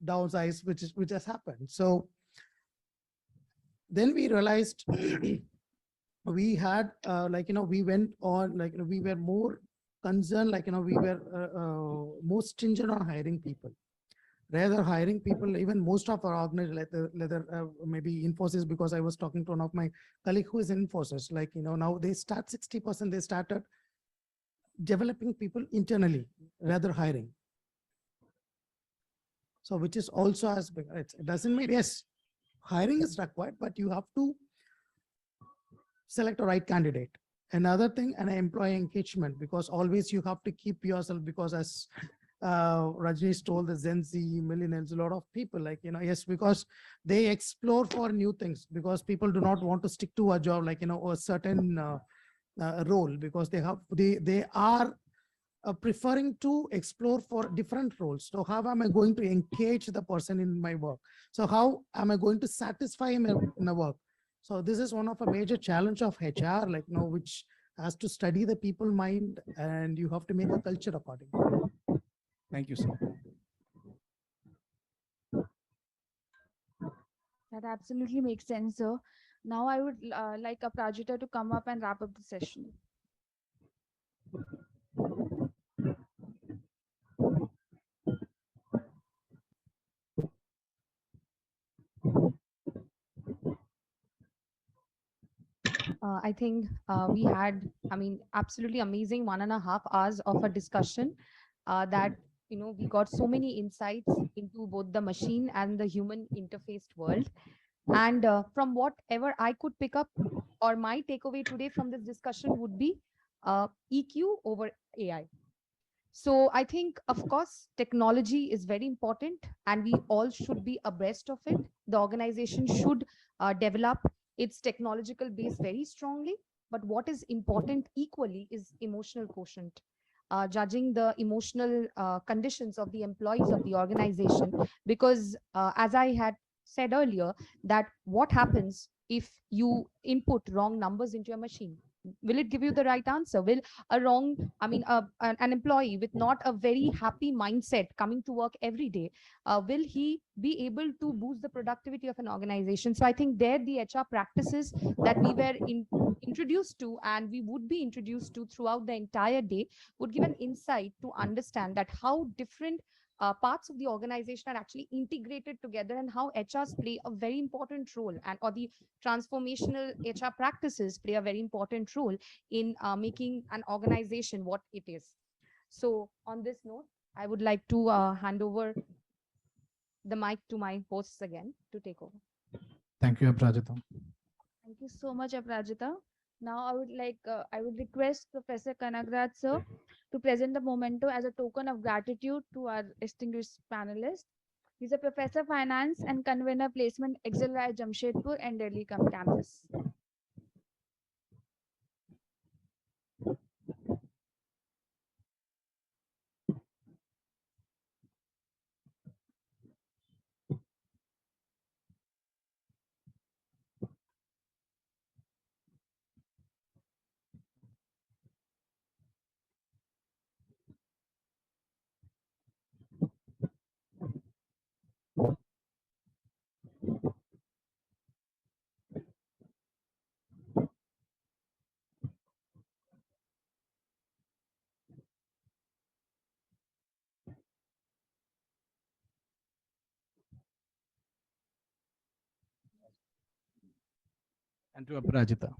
downsize, which has happened. So then we realized we had we went on, we were more concerned, we were more stringent on hiring people. Rather hiring people, even most of our organizations, maybe Infosys, because I was talking to one of my colleague who is in Infosys, now they start 60%, they started developing people internally rather hiring. So which is also as big. It doesn't mean, yes, hiring is required, but you have to select a right candidate. Another thing, an employee engagement, because always you have to keep yourself, because as Rajneesh told, the Gen Z, millennials, a lot of people, yes, because they explore for new things, because people do not want to stick to a job, a certain role, because they are preferring to explore for different roles. So how am I going to engage the person in my work? So how am I going to satisfy him in the work? So this is one of a major challenge of HR, which has to study the people mind, and you have to make a culture accordingly. Thank you, sir. That absolutely makes sense, sir. Now I would like Aprajita to come up and wrap up the session. I think we had, absolutely amazing 1.5 hours of a discussion that, we got so many insights into both the machine and the human interfaced world. And from whatever I could pick up, or my takeaway today from this discussion would be EQ over AI. So I think, of course, technology is very important and we all should be abreast of it. The organization should develop its technological base very strongly. But what is important equally is emotional quotient. Judging the emotional conditions of the employees of the organization, because as I had said earlier, that what happens if you input wrong numbers into your machine? Will it give you the right answer? Will an employee with not a very happy mindset coming to work every day, will he be able to boost the productivity of an organization? So I think there the HR practices that we were introduced to, and we would be introduced to throughout the entire day, would give an insight to understand that how different parts of the organization are actually integrated together, and how HRs play a very important role, and or the transformational HR practices play a very important role in making an organization what it is. So on this note, I would like to hand over the mic to my hosts again to take over. Thank you, Aprajita. Thank you so much, Aprajita. Now I would request Professor Kanagraj sir to present the memento as a token of gratitude to our distinguished panelists. He's a professor of finance and convener placement XLRI Jamshedpur and Delhi campus. And to Aprajita.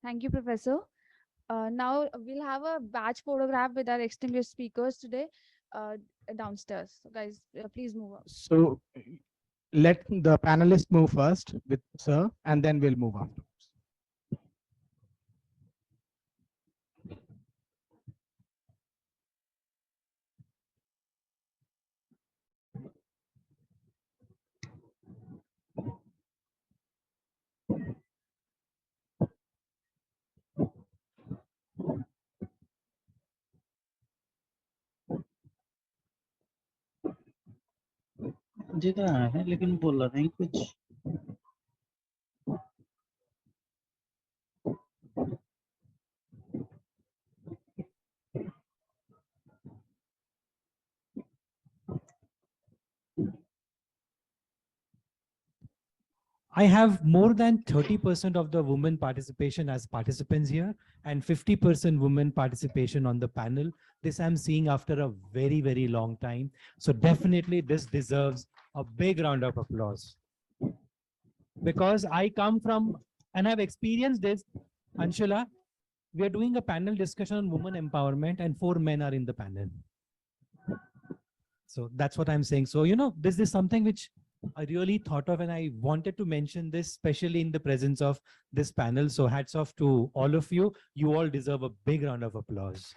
Thank you, Professor. Now we'll have a batch photograph with our distinguished speakers today downstairs. So guys, please move up. So let the panelists move first with sir, and then we'll move on. मुझे तो आया है लेकिन बोला नहीं कुछ I have more than 30% of the women participation as participants here and 50% women participation on the panel. This I'm seeing after a very, very long time. So definitely this deserves a big round of applause. Because I come from, and I've experienced this, Anshula, we are doing a panel discussion on women empowerment and 4 men are in the panel. So that's what I'm saying. So, you know, this is something which I really thought of and I wanted to mention this, especially in the presence of this panel. So hats off to all of you. You all deserve a big round of applause.